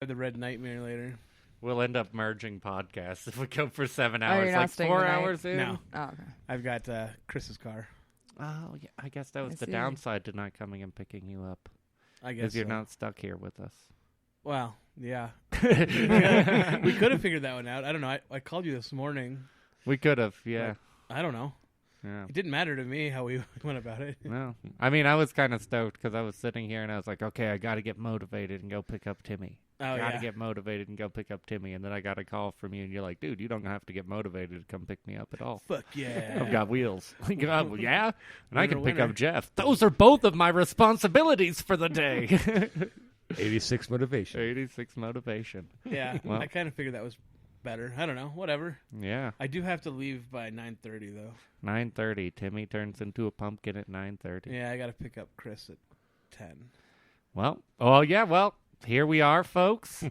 The red nightmare later. We'll end up merging podcasts if we go for 7 hours. you're not Like staying 4 the night? hours in? No. Oh, okay. I've got Chris's car. Oh, yeah. I guess that was I the see. downside to not coming and picking you up. I guess Because you're so. not stuck here with us. Well, yeah. We could have figured that one out. I don't know. I called you this morning. We could have, yeah. I don't know. Yeah. It didn't matter to me how we went about it. No. I mean, I was kind of stoked because I was sitting here and I was like, okay, I got to get motivated and go pick up Timmy. Oh, Got to yeah. get motivated and go pick up Timmy. And then I got a call from you and you're like, dude, you don't have to get motivated to come pick me up at all. Fuck yeah. I've got wheels. Well, yeah, and I Winner, can pick winner. up Jeff. Those are both of my responsibilities for the day. 86 motivation. 86 motivation. Yeah, Well. I kind of figured that was better. I don't know. Whatever. Yeah. I do have to leave by 9:30 though. 9:30. Timmy turns into a pumpkin at 9:30. Yeah, I got to pick up Chris at 10. Well, here we are, folks.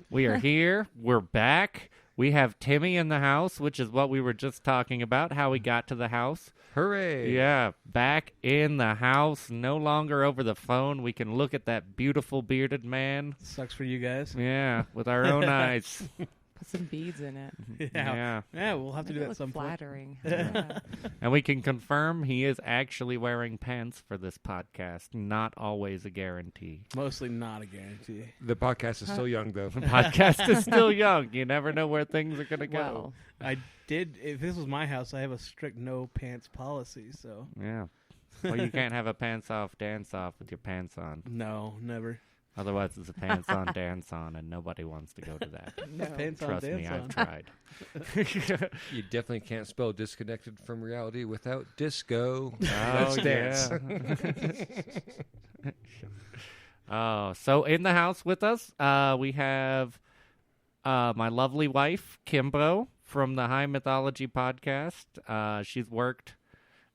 We are here. We're back. We have Timmy in the house, which is what we were just talking about, how we got to the house. Hooray. Yeah, back in the house, no longer over the phone. We can look at that beautiful bearded man. Sucks for you guys. Yeah, with our own eyes. Put some beads in it. Yeah. Yeah. We'll have to do Make it that look some point. flattering. Yeah. And we can confirm he is actually wearing pants for this podcast. Not always a guarantee. Mostly not a guarantee. The podcast is still young, though. The podcast is still young. You never know where things are going to go. Well, I did. If this was my house, I have a strict no pants policy. So Yeah. Well, you can't have a pants off, dance off with your pants on. no, never. Otherwise, it's a pants on, dance on, and nobody wants to go to that. no. Pants on, Trust dance me, on. I've tried. You definitely can't spell disconnected from reality without disco. Oh, Let's dance. Oh, so in the house with us, we have my lovely wife, Kymbo, from the High Mythology Podcast. She's worked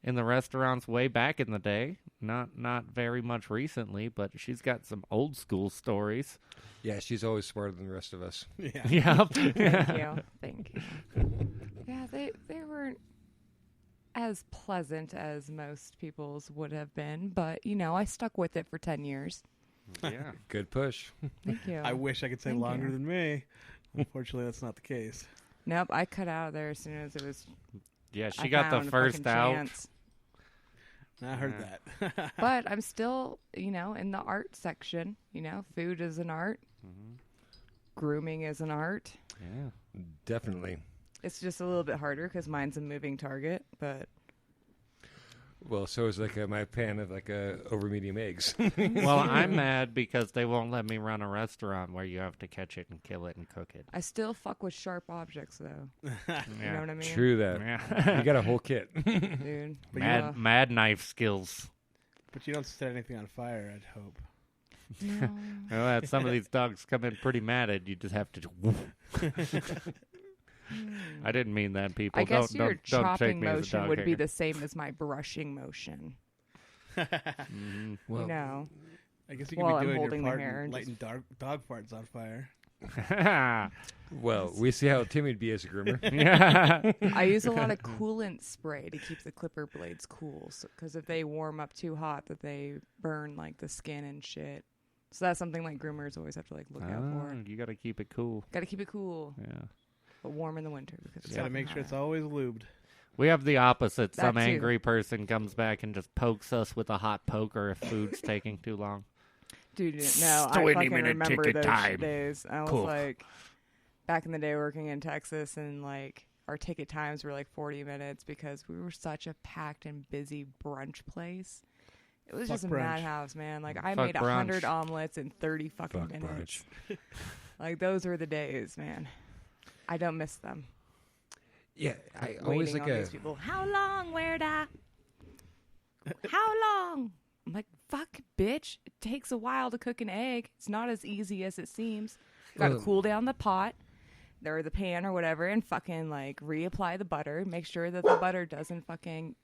in the restaurants way back in the day. Not very much recently, but she's got some old school stories. Yeah, she's always smarter than the rest of us. Yeah. Yeah. Thank you. Yeah, they weren't as pleasant as most people's would have been, but, I stuck with it for 10 years. Yeah. Good push. Thank you. I wish I could say Thank longer you. than me. Unfortunately, that's not the case. Nope, I cut out of there as soon as it was. Yeah, she I got the found a first fucking out. chance. I heard Yeah. that. But I'm still, in the art section. Food is an art. Mhm. Grooming is an art. Yeah. Definitely. It's just a little bit harder because mine's a moving target. But Well, so is my pan of over medium eggs. Well, I'm mad because they won't let me run a restaurant where you have to catch it and kill it and cook it. I still fuck with sharp objects, though. Yeah. You know what I mean? True that. Yeah. You got a whole kit. Dude. But mad knife skills. But you don't set anything on fire, I'd hope. No. Well, some of these dogs come in pretty mad at you. Just have to. I didn't mean that, people. I guess your don't take chopping me as a motion dog would be hater. the same as my brushing motion. Mhm. Well, I guess you could While I'm be doing holding your the part hair and and lighting dog farts on fire. well, we see how Timmy would be as a groomer. Yeah. I use a lot of coolant spray to keep the clipper blades cool, because if they warm up too hot, that they burn the skin and shit. So that's something groomers always have to look out for. You got to keep it cool. Got to keep it cool, Yeah. but warm in the winter because Just gotta make sure it's always lubed. We have the opposite. That Some too. angry person comes back and just pokes us with a hot poker if food's taking too long. Dude, no, I 20 fucking minute remember ticket those time. days. I was Cool. back in the day working in Texas, and our ticket times were 40 minutes because we were such a packed and busy brunch place. It was Fuck just a brunch. madhouse, man. I Fuck made 100 brunch. omelets in 30 fucking Fuck minutes. Those were the days, man. I don't miss them. Yeah, I always Waiting on these people. How long, Werda? How long? I'm like, fuck, bitch. It takes a while to cook an egg. It's not as easy as it seems. Got to Well- cool down the pot or the pan or whatever and fucking reapply the butter. Make sure that the butter doesn't fucking,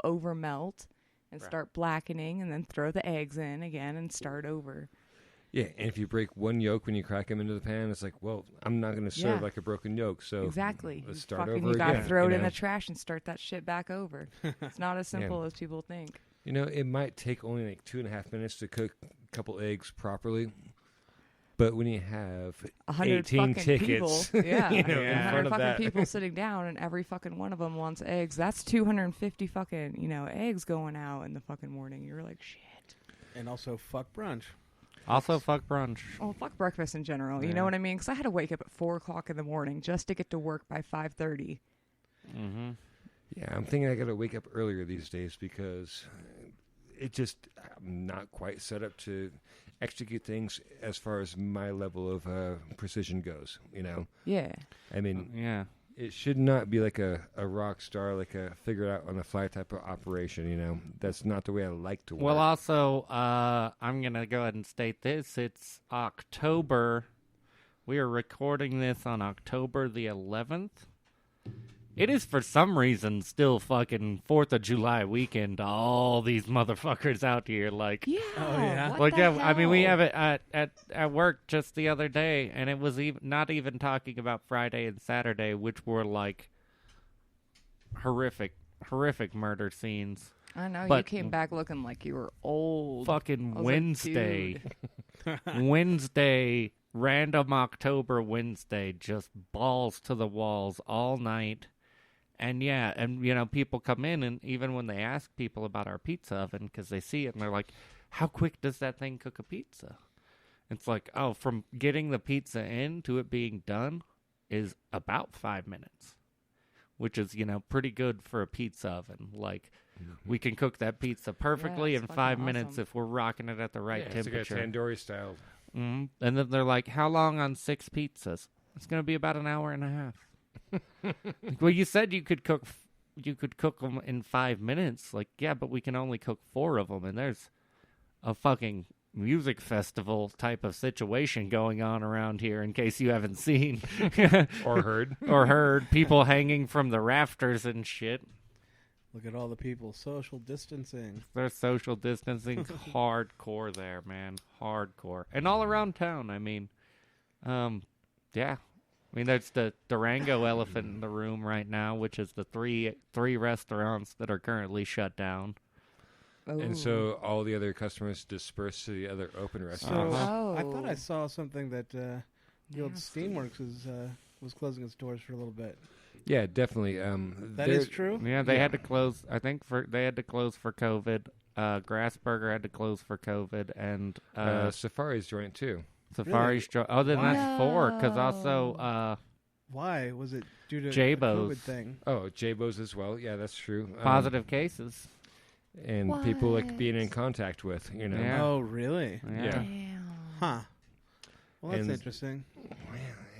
over melt and start blackening, and then throw the eggs in again and start over. Yeah, and if you break one yolk when you crack them into the pan, it's well, I'm not going to serve Yeah. a broken yolk. So Exactly. let's You start fucking, over you gotta again. throw it you in know? the trash and start that shit back over. It's not as simple as people think. It might take only 2.5 minutes to cook a couple eggs properly. But when you have 100 18 fucking tickets, people, yeah, you know, in 100 front of fucking that. people sitting down, and every fucking one of them wants eggs. That's 250 fucking, eggs going out in the fucking morning. You're like, shit. And also, fuck brunch. Also, fuck brunch. Oh, fuck breakfast in general. You Yeah. know what I mean? Because I had to wake up at 4 o'clock in the morning just to get to work by 5:30. Mm-hmm. Yeah, I'm thinking I got to wake up earlier these days because I'm not quite set up to execute things as far as my level of precision goes, Yeah. I mean, Yeah. it should not be like a rock star, like a figure out on the fly type of operation, That's not the way I like to work. Well, also, I'm going to go ahead and state this. It's October. We are recording this on October the 11th. It is, for some reason, still fucking 4th of July weekend to all these motherfuckers out here. Like, Yeah. Oh, yeah? What like the yeah, I mean, we hell? have it at work just the other day, and it was not even talking about Friday and Saturday, which were like horrific murder scenes. I know. You but- came back looking like you were old. Fucking I was like, Wednesday. dude. Wednesday, random October Wednesday, just balls to the walls all night. And yeah, and people come in, and even when they ask people about our pizza oven, because they see it, and they're like, how quick does that thing cook a pizza? It's like, oh, from getting the pizza in to it being done is about 5 minutes, which is, pretty good for a pizza oven. Like, we can cook that pizza perfectly it's in fucking 5 minutes awesome. if we're rocking it at the right It's like a temperature. tandoori style. And then they're like, how long on 6 pizzas? It's going to be about an hour and a half. Well, you said you could cook them in 5 minutes. Like, yeah, but we can only cook 4 of them, and there's a fucking music festival type of situation going on around here, in case you haven't seen Or heard. or heard people hanging from the rafters and shit. Look at all the people social distancing. There's social distancing hardcore there, man. Hardcore. And all around town, I mean. Yeah. I mean, there's the Durango elephant in the room right now, which is the three restaurants that are currently shut down. And so all the other customers disperse to the other open So restaurants. I thought I Oh. saw something that the old Nasty. Steamworks was closing its doors for a little bit. Yeah, definitely. That is true. Yeah, they had to close. I think they had to close for COVID. Grassburger had to close for COVID, and Safari's joint too. Safari's. Oh, then Why? that's 4. Because also Why was it due to J-Bo's. the COVID thing? Oh, J-Bo's as well. Yeah, that's true. positive cases. And people like What? being in contact with, Yeah. Oh, really? Yeah. Damn. Huh. Well, that's And- interesting.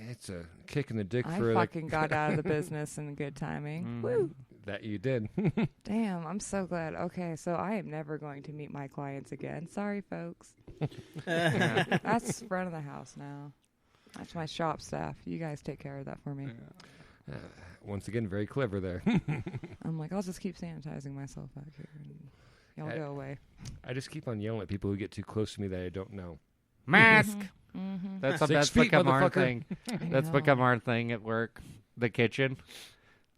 It's a kick in the dick I for like fucking got out of the business in good timing. Mhm. Woo. that you did. Damn, I'm so glad. Okay, so I am never going to meet my clients again. Sorry, folks. Yeah. That's front of the house now. That's my shop staff. You guys take care of that for me. Once again, very clever there. I'm like, I'll just keep sanitizing myself out here. And y'all go away. I just keep on yelling at people who get too close to me that I don't know. Mask. Mm-hmm. That's 6 feet, become our motherfucker. thing. That's become our thing at work. The kitchen.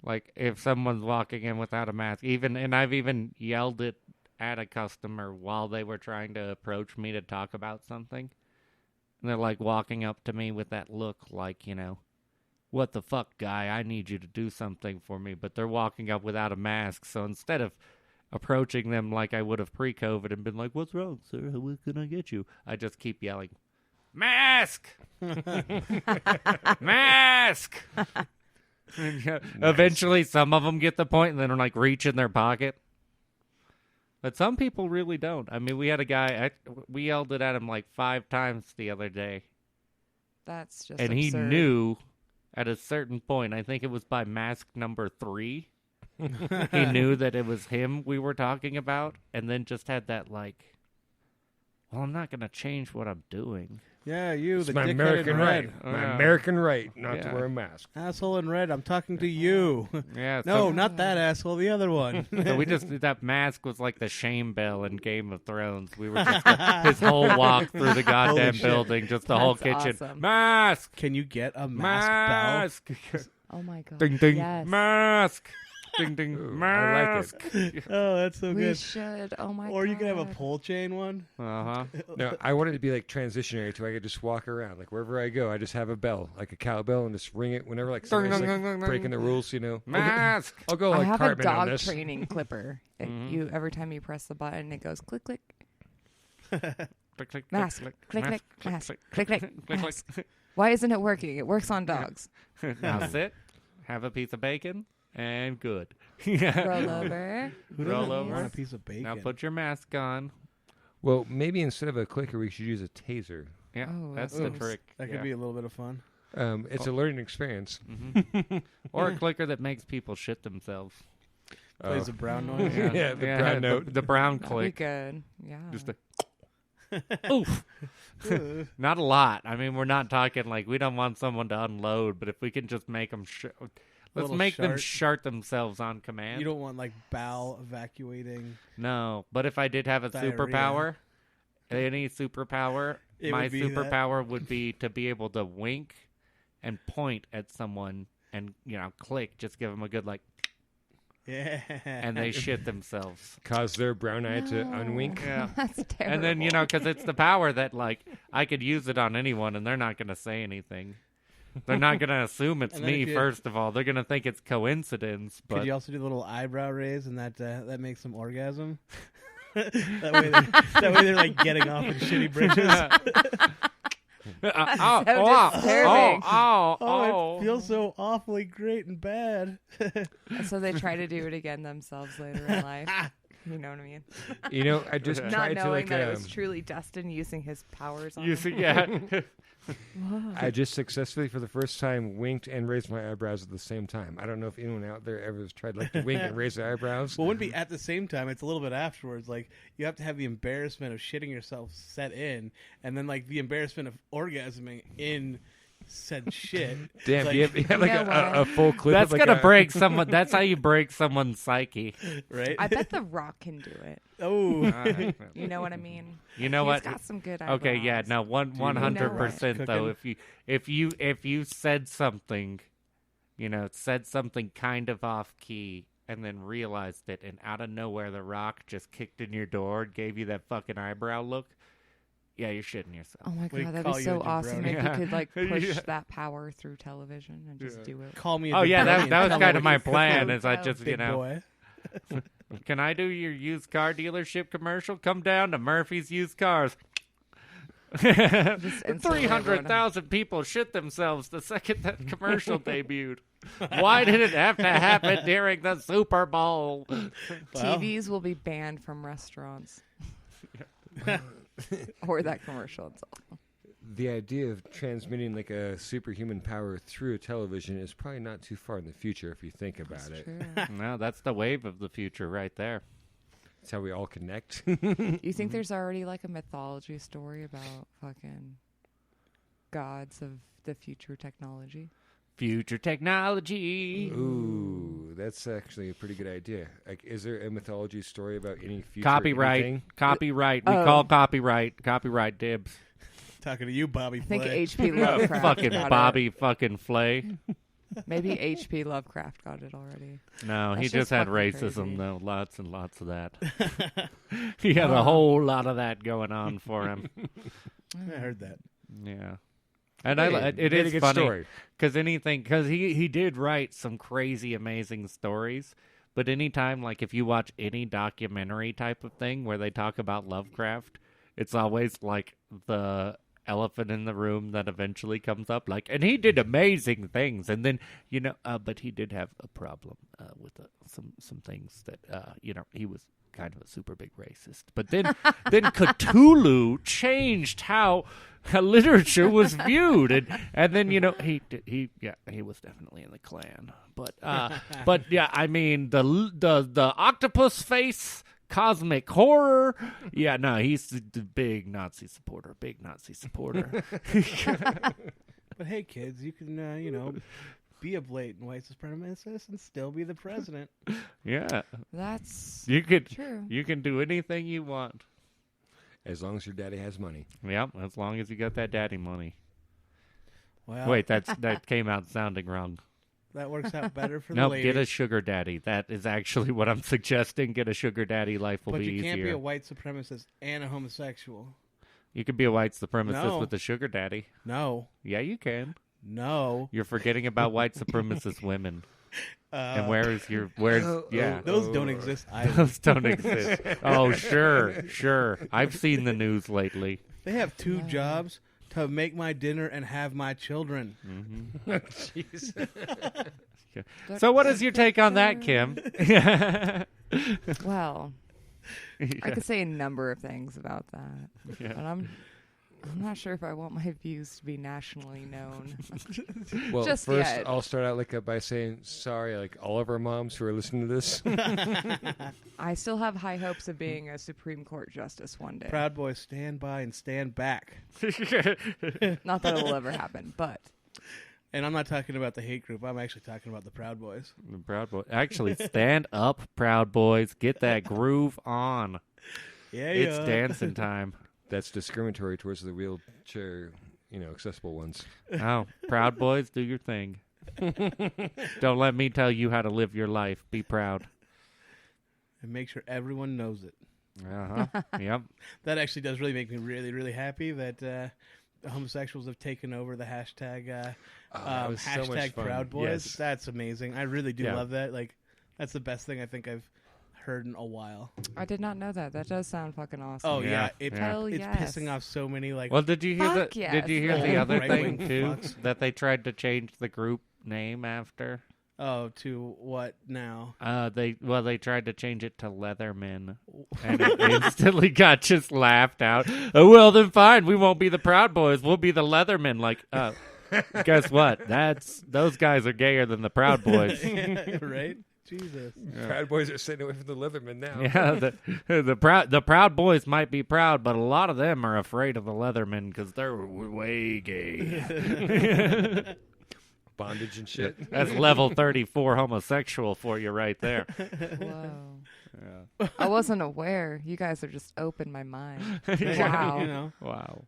Like, if someone's walking in without a mask, and I've even yelled it at a customer while they were trying to approach me to talk about something. And they're like walking up to me with that look like, what the fuck, guy? I need you to do something for me. But they're walking up without a mask. So instead of approaching them like I would have pre-COVID and been like, what's wrong, sir? What can I get you? I just keep yelling, mask! Mask! And, eventually, some of them get the point and then like reach in their pocket. But some people really don't. I mean, we had a guy, we yelled it at him like 5 times the other day. That's just And he absurd. knew at a certain point, I think it was by mask number 3, he knew that it was him we were talking about, and then just had that like, well, I'm not going to change what I'm doing. Yeah, you, It's the my dickhead American in right. red. Oh, My yeah. American right not to Yeah. wear a mask. Asshole in red, I'm talking to you. Yeah. No, So, not that asshole, the other one. so we just, that mask was like the shame bell in Game of Thrones. We were just, his whole walk through the goddamn shit. building, just the whole That's kitchen. awesome. Mask! Can you get a mask Mask! Oh my god. Ding, ding. Yes. Mask! Ding ding. Ooh, I like Mask. Oh, that's so We good. should. Oh my god. Or you could have a pole chain one. Uh-huh. No, I want it to be like transitionary to where I could just walk around. Like wherever I go, I just have a bell, like a cowbell, and just ring it whenever like somebody's like breaking the rules, you know. Mask. I'll go I like have a Cartman on dog this. training clipper. Mhm. Every time you press the button, it goes click click. Click, click, Mask. click, Click, mask, click, mask. click, Click, click, click, mask. click. Why isn't it working? It works on dogs. Now sit, have a piece of bacon, and good. Yeah. Roll over. Who Roll doesn't over. want a piece of bacon? Now put your mask on. Well, maybe instead of a clicker, we should use a taser. Yeah, Oh, that's that the sounds- trick. That could Yeah. be a little bit of fun. It's a learning experience. Mhm. Or a clicker that makes people shit themselves. Plays a brown noise. Yeah, the brown note. The brown That'd be click. good. Yeah. Just a oof. Not a lot. I mean, we're not talking like we don't want someone to unload, but if we can just make them, let's Little make them shart. shart themselves on command. You don't want like bowel evacuating. No, but if I did have a Diarrhea. superpower, any superpower, It my would be that. superpower would be to be able to wink and point at someone and click. Just give them a good like, Yeah. and they shit themselves. Cause their brown eye to No. unwink. Yeah. That's terrible. And then, because it's the power that, like, I could use it on anyone and they're not going to say anything. They're not going to assume it's And then me, if you- first of all. They're going to think it's coincidence. Could But you also do the little eyebrow raise, and that makes them orgasm? that way they're like getting off in shitty bridges. oh, So disturbing. Oh, it feels so awfully great and bad. So they try to do it again themselves later in life. You know what I mean? You know, I just Not tried to knowing like. that it was truly Dustin using his powers on You him. see, yeah. I just successfully, for the first time, winked and raised my eyebrows at the same time. I don't know if anyone out there ever has tried like to wink and raise their eyebrows. Well, it wouldn't be at the same time. It's a little bit afterwards. Like, you have to have the embarrassment of shitting yourself set in, and then, like, the embarrassment of orgasming in said shit. Damn, Like- you have like You know a what? full clip. That's of like going to a- break someone. That's how you break someone's psyche. Right? I bet The Rock can do it. Oh. You know what I mean? You know He's what? got some good eyebrows. Okay, yeah, no, 100% though. Cooking. If you said something, said something kind of off key, and then realized it, and out of nowhere, The Rock just kicked in your door and gave you that fucking eyebrow look. Yeah, you're shitting yourself. Oh my We god, that'd call be you so a awesome if jabroni. you could like push Yeah. that power through television and just do it. Call me a Oh yeah, jabroni that was and kind tell of me my what you plan. cook. Is I just big boy. can I do your used car dealership commercial? Come down to Murphy's Used Cars. Just instantly 300,000 people shit themselves the second that commercial debuted. Why did it have to happen during the Super Bowl? Well, TVs will be banned from restaurants. Or that commercial itself. The idea of transmitting like a superhuman power through a television is probably not too far in the future if you think about That's it. true. No, that's the wave of the future right there. It's how we all connect. You think there's already like a mythology story about fucking gods of the future technology? Future technology. Ooh, that's actually a pretty good idea. Like, is there a mythology story about any future Copyright. anything? Copyright. We Oh. call copyright. Copyright dibs. talking to you, Bobby I think Flay. H.P. Lovecraft Fucking got Bobby fucking Flay. it. Maybe H.P. Lovecraft got it already. No, he That's just just had fucking racism, crazy. though. Lots and lots of that. He had a whole lot of that going on for him. I heard that. Yeah. And Hey, it very is good funny story. because he did write some crazy, amazing stories. But anytime, like if you watch any documentary type of thing where they talk about Lovecraft, it's always like the elephant in the room that eventually comes up, like, and he did amazing things, and then but he did have a problem with some things that he was kind of a super big racist. But then Cthulhu changed how literature was viewed, and then he was definitely in the Klan, but yeah, I mean the octopus face. Cosmic horror. Yeah, no, he's the big Nazi supporter. But hey, kids, you can, be a blatant white supremacist and still be the president. Yeah. That's You true. can do anything you want. As long as your daddy has money. Yep, as long as you got that daddy money. Well, Wait, that came out sounding wrong. That works out better for the Nope, ladies. get a sugar daddy. That is actually what I'm suggesting. Get a sugar daddy. Life will But be you can't easier. be a white supremacist and a homosexual. You could be a white supremacist No. with a sugar daddy. No. Yeah, you can. No. You're forgetting about white supremacist women. And where's yeah. Those don't exist either. Those don't exist. Oh, sure. I've seen the news lately. They have two jobs, to make my dinner and have my children. Mm-hmm. Jeez. So what is your take on that, Kim? Well, I could say a number of things about that. Yeah. But I'm not sure if I want my views to be nationally known. Well, Just first, yet. I'll start out by saying sorry, all of our moms who are listening to this. I still have high hopes of being a Supreme Court justice one day. Proud Boys, stand by and stand back. Not that it'll ever happen, but And I'm not talking about the hate group. I'm actually talking about the Proud Boys. The Proud Boys. Actually, stand up, Proud Boys. Get that groove on. Yeah, It's dancing time. That's discriminatory towards the wheelchair, accessible ones. Oh, Proud Boys, do your thing. Don't let me tell you how to live your life. Be proud. And make sure everyone knows it. Uh-huh. Yep. That actually does really make me really, really happy that the homosexuals have taken over the hashtag that was so much hashtag fun. Proud Boys. Yes. That's amazing. I really do Yeah. love that. Like, that's the best thing I think I've heard in a while. I did not know that. That does sound fucking awesome. Oh yeah, Yeah. Hell it's yes. pissing off so many like. Well, did you hear Fuck the? yes. Did you hear the Oh, other right-wing thing too? fucks. That they tried to change the group name after. Oh, to what now? They tried to change it to Leatherman, and it instantly got just laughed out. Oh well, then fine, we won't be the Proud Boys. We'll be the Leathermen. Like, guess what? Those guys are gayer than the Proud Boys. Right? Jesus. Proud Boys are sitting away from the Leatherman now. Yeah, the Proud Boys might be proud, but a lot of them are afraid of the Leathermen because they're way gay. Bondage and shit. That's level 34 homosexual for you right there. Whoa. Yeah. I wasn't aware. You guys are just opened my mind. You Wow. know. Wow.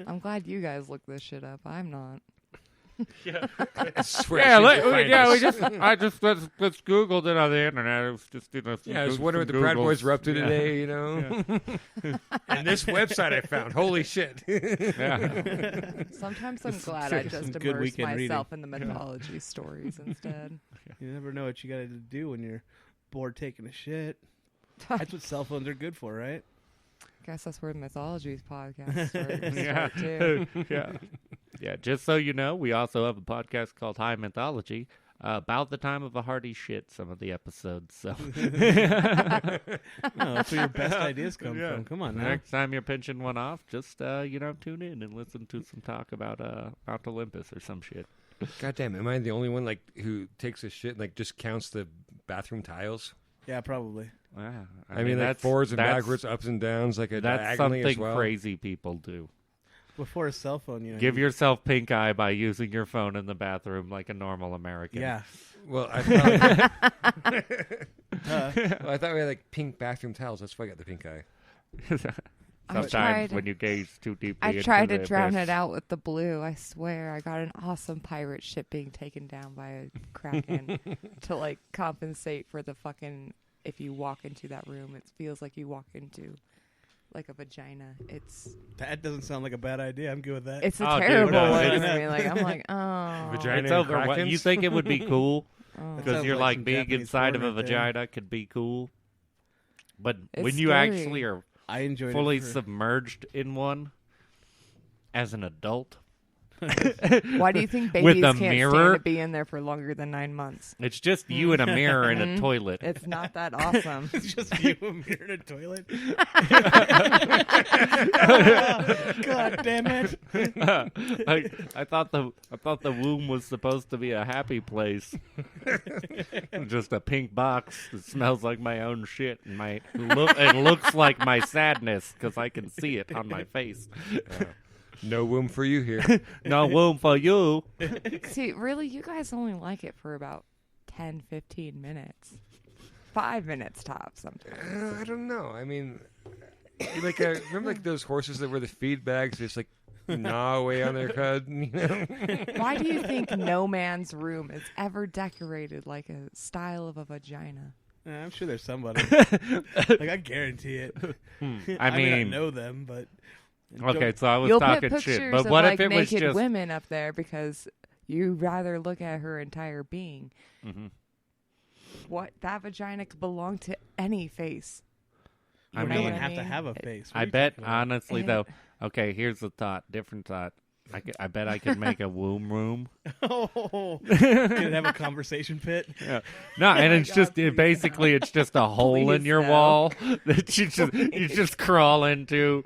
I'm glad you guys looked this shit up. I'm not. I swear Let's Googled it on the internet. It was just I was wondering what the Proud Boys were up to today, And this website I found, holy shit. Yeah. Sometimes I'm glad I just Good immerse weekend myself in the mythology stories instead. You never know what you got to do when you're bored taking a shit. That's what cell phones are good for, right? Guess that's where the mythology podcast starts Yeah. too. Yeah. Yeah. Just so you know, we also have a podcast called High Mythology. About the time of a hearty shit, some of the episodes. So No, that's where your best ideas come from. Come on now. next time you're pinching one off, just tune in and listen to some talk about Mount Olympus or some shit. God damn, am I the only one who takes a shit and just counts the bathroom tiles? Yeah, probably. Yeah, I mean that's forwards and that's- backwards, ups and downs, That's diagonally something as well. crazy people do. Before a cell phone, Give yourself pink eye by using your phone in the bathroom like a normal American. Yeah. Well, I thought, Uh, I thought we had pink bathroom towels. That's why I got the pink eye. Sometimes tried- when you gaze too deeply I into tried to the drown abyss. it out with the blue. I swear, I got an awesome pirate ship being taken down by a kraken to compensate for the fucking. If you walk into that room, it feels like you walk into a vagina. that doesn't sound like a bad idea. I'm good with that. It's a Oh, dude, terrible no, one. it's- I mean, I'm like, oh, Vagina It's and over. What, krakens? you think it would be cool oh. That because sounds you're like some being Japanese inside of a porn right there. vagina could be cool, but It's when you scary. actually are I enjoyed fully it. submerged in one as an adult, Why do you think With babies a can't mirror? stand to be in there for longer than 9 months? it's just you in a mirror in a Mhm. toilet. It's not that awesome. It's just you, a mirror in a toilet. God damn it! I thought the womb was supposed to be a happy place. Just a pink box that smells like my own shit, and it looks like my sadness because I can see it on my face. No womb for you here. No womb for you. See, really, you guys only like it for about 10, 15 minutes. 5 minutes tops sometimes. I don't know. I mean, remember those horses that were the feed bags? Just gnaw away on their cud. You know? Why do you think no man's room is ever decorated like a style of a vagina? I'm sure there's somebody. Like, I guarantee it. I may mean, not know them, but okay, so I was You'll put talking pictures shit, but of what like if it was naked just women up there because you rather look at her entire being? Mm-hmm. What, that vagina could belong to any face. I it mean, doesn't have to have a face. What I are you bet, talking about? honestly, though. Okay, here's a thought. Different thought. I bet I could make a womb room. Oh, can it have a conversation pit? Yeah. No, and it's God, just please basically it's just a hole in Please your no. wall that you just crawl into.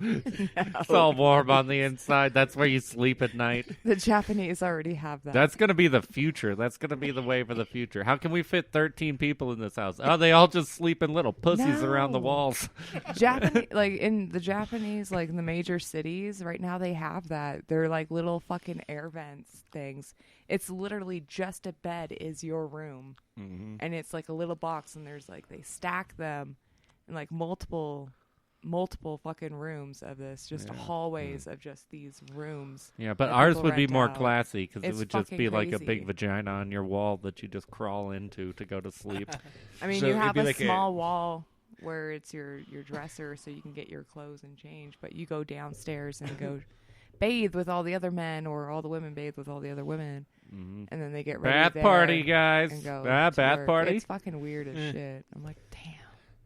It's all warm on the inside. That's where you sleep at night. The Japanese already have that. That's gonna be the future. That's gonna be the wave of the future. How can we fit 13 people in this house? Oh, they all just sleep in little pussies around the No. walls. Japanese, like in the Japanese, like in the major cities right now, they have that. They're like little fucking air vents things. It's literally just a bed is your room, and it's like a little box, and there's like they stack them in like multiple fucking rooms of this, just hallways of just these rooms. Yeah, but that ours people would be rent more out. classy because it It's would just be fucking like a crazy. big vagina on your wall that you just crawl into to go to sleep. I mean, So you it'd have be a like small wall where it's your dresser, so you can get your clothes and change. But you go downstairs and go bathe with all the other men, or all the women bathe with all the other women, and then they get ready Bath there party, guys. and go Bath to work. party. It's fucking weird as shit. I'm like, damn.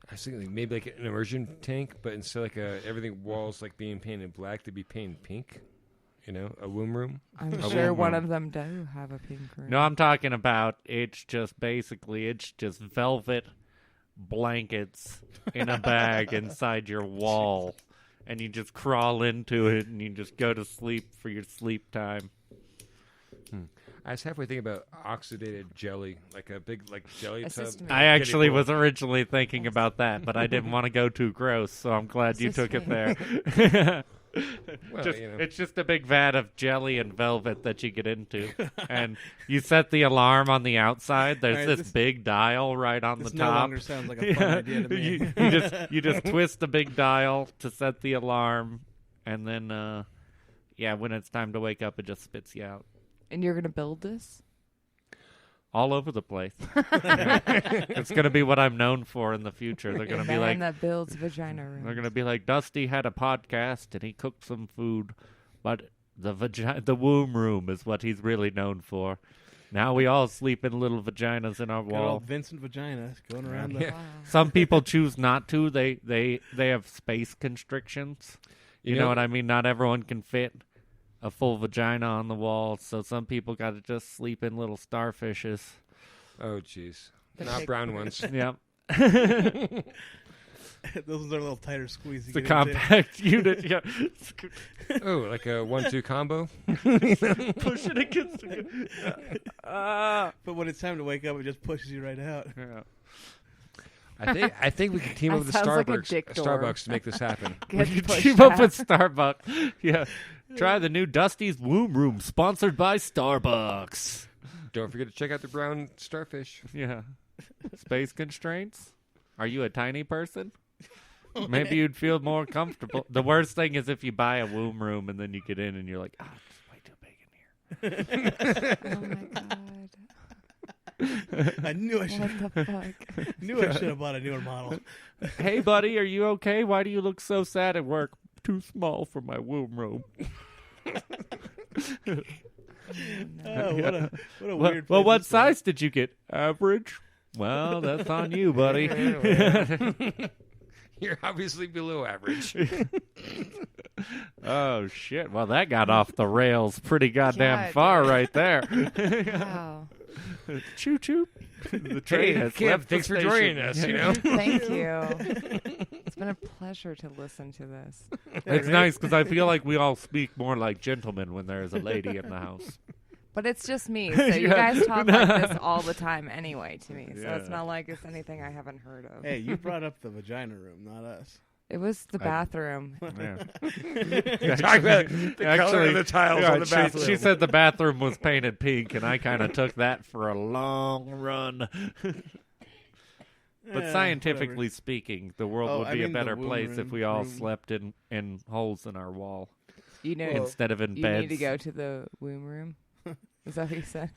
I was thinking maybe like an immersion tank, but instead like everything walls like being painted black, to be painted pink. You know, a womb room. I'm A sure womb one room. of them do have a pink room. No, I'm talking about it's just velvet blankets in a bag inside your wall, and you just crawl into it and you just go to sleep for your sleep time. I was halfway thinking about oxidated jelly, like a big like jelly A tub. system- I actually Kiddie was pool. originally thinking about that, but I didn't want to go too gross, so I'm glad you took it there. Well, you know. It's just a big vat of jelly and velvet that you get into, and you set the alarm on the outside. There's All right, this this- big dial right on This the no top. longer sounds like a fun idea to me. you just twist the big dial to set the alarm, and then when it's time to wake up, it just spits you out And you're gonna build this? all over the place. Yeah. It's gonna be what I'm known for in the future. They're gonna A be man like, that builds vagina rooms. they're gonna be like, Dusty had a podcast and he cooked some food, but the womb room is what he's really known for. Now we all sleep in little vaginas in our Good wall. old Vincent Vagina going around the... Yeah. Wow. Some people choose not to. They have space constrictions. You know what I mean? Not everyone can fit a full vagina on the wall, so some people got to just sleep in little starfishes. Oh, jeez. The Not big- brown ones. Yep. Those are a little tighter squeeze. It's a compact unit. Yeah. Oh, like a 1-2 combo. Push it against the... But when it's time to wake up, it just pushes you right out. Yeah. I think we could team up That with sounds like a Starbucks, dick door. Starbucks to make this happen. We Get can pushed team up out. with Starbucks. Yeah. Try the new Dusty's Womb Room, sponsored by Starbucks. Don't forget to check out the brown starfish. Yeah. Space constraints? Are you a tiny person? Maybe you'd feel more comfortable. The worst thing is if you buy a womb room and then you get in and you're like, it's way too big in here. Oh my god. I knew I should. What the fuck? Knew I should have bought a newer model. Hey, buddy, are you okay? Why do you look so sad at work? Too small for my womb room. Oh, what a Well, weird. well, place what to start. size did you get? Average? Well, that's on you, buddy. You're obviously below average. Oh, shit. Well, that got off the rails pretty goddamn Yeah, it far did. right there. Wow. Choo choo. The train has Kim, left the thanks for station. joining us. You know, Thank you. It's been a pleasure to listen to this. It's nice because I feel like we all speak more like gentlemen when there's a lady in the house. But it's just me, so you Yeah. guys talk like this all the time anyway to me. So it's Yeah. not like it's anything I haven't heard of. Hey, you brought up the vagina room, not us. It was the bathroom. Yeah. talk about the color of the tiles on the bathroom. She said the bathroom was painted pink, and I kind of took that for a long run. But Eh, scientifically whatever. speaking, the world Oh, would I be a mean the better womb place if room- we all room. slept in holes in our wall. You know, instead of in you beds. need to go to the womb room. Is that what you said?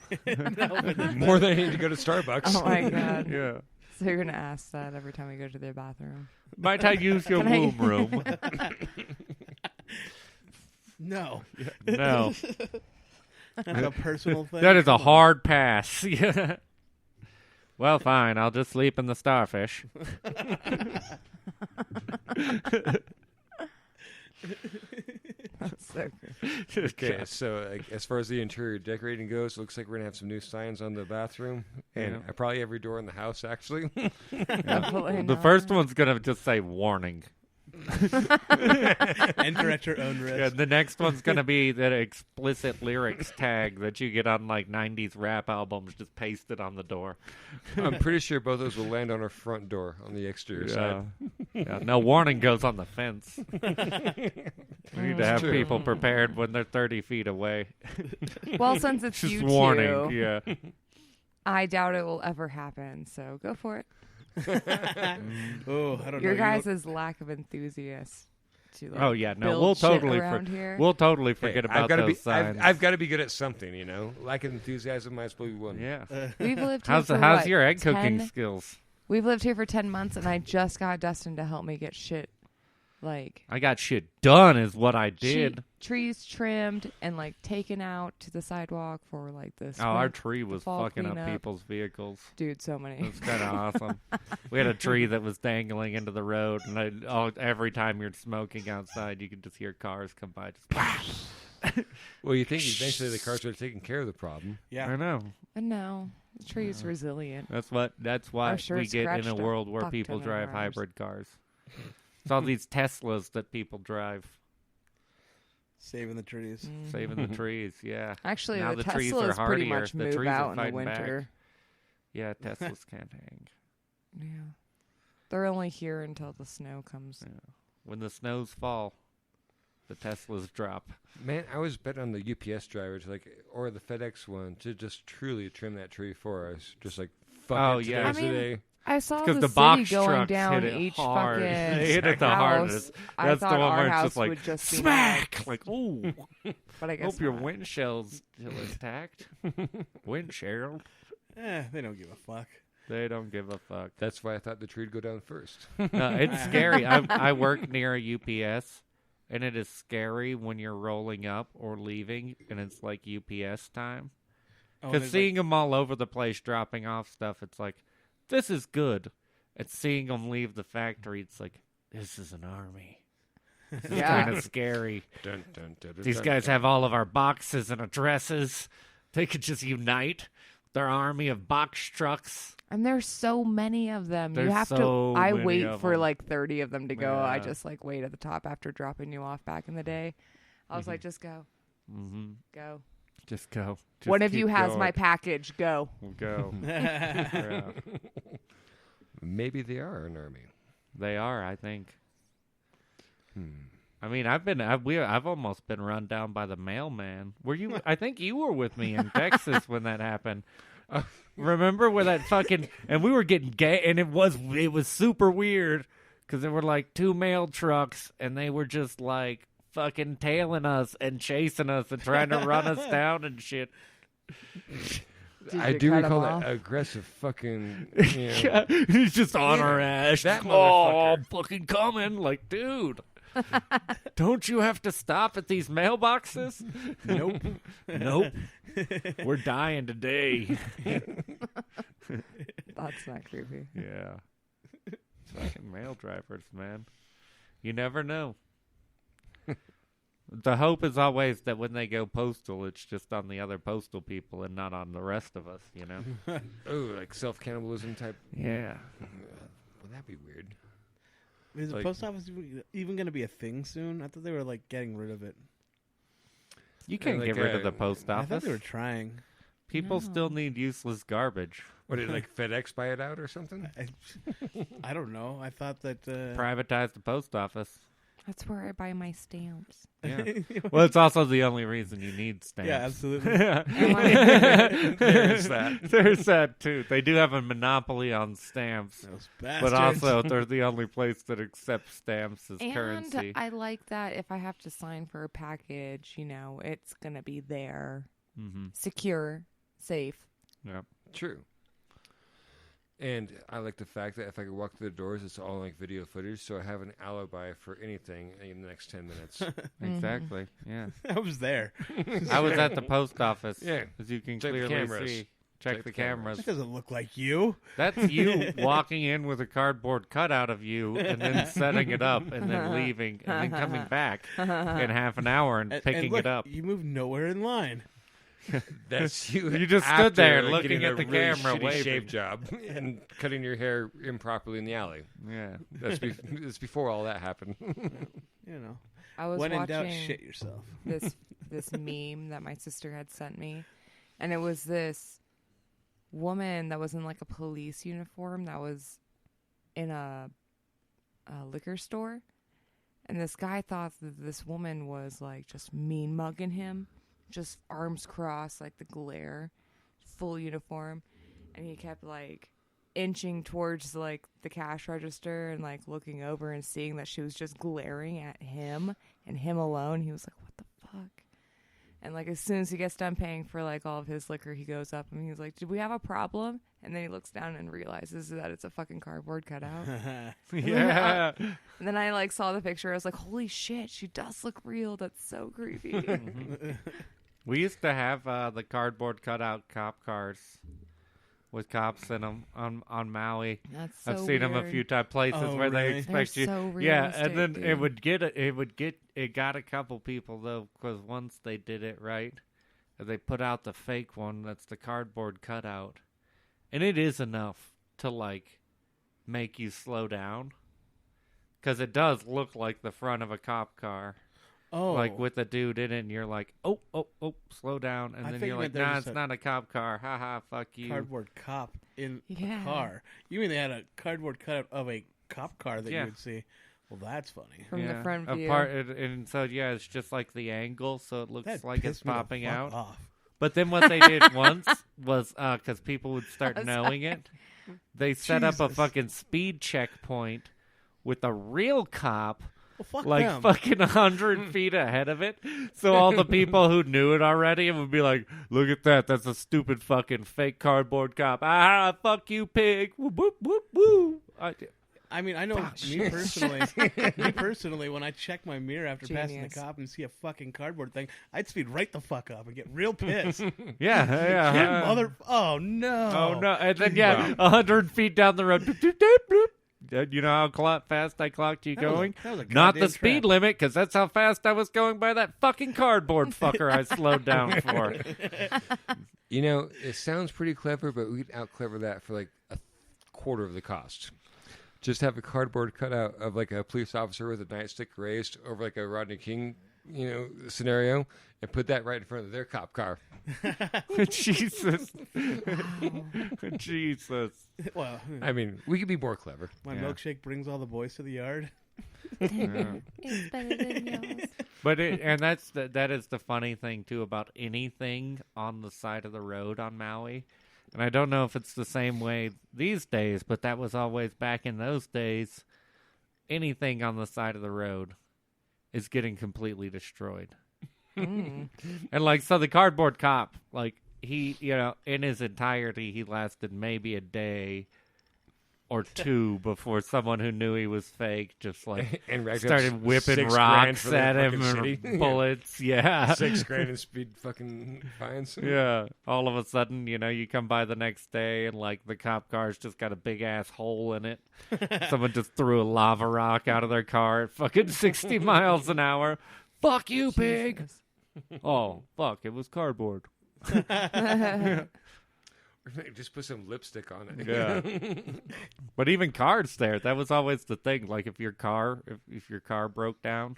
More than I need to go to Starbucks. Oh my god. Yeah. So you're gonna ask that every time we go to their bathroom? Might I use your Can I- womb room? No. No. That's a personal thing. That is a Come on. hard pass. Yeah. Well, fine. I'll just sleep in the starfish. That's so good. Okay, so as far as the interior decorating goes, it looks like we're going to have some new signs on the bathroom. And Yeah. probably every door in the house, actually. Definitely The not. first one's going to just say warning. Enter at your own risk. Yeah, the next one's going to be that explicit lyrics tag that you get on like 90s rap albums just pasted on the door. I'm pretty sure both those will land on our front door on the exterior side. Yeah, no, warning goes on the fence. We need to have true. people prepared when they're 30 feet away. Well, since it's Just you warning. two, Yeah. I doubt it will ever happen. So go for it. Oh, I don't Your know. guys' lack of enthusiasm to like, Oh yeah, no, build we'll shit totally around here. we'll totally Hey, forget I've about gotta those be, signs. I've got to be good at something, you know? Lack of enthusiasm might as well be one. Yeah. We've lived here How's for how's what, your egg cooking 10 skills? We've lived here for 10 months, and I just got Dustin to help me get shit, like I got shit done, is what I did. trees trimmed and like taken out to the sidewalk for like this. Oh, our tree was fall fucking up cleanup. people's vehicles. Dude, so many. It was kind of awesome. We had a tree that was dangling into the road, and every time you're smoking outside, you could just hear cars come by. Just Well, you think eventually the cars are taking care of the problem. I Yeah. know. And no, the tree is resilient. That's why I'm sure we it's get in scratched a a world where fuck people ton of drive cars. hybrid cars. It's all these Teslas that people drive, Saving the trees. saving the trees. Yeah. Actually, Now the the trees are Teslas pretty hardier. much The move trees are out in the fighting back. winter. Yeah, Teslas can't hang. Yeah, they're only here until the snow comes. Yeah. When the snows fall, the Teslas drop. Man, I was betting on the UPS driver or the FedEx one to just truly trim that tree for us. Just like, fuck Oh, it, yeah. today's I mean, the day. I saw Because the, the city box going trucks down hit it each hard. fucking They hit it the house. hardest. I That's thought the one our where it's house just like would just be smack. next, Like, ooh. but I guess Hope your not. windshield's still intact. Windshield. They don't give a fuck. They don't give a fuck. That's why I thought the tree would go down first. No, it's scary. I work near a UPS, and it is scary when you're rolling up or leaving, and it's like UPS time. Oh, Because there's, seeing them all over the place dropping off stuff, it's like, this is good. And seeing them leave the factory, it's like, this is an army. This is Yeah. kind of scary. Dun, dun, dun, dun, These dun, guys dun. have all of our boxes and addresses. They could just unite their army of box trucks. And there's so many of them. You There's have so to. I many wait of for them. like 30 of them to go. I Yeah. just like wait at the top after dropping you off back in the day. I was like, just go, Mm-hmm. go. Just go. Just One of keep you has going. my package. Go. Go. Yeah. Maybe they are an army. They are, I think. Hmm. I mean, I've almost been run down by the mailman. Were you? I think you were with me in Texas when that happened. Remember where that fucking and we were getting gay, and it was super weird because there were like 2 mail trucks, and they were just like fucking tailing us and chasing us and trying to run us down and shit. Did I you do cut 'em recall off? that aggressive fucking. Yeah, he's just on our ass. That Oh, motherfucker. fucking coming! Like, dude. Don't you have to stop at these mailboxes? Nope. Nope. We're dying today. That's not creepy. Yeah. Fucking mail drivers, man. You never know. The hope is always that when they go postal, it's just on the other postal people and not on the rest of us, you know? Oh, like self-cannibalism type. Yeah. Well, that'd be weird. Is the Like- post office even going to be a thing soon? I thought they were like getting rid of it. You can't like, get rid of the post I thought office. they were trying. People No. still need useless garbage. What did like FedEx buy it out or something? I don't know. I thought that. Privatize the post office. That's where I buy my stamps. Yeah. Well, it's also the only reason you need stamps. Yeah, absolutely. There's that. There's that too. They do have a monopoly on stamps, Those but bastards. also they're the only place that accepts stamps as And currency. I like that if I have to sign for a package, it's going to be there. Mm-hmm. Secure, safe. Yeah. True. And I like the fact that if I could walk through the doors, it's all like video footage, so I have an alibi for anything in the next 10 minutes. Exactly. Yeah. I was there. I was at the post office. Yeah. As you can Check the clearly cameras. see. Check the cameras. That doesn't look like you. That's you walking in with a cardboard cutout of you and then setting it up and then leaving and then coming back in half an hour and picking look, it up. You moved nowhere in line. That's you. You just stood there after looking getting at a the really camera, shitty waving. shave job and cutting your hair improperly in the alley. Yeah. That's before all that happened. I was When in watching doubt, shit yourself. this meme that my sister had sent me, and it was this woman that was in like a police uniform that was in a liquor store, and this guy thought that this woman was like just mean mugging him, just arms crossed, like the glare, full uniform, and he kept like inching towards like the cash register and like looking over and seeing that she was just glaring at him and him alone. He was like, what the fuck? And like as soon as he gets done paying for like all of his liquor, he goes up and he's like, did we have a problem? And then he looks down and realizes that it's a fucking cardboard cutout. Yeah. And then I like saw the picture. I was like, holy shit, she does look real. That's so creepy. We used to have the cardboard cutout cop cars with cops in them on Maui. That's so I've seen them a weird. few places Oh, where they really? expect They're you. so Yeah, and then realistic, it got a couple people though, because once they did it right, they put out the fake one that's the cardboard cutout, and it is enough to like make you slow down, because it does look like the front of a cop car. Oh, Like with a dude in it, and you're like, oh, slow down. And I then think you're you like, meant there nah, was it's a not a cop car. Haha, fuck you. cardboard cop in Yeah. a car. You mean they had a cardboard cutout of a cop car that Yeah. you would see? Well, that's funny. From the front view. And so, yeah, it's just like the angle, so it looks That like it's pissed me the popping fuck out. off. But then what they did once was, because people would start Oh, knowing it, they set up a Jesus. fucking speed checkpoint with a real cop Well, fuck like them. fucking 100 feet ahead of it. So all the people who knew it already would be like, look at that. That's a stupid fucking fake cardboard cop. Ah, fuck you, pig. Woo, woo, woo, woo. I mean, I know me personally, when I check my mirror after passing the Genius. cop and see a fucking cardboard thing, I'd speed right the fuck up and get real pissed. Yeah. Get mother. Oh no. Oh, no. And then, 100 feet down the road. Doop, doop, doop, doop. You know how fast I clocked you That was a- going? that was a Not the goddamn speed trap. limit, because that's how fast I was going by that fucking cardboard fucker I slowed down for. You know, it sounds pretty clever, but we could out-clever that for like a quarter of the cost. Just have a cardboard cutout of like a police officer with a nightstick raised over like a Rodney King, scenario, and put that right in front of their cop car. Jesus. Jesus. Well, I mean, we could be more clever. my Yeah. milkshake brings all the boys to the yard. Yeah. It's better than yours. But that is the funny thing too about anything on the side of the road on Maui. And I don't know if it's the same way these days, but that was always back in those days. Anything on the side of the road is getting completely destroyed. And like, so the cardboard cop, like he, in his entirety, he lasted maybe a day or two before someone who knew he was fake just like And racked up started whipping $6,000 rocks for the at him fucking and city. bullets. Yeah. $6,000 in speed fucking fines. Yeah. All of a sudden, you come by the next day and like the cop car's just got a big ass hole in it. Someone just threw a lava rock out of their car at fucking 60 miles an hour. Fuck you, pig. Oh, fuck. It was cardboard. Just put some lipstick on it. Yeah. But even cars there, that was always the thing. Like if your car broke down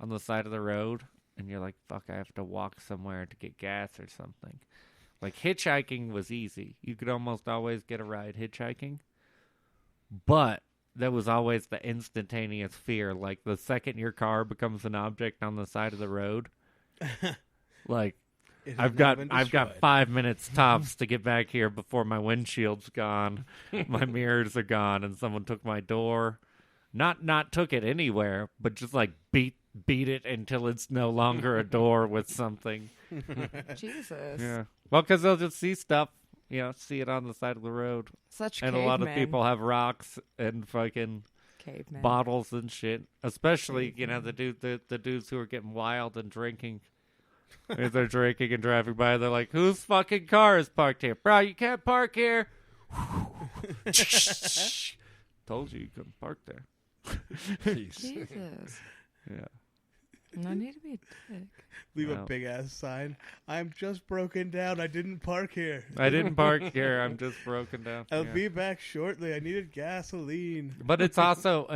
on the side of the road and you're like, fuck, I have to walk somewhere to get gas or something. Like hitchhiking was easy. You could almost always get a ride hitchhiking. But that was always the instantaneous fear. Like the second your car becomes an object on the side of the road, like I've got 5 minutes tops to get back here before my windshield's gone, my mirrors are gone, and someone took my door. Not took it anywhere, but just like beat it until it's no longer a door with something. Jesus. Yeah. Well, because they'll just see stuff, see it on the side of the road. Such And cavemen. a lot of people have rocks and fucking Cavemen. bottles and shit. Especially, the dudes who are getting wild and drinking. If they're drinking and driving by, they're like, whose fucking car is parked here? Bro, you can't park here. Told you couldn't park there. Jesus. Yeah. No need to be a dick. Leave a big ass sign. I'm just broken down. I didn't park here. I didn't park here. I'm just broken down. I'll be back shortly. I needed gasoline. But it's also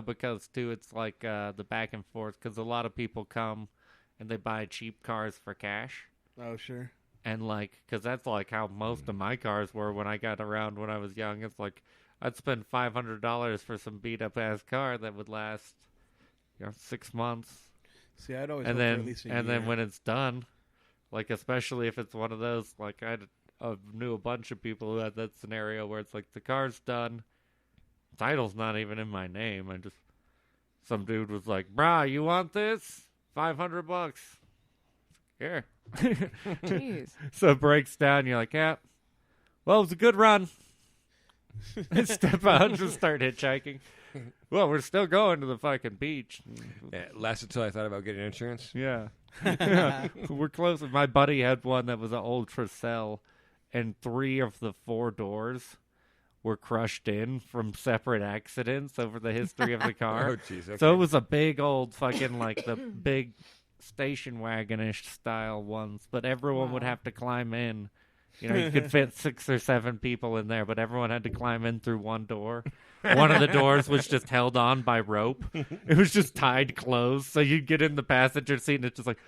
because too it's like the back and forth, because a lot of people come and they buy cheap cars for cash. Oh sure. And like, because that's like how most of my cars were when I got around when I was young. It's like I'd spend $500 for some beat up ass car that would last 6 months. See, I'd always and hope then for at least a and year. then when it's done, like especially if it's one of those, like I knew a bunch of people who had that scenario where it's like the car's done, title's not even in my name. Some dude was like, "Brah, you want this? $500." Here. Jeez. So it breaks down. You're like, yeah. Well, it was a good run. Step out and just start hitchhiking. Well, we're still going to the fucking beach. Yeah, it lasted until I thought about getting insurance. Yeah. We're close. My buddy had one that was an old Tercel, and 3 of the 4 doors were crushed in from separate accidents over the history of the car. Oh, jeez. Okay. So it was a big old fucking, like the big station wagon-ish style ones, but everyone would have to climb in. You could fit 6 or 7 people in there, but everyone had to climb in through one door. One of the doors was just held on by rope. It was just tied closed, so you'd get in the passenger seat and it's just like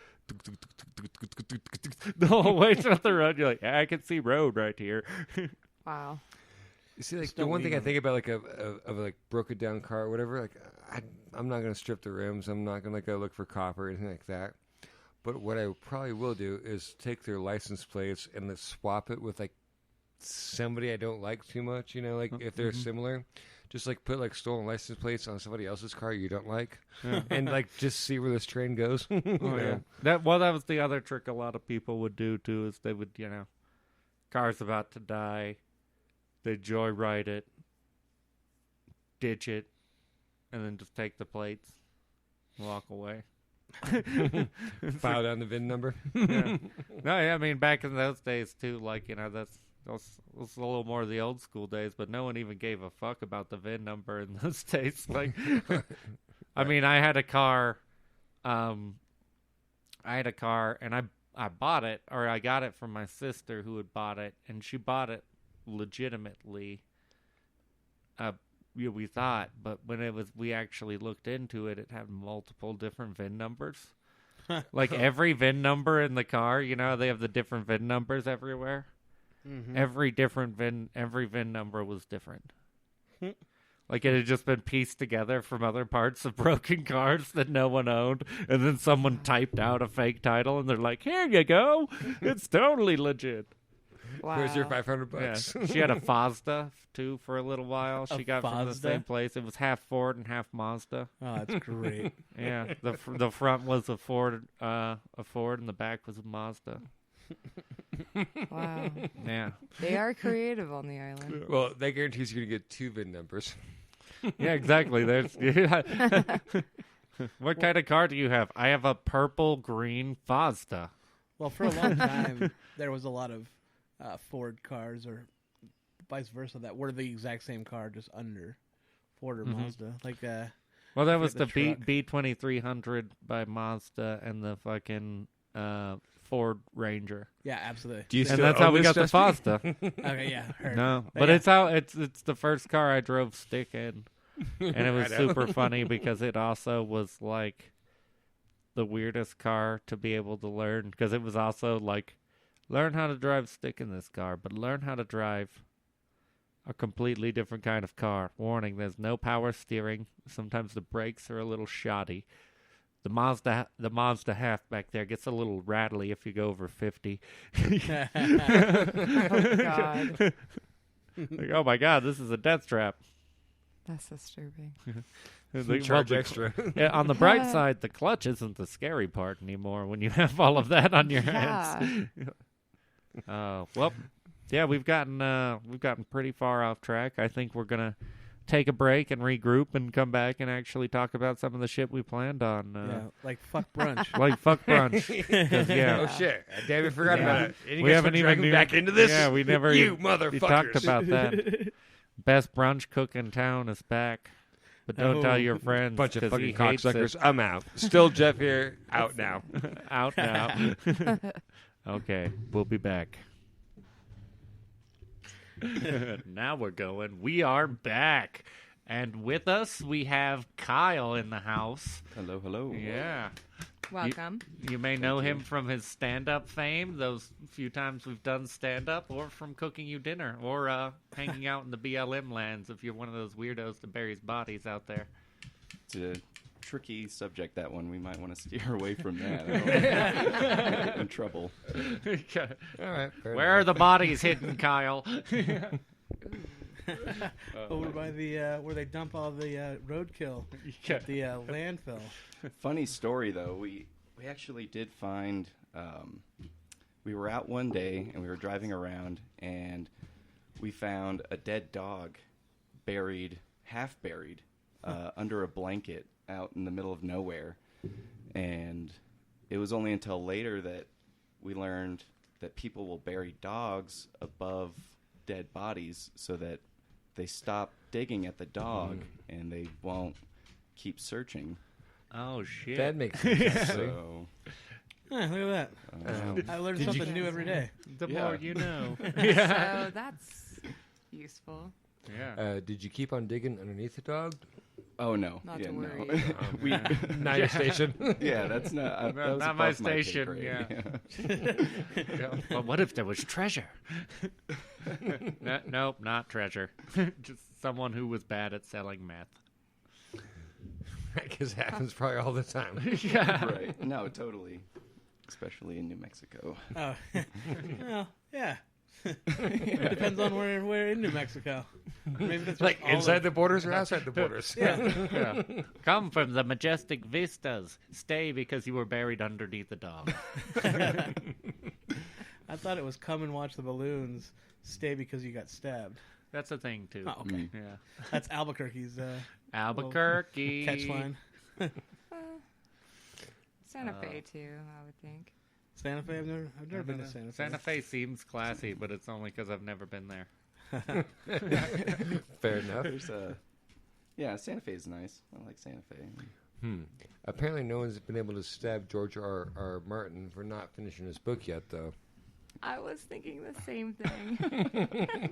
the whole way down the road. You're like, I can see road right here. Wow. You see, like the one thing I think about, like of a like broken down car or whatever, like I'm not gonna strip the rims. I'm not gonna go look for copper or anything like that. But what I probably will do is take their license plates and let's swap it with like somebody I don't like too much. Like if they're similar, just like put like stolen license plates on somebody else's car you don't like, and like just see where this train goes. Yeah. That was the other trick a lot of people would do too, is they would car's about to die. They joyride it, ditch it, and then just take the plates, walk away. File down the VIN number. Yeah. No, I mean back in those days too, like that was a little more of the old school days, but no one even gave a fuck about the VIN number in those days. Like, I mean, I had a car, and I bought it, or I got it from my sister who had bought it, and she bought it legitimately. We thought, but when we actually looked into it, it had multiple different VIN numbers. Like every VIN number in the car, they have the different VIN numbers everywhere. Mm-hmm. Every VIN number was different. Like it had just been pieced together from other parts of broken cars that no one owned, and then someone typed out a fake title, and they're like, "Here you go, it's totally legit." Wow. Where's your $500? Yeah. She had a Mazda too for a little while. She got from the Mazda? same place. It was half Ford and half Mazda. Oh, that's great. Yeah, the front was a Ford, and the back was a Mazda. Wow. Yeah. They are creative on the island. Well, that guarantees you're gonna get 2 VIN numbers. Yeah, exactly. What kind of car do you have? I have a purple-green Mazda. Well, for a long time, there was a lot of Ford cars, or vice versa, that were the exact same car, just under Ford or Mazda. Like, well, that was the the truck. B2300 by Mazda and the fucking Ford Ranger. yeah, absolutely. Do you And still that's how own we this, got the Dusty? Mazda. Okay, yeah, heard. No, But but yeah. it's the first car I drove stick in, and it was I know. super funny because it also was like the weirdest car to be able to learn, because it was also like, learn how to drive stick in this car, but learn how to drive a completely different kind of car. Warning, there's no power steering. Sometimes the brakes are a little shoddy. The Mazda halfback there gets a little rattly if you go over 50. Oh, God. Like, oh, my God, this is a death trap. That's disturbing. Charge extra. Yeah, on the bright side, the clutch isn't the scary part anymore when you have all of that on your hands. Well, yeah, we've gotten pretty far off track. I think we're gonna take a break and regroup and come back and actually talk about some of the shit we planned on. Yeah, like fuck brunch. Like fuck brunch. 'Cause, yeah. Oh shit! I damn it, forgot about it. And you We guys haven't were even dragging back into this. Yeah, we never. You we motherfuckers. talked about that. Best brunch cook in town is back, but don't tell your friends. Bunch of 'cause he fucking hates cocksuckers. it. I'm out. Still Jeff here. Out now. Out now. Okay, we'll be back. Now we're going. We are back. And with us, we have Kyle in the house. Hello, hello. Yeah. Welcome. You may know him from his stand-up fame, those few times we've done stand-up, or from cooking you dinner, or hanging out in the BLM lands if you're one of those weirdos that buries bodies out there. It's a tricky subject, that one. We might want to steer away from that. I don't want to get in trouble. All right. Where are the bodies hidden, Kyle? Over by the where they dump all the roadkill at the landfill. Funny story, though. We actually did find... we were out one day, and we were driving around, and we found a dead dog half buried, under a blanket out in the middle of nowhere. And it was only until later that we learned that people will bury dogs above dead bodies so that they stop digging at the dog and they won't keep searching. Oh, shit. That makes sense. So, Look at that. I learn something new every day. The Yeah. more you know. So that's useful. Yeah. Did you keep on digging underneath the dog? oh no, Not yeah, to worry. no. we, Not your station. yeah, that's not that was Not my above pay station, grade, yeah. But what if there was treasure? Nope, not treasure. Just someone who was bad at selling meth. Because it happens probably all the time. Yeah. Right. No, totally. Especially in New Mexico. Oh, well, yeah. Depends on where in New Mexico. Maybe that's Like all inside of- the borders or outside the borders? Yeah. Come from the majestic vistas. Stay because you were buried underneath the dog. I thought it was come and watch the balloons. Stay because you got stabbed. That's a thing, too. Oh, okay. Yeah. That's Albuquerque's Albuquerque. catchline. Santa Fe too, I would think. Santa Fe. I've never been to Santa Fe. Santa Fe seems classy, but it's only because I've never been there. Fair enough. There's yeah, Santa Fe is nice. I like Santa Fe. Apparently, no one's been able to stab George R. Martin for not finishing his book yet, though. I was thinking the same thing.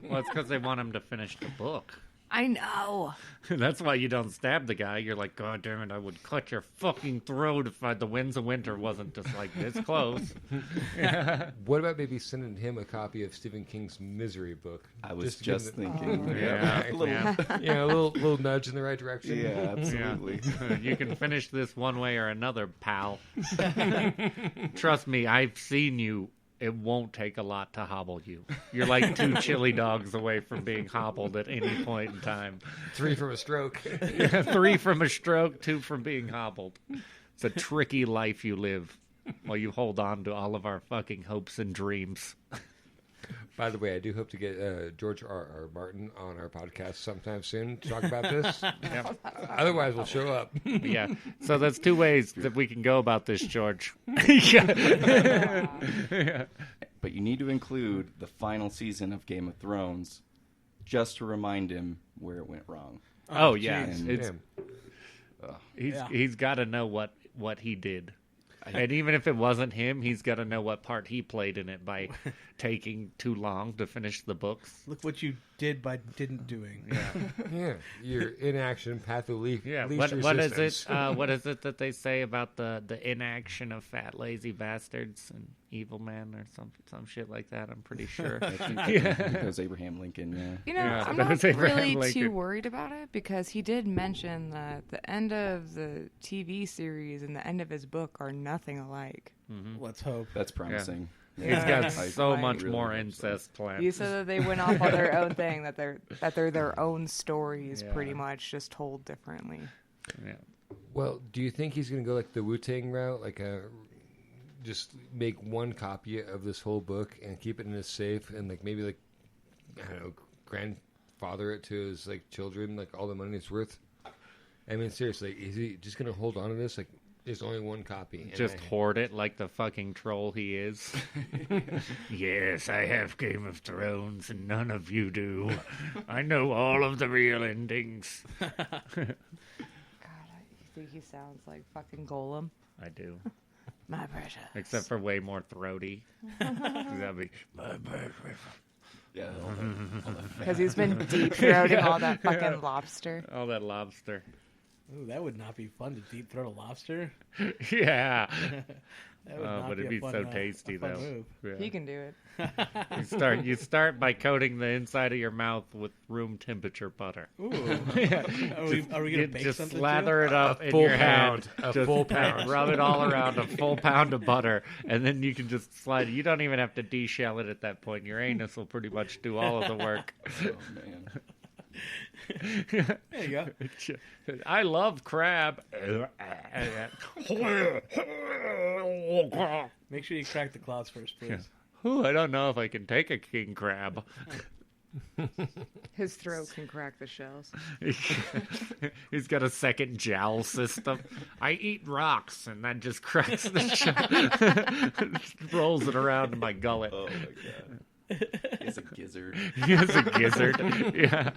Well, it's because they want him to finish the book. I know. That's why you don't stab the guy. You're like, God damn it, I would cut your fucking throat if the Winds of Winter wasn't just like this close. What about maybe sending him a copy of Stephen King's Misery book? I was to give just him thinking. Yeah, A little- yeah. a little nudge in the right direction. Yeah, absolutely. Yeah. You can finish this one way or another, pal. Trust me, I've seen you. It won't take a lot to hobble you. You're like 2 chili dogs away from being hobbled at any point in time. 3 from a stroke. 3 from a stroke, 2 from being hobbled. It's a tricky life you live while you hold on to all of our fucking hopes and dreams. By the way, I do hope to get George R. Martin on our podcast sometime soon to talk about this. Yeah. Otherwise, we'll show up. Yeah. So that's 2 ways that we can go about this, George. Yeah. But you need to include the final season of Game of Thrones just to remind him where it went wrong. Oh, yeah. jeez. It's, Damn. he's got to know what he did. And even if it wasn't him, he's got to know what part he played in it by taking too long to finish the books. Look what you did by didn't doing. Yeah, your inaction pathology. Yeah, what is it? What is it that they say about the inaction of fat, lazy bastards and evil men, or some shit like that? I'm pretty sure. I think that was Abraham Lincoln. Yeah. You know, Yeah, I'm that not was Abraham really Lincoln. too worried about it because he did mention that the end of the TV series and the end of his book are nothing alike. Let's hope. That's promising. He's got I so much really more hope so. incest planned. You said that they went off on their own thing, that they're their own stories, Yeah. pretty much, just told differently. Yeah. Well, do you think he's going to go like the Wu-Tang route, like just make one copy of this whole book and keep it in his safe, and like maybe like I don't know, grandfather it to his like children, like all the money it's worth? I mean, seriously, is he just going to hold on to this? Like, there's only one copy. And Just hoard it like the fucking troll he is. Yes, I have Game of Thrones and none of you do. I know all of the real endings. God, you think he sounds like fucking Golem? I do. My precious. Except for way more throaty. That'd be my precious. Yeah. Because he's been deep throating all that fucking lobster. All that lobster. Ooh, that would not be fun to deep throat a lobster. Yeah. That would not but it'd be be a so fun, tasty, a fun though. move. Yeah. He can do it. You start by coating the inside of your mouth with room temperature butter. Ooh. Are we gonna bake Just something? slather it up in full your pound. hand. A full pound. Rub it all around, a full pound of butter, and then you can just slide it. You don't even have to de-shell it at that point. Your anus will pretty much do all of the work. Oh man. There you go. I love crab. Make sure you crack the claws first, please. Ooh, I don't know if I can take a king crab. His throat can crack the shells. He's got a second jowl system. I eat rocks, and that just cracks the shell. Rolls it around in my gullet. Oh my god. He's a gizzard. He has a gizzard. Yeah.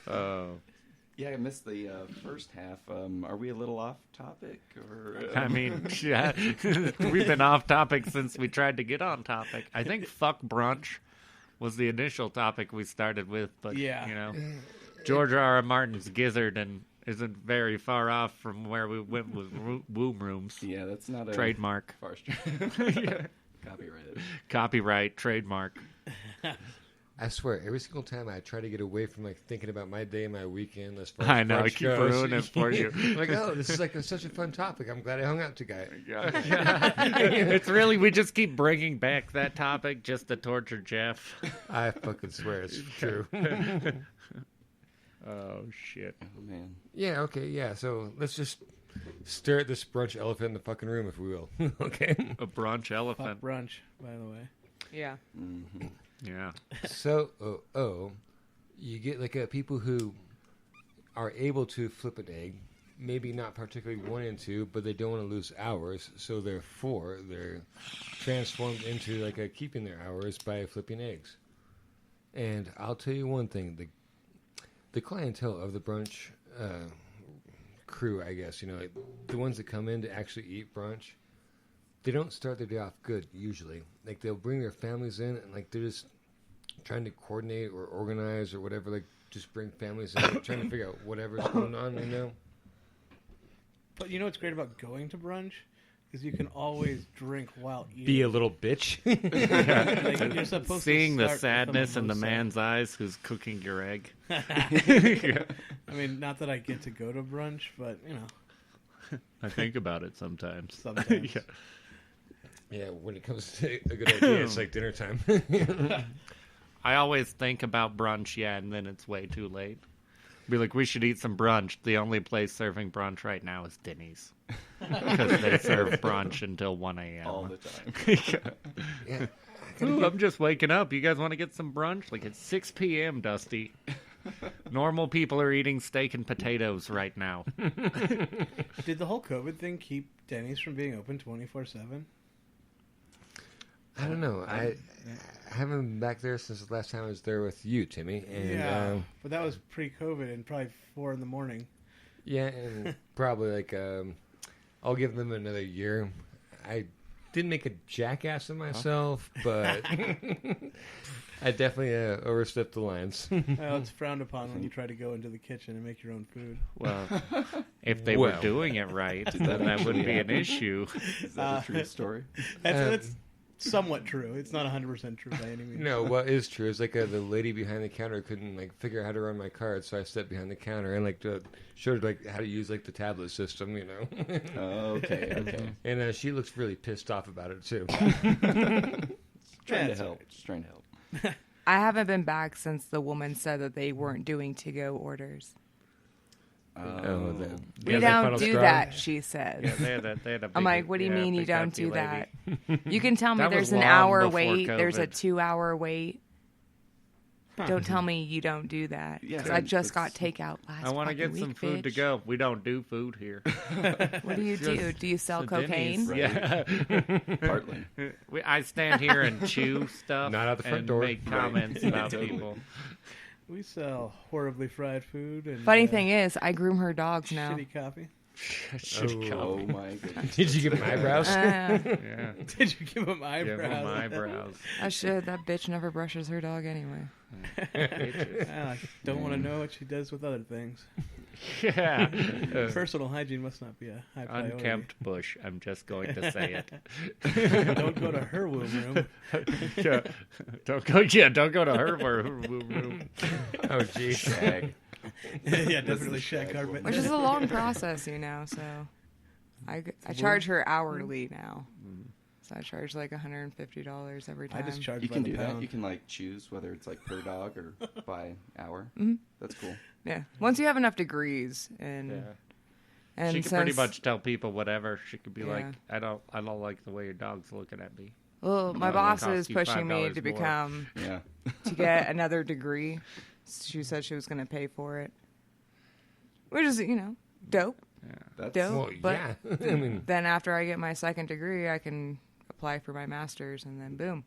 Oh. Yeah, I missed the first half. Are we a little off topic? Or I mean, yeah, we've been off topic since we tried to get on topic. I think fuck brunch was the initial topic we started with, but Yeah. you know, George R.R. Martin's gizzard and isn't very far off from where we went with womb rooms. yeah, that's not a Trademark. far Copyrighted. Copyright, trademark. I swear, every single time I try to get away from like thinking about my day and my weekend, as far I as know, I brunch keep goes, ruining it for you. like, oh, this is like such a fun topic. I'm glad I hung out to guy. It's really, we just keep bringing back that topic just to torture Jeff. I fucking swear it's true. Oh, shit. Oh man. Yeah, okay, yeah. So let's just stare at this brunch elephant in the fucking room, if we will. Okay. A brunch Fuck elephant. brunch, by the way. Yeah. Mm-hmm. Yeah. So, you get like people who are able to flip an egg, maybe not particularly 1 and 2, but they don't want to lose hours, so therefore they're transformed into like keeping their hours by flipping eggs. And I'll tell you one thing: the clientele of the brunch crew, I guess, you know, like the ones that come in to actually eat brunch, they don't start their day off good usually. Like they'll bring their families in and like they're just trying to coordinate or organize or whatever, like just bring families in, trying to figure out whatever's going on, you know? But you know what's great about going to brunch? Is you can always drink while eating. Be a little bitch. Like, you're supposed Seeing to the start with a sadness in the mimosa. man's eyes who's cooking your egg. I mean, not that I get to go to brunch, but, you know, I think about it sometimes. sometimes. Yeah. Yeah, when it comes to a good idea, it's like dinner time. I always think about brunch, yeah, and then it's way too late. Be like, we should eat some brunch. The only place serving brunch right now is Denny's. Because they serve brunch until 1 a.m. All the time. Yeah. Ooh, I'm just waking up. You guys want to get some brunch? Like, it's 6 p.m., Dusty. Normal people are eating steak and potatoes right now. Did the whole COVID thing keep Denny's from being open 24/7? I don't know. I haven't been back there since the last time I was there with you, Timmy. And, Yeah, but that was pre-COVID and probably 4 a.m. yeah, and probably like I'll give them another year. I didn't make a jackass of myself, but I definitely overstepped the lines. Well, it's frowned upon when you try to go into the kitchen and make your own food. Well, if they were doing it right, then that wouldn't be an issue. Is that a true story? That's somewhat true. It's not 100% true by any means. No, what is true is like the lady behind the counter couldn't like figure out how to run my card, so I stepped behind the counter and like showed her like how to use like the tablet system, you know. Okay. And she looks really pissed off about it too. Trying to help. Just trying to help. I haven't been back since the woman said that they weren't doing to-go orders. We don't do that, she says. Yeah, they had a big, I'm like, what do you mean you big don't happy do lady. that? You can tell me That there's was an long hour before wait, there's a COVID. 2-hour wait. Don't tell me you don't do that. Yeah, 'Cause I just that's- got takeout last I want to fucking get some week, food to bitch. go. We don't do food here. What do you do? Do you sell So Denny's, cocaine? Yeah. Partly. I stand here and chew stuff. Not out the front and door. make comments about Totally. people. We sell horribly fried food and Funny thing is, I groom her dogs now. shitty coffee. Oh my goodness. Did you give him eyebrows? Yeah. Did you give them Give eyebrows? them eyebrows. I should. That bitch never brushes her dog anyway. I don't want to know what she does with other things. Yeah. Personal hygiene must not be a high priority. Unkempt bush. I'm just going to say it. Don't go to her womb room. Yeah. Don't go to her room. Oh, geez. Shag. Yeah, definitely shag shag carpet. Which is a long process, you know, so I charge her hourly now. So I charge like $150 every time. I just charge You by can the do pound. that. You can like choose whether it's like per dog or by hour. Mhm. That's cool. Yeah. Once you have enough degrees and Yeah. and She can pretty since- much tell people whatever. She could be like, Yeah. I don't like the way your dog's looking at me. Well, my It'll boss cost is you pushing me $5 to more. become Yeah. to get another degree. She said she was going to pay for it, which is dope. That's Dope. Well, But- yeah. I mean, Then after I get my second degree, I can apply for my master's, and then boom,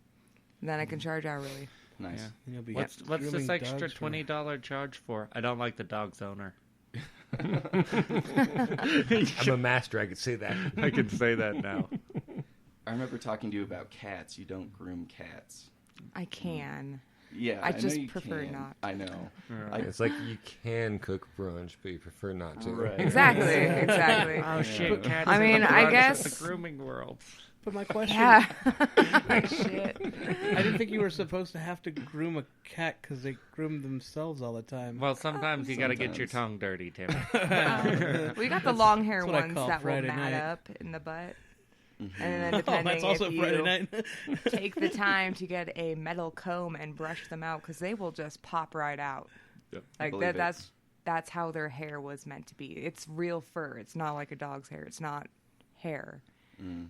and then I can charge hourly. nice. Yeah. And you'll be What's grooming this extra dogs for- $20 charge for? I don't like the dog's owner. I'm a master. I could say that. I can say that now. I remember talking to you about cats. You don't groom cats. I can. Yeah, I know just you prefer can. not. I know. It's like you can cook brunch, but you prefer not to. Right. Exactly. Exactly. Oh shit! Cats I in mean, the I brunch guess- at the grooming world. But my question, Yeah. Shit. I didn't think you were supposed to have to groom a cat because they groom themselves all the time. Well, sometimes you got to get your Sometimes. tongue dirty, Tim. We got the long hair that's what I ones call that will Friday mat night. up in the butt. And then Oh, depending that's also if Friday you night. take the time to get a metal comb and brush them out, because they will just pop right out. Like believe it. that's how their hair was meant to be. It's real fur. It's not like a dog's hair. It's not hair.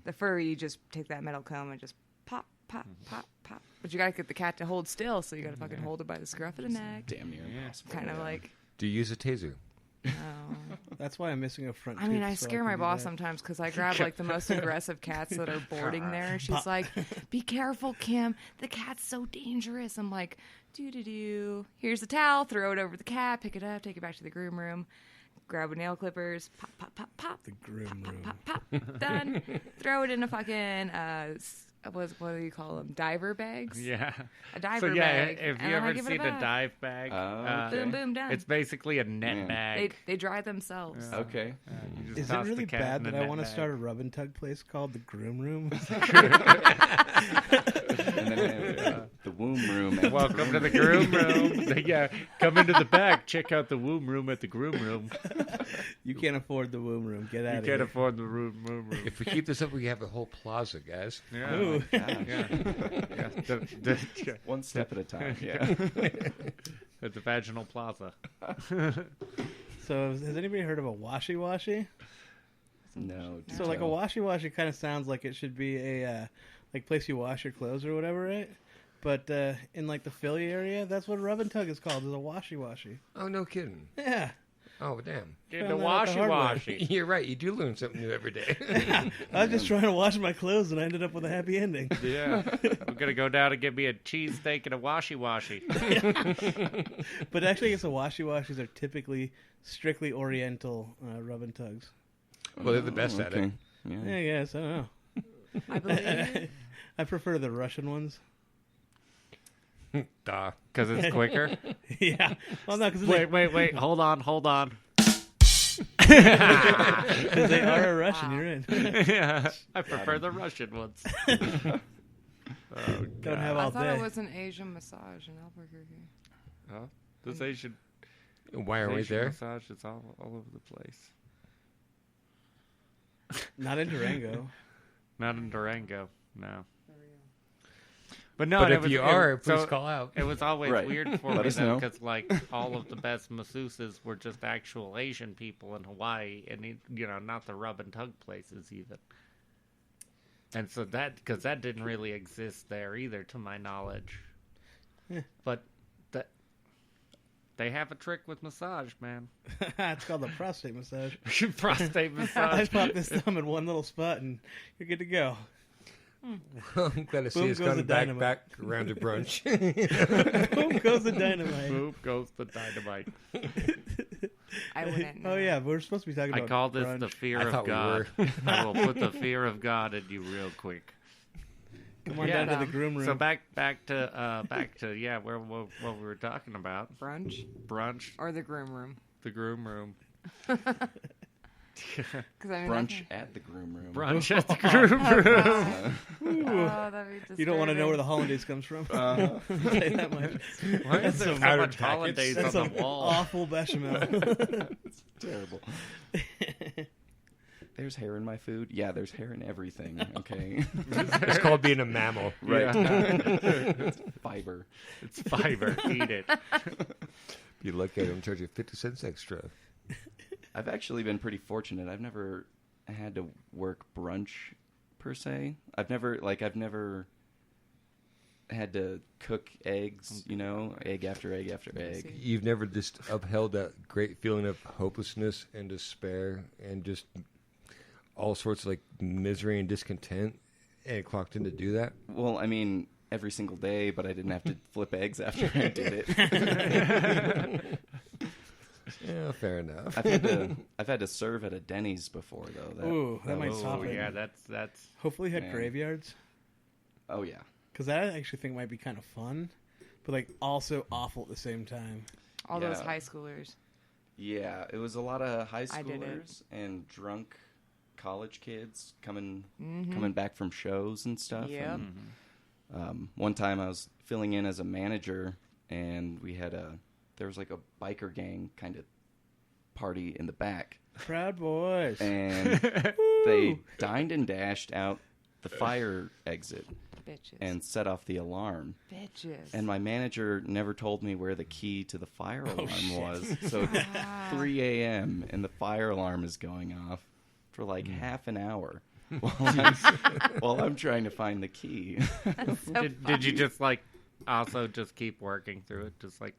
The fur, you just take that metal comb and just pop, pop, pop, pop. But you gotta get the cat to hold still, so you gotta fucking hold it by the scruff of the neck. Damn near impossible. Kind of yeah. like, Do you use a taser? oh. That's why I'm missing a front. I mean, tooth, I so scare can my do boss that. sometimes because I grab like the most aggressive cats that are boarding there. She's like, "Be careful, Kim. The cat's so dangerous." I'm like, "Do. Here's a towel. Throw it over the cat. Pick it up. Take it back to the groom room. Grab a nail clippers. Pop, pop, pop, pop. The groom room. Pop, pop. Done. Throw it in a fucking what do you call them? Diver bags. Yeah. A diver So yeah, bag. if and you then I ever give it seen a back. dive bag, Okay. Boom, boom, done. it's basically a net Yeah. bag. They dry themselves. Okay. You just Is it toss the really cat bad in a that I net want to bag. start a rub and tug place called the Groom Room? And then the womb room. at Welcome to the groom room. Yeah, come into the back. Check out the womb room at the groom room. You can't afford the womb room. Get out You of can't here. afford the room room. If we keep this up, we can have a whole plaza, guys. Yeah. Ooh. Gosh. Yeah. Yeah. One step at a time. Yeah. At the vaginal plaza. So has anybody heard of a washi-washi? No. So like a washi-washi kind of sounds like it should be a like place you wash your clothes or whatever, right? But in like the Philly area, that's what a rub and tug is called, is a washi-washi. Oh, no kidding. Yeah. Oh, damn. Get the Found that out the washy hard way. washy. You're right. You do learn something new every day. I was just trying to wash my clothes and I ended up with a happy ending. Yeah. We're gonna go down and get me a cheesesteak and a washy washy. But actually, I guess the washi-washis are typically strictly Oriental rub and tugs. Well, they're the best at it. Yeah. Yeah, I guess. I don't know. I believe. I prefer the Russian ones. Duh. Because it's quicker. Yeah. Well, no, because Wait. Hold on. they are a Russian. You're in. Yeah, I prefer the Russian ones. Oh, Don't have I all thought day. it was an Asian massage in Albuquerque. Oh, this Asian, Why are we Asian there? massage is all over the place. Not in Durango. Not in Durango, no. But no, But it if was- you it- are, please so call out. It was always Right. weird for Let me us know. because like all of the best masseuses were just actual Asian people in Hawaii, and not the rub and tug places even. And so because that didn't really exist there either, to my knowledge. But they have a trick with massage, man. It's called the prostate massage. Prostate I massage. pop this thumb in one little spot and you're good to go. I'm glad to see Boom us goes coming the dynamite. back around to brunch. Boom goes the dynamite. Boop goes the dynamite. I wouldn't know. Oh yeah, we're supposed to be talking I about call this brunch. the fear I of thought we God. were. I will put the fear of God in you real quick. Come on Yeah. down to the groom room. So back to where what we were talking about. Brunch Brunch, or the groom room? the groom room. Because I mean, Brunch at the groom room. Brunch at the groom room. Oh, that'd be You don't want to know where the disturbing. hollandaise comes from. I'll tell you that much. Why is there so powder much hollandaise That's on some the wall? awful bechamel. It's terrible. There's hair in my food. Yeah, there's hair in everything. Okay. It's called being a mammal. Right. Yeah. Fiber. It's fiber. Eat it. You look at them, charge you 50 cents extra. I've actually been pretty fortunate. I've never had to work brunch per se. I've never had to cook eggs, egg after egg after egg. You've never just upheld that great feeling of hopelessness and despair and just all sorts of like misery and discontent and clocked in to do that? Well, I mean, every single day, but I didn't have to flip eggs after I did it. Yeah, fair enough. I've had to serve at a Denny's before though. Ooh, that might was- top Oh it. yeah, that's. Hopefully you had Man. graveyards. Oh yeah. Because that I actually think might be kind of fun, but like also awful at the same time. All those Yeah. high schoolers. Yeah, it was a lot of high I did it. schoolers Mm-hmm. and drunk college kids coming back from shows and stuff. Yep. And, one time I was filling in as a manager, and there was like a biker gang kind of party in the back, Proud boys. and they dined and dashed out the fire exit Bitches. and set off the alarm. Bitches. And my manager never told me where the key to the fire alarm was. So it's Ah. 3 a.m. and the fire alarm is going off for like half an hour while I'm trying to find the key. Did you just also just keep working through it? Just like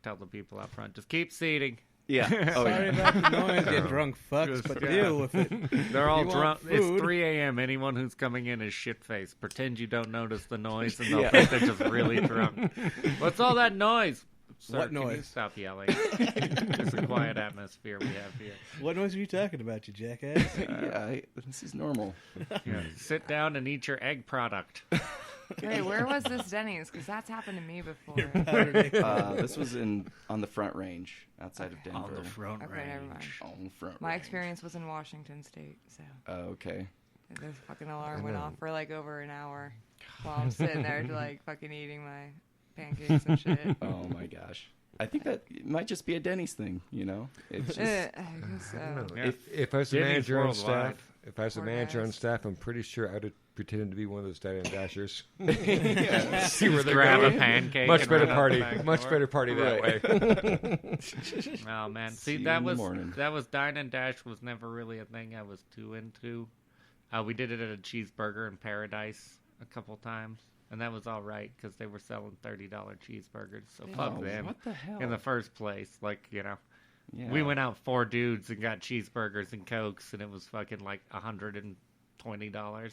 tell the people out front, just keep seating. Yeah. Oh, Sorry yeah. about the noise, you drunk fucks, Just- but yeah. deal with it. They're all You want drunk. food? It's 3 a.m. Anyone who's coming in is shit-faced. Pretend you don't notice the noise, and they'll Yeah. think they're just really drunk. What's all that noise? Sir, What can you noise? stop yelling? It's a quiet atmosphere we have here. What noise are you talking about, you jackass? Yeah, this is normal. Yeah. Sit down and eat your egg product. Wait, where was this Denny's? Because that's happened to me before. Powder nickel. This was on the Front Range outside of Denver. On the front Okay, never mind. On the Front My Range. experience was in Washington State, so Okay. this fucking alarm went off for like over an hour while I'm sitting there like fucking eating my pancakes and shit. Oh my gosh. I think that it might just be a Denny's thing, It's just I guess so. Yeah. If I was a Denny's manager on worldwide. staff, Poor I'm pretty sure I'd have pretended to be one of those dine and dashers. yeah. See where they're Grab a going. pancake. Much and better run out party. the back Much door. better party that way. Oh man, See see you that in the was morning. Dine and Dash was never really a thing I was too into. We did it at a Cheeseburger in Paradise a couple times, and that was all right because they were selling $30 cheeseburgers. So fuck Oh, them what the hell? in the first place. Yeah. We went out 4 dudes and got cheeseburgers and Cokes, and it was fucking like $120. God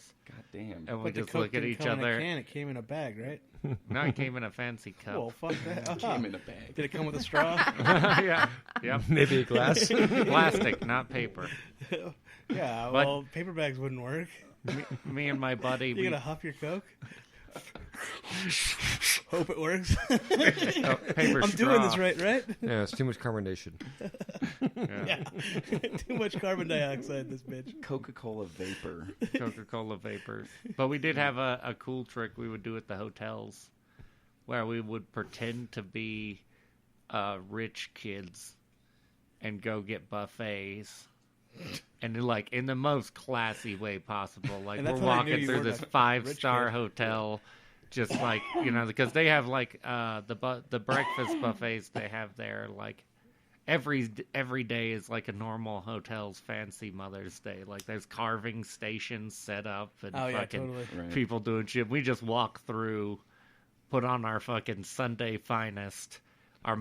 damn. And we But the just Coke look at didn't each come in a other. can, it came in a bag, right? No, it came in a fancy cup. Well, fuck that. Came in a bag. Did it come with a straw? Yeah, yep. Maybe a glass. Plastic, not paper. Yeah, But- well, paper bags wouldn't work. me and my buddy. You gonna huff your Coke? Hope it works. Paper I'm straw. doing this right? Yeah, it's too much carbonation. Yeah. Too much carbon dioxide, this bitch. Coca-Cola vapor. Coca-Cola vapors. But we did have a cool trick we would do at the hotels where we would pretend to be rich kids and go get buffets. And like in the most classy way possible. Like we're walking through this 5-star hotel, just like, you know, because they have like the breakfast buffets they have there. Like every day is like a normal hotel's fancy Mother's Day. Like there's carving stations set up and fucking people doing shit. We just walk through, put on our fucking Sunday finest. Our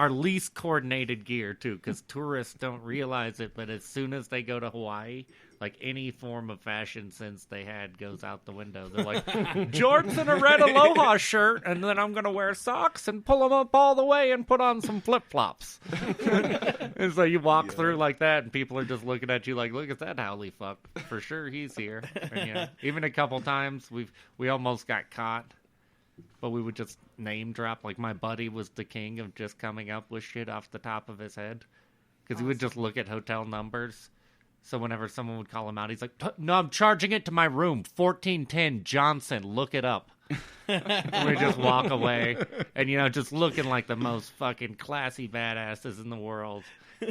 least coordinated gear too, because tourists don't realize it. But as soon as they go to Hawaii, like any form of fashion sense they had goes out the window. They're like, jorts and a red aloha shirt, and then I'm gonna wear socks and pull them up all the way and put on some flip flops. And so you walk through like that, and people are just looking at you like, look at that howly fuck. For sure, he's here. And, you know, even a couple times we almost got caught. But we would just name drop. Like, my buddy was the king of just coming up with shit off the top of his head. Because he would just look at hotel numbers. So whenever someone would call him out, he's like, no, I'm charging it to my room. 1410 Johnson, look it up. And we just walk away. And, you know, just looking like the most fucking classy badasses in the world.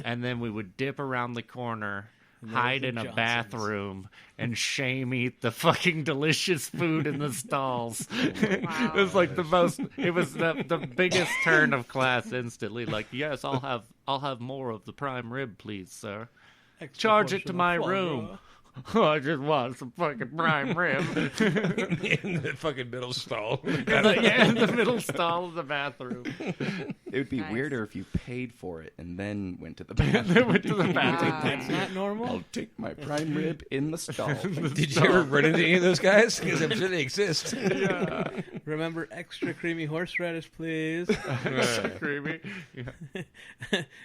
And then we would dip around the corner, hide in a bathroom, and shame eat the fucking delicious food in the stalls. Wow. It was like the biggest turn of class instantly. Like, yes, I'll have more of the prime rib, please, sir. Charge it to my room. I just want some fucking prime rib. In the fucking middle stall. In the middle stall of the bathroom. It would be weirder if you paid for it and then went to the bathroom. That's not normal. I'll take my prime rib in the stall. Did you ever run into any of those guys? Because I'm sure they exist. Yeah. Remember, extra creamy horseradish, please. Extra creamy. Yeah.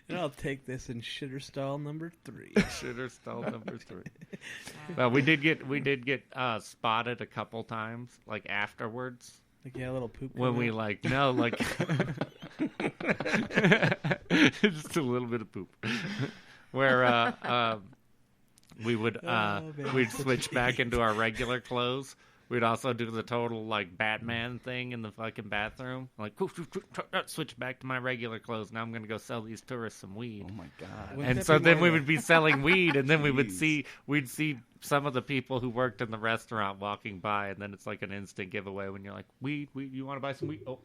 And I'll take this in shitter stall number 3. Shitter stall number 3. Well, we did get spotted a couple times, like afterwards. Like, yeah, a little poop. When we just a little bit of poop. Where we would we'd switch back into our regular clothes. We'd also do the total like Batman thing in the fucking bathroom. Like, switch back to my regular clothes. Now I'm gonna go sell these tourists some weed. Oh my god! And so then we would be selling weed, and then we'd see some of the people who worked in the restaurant walking by, and then it's like an instant giveaway when you're like, weed, you want to buy some weed? Oh.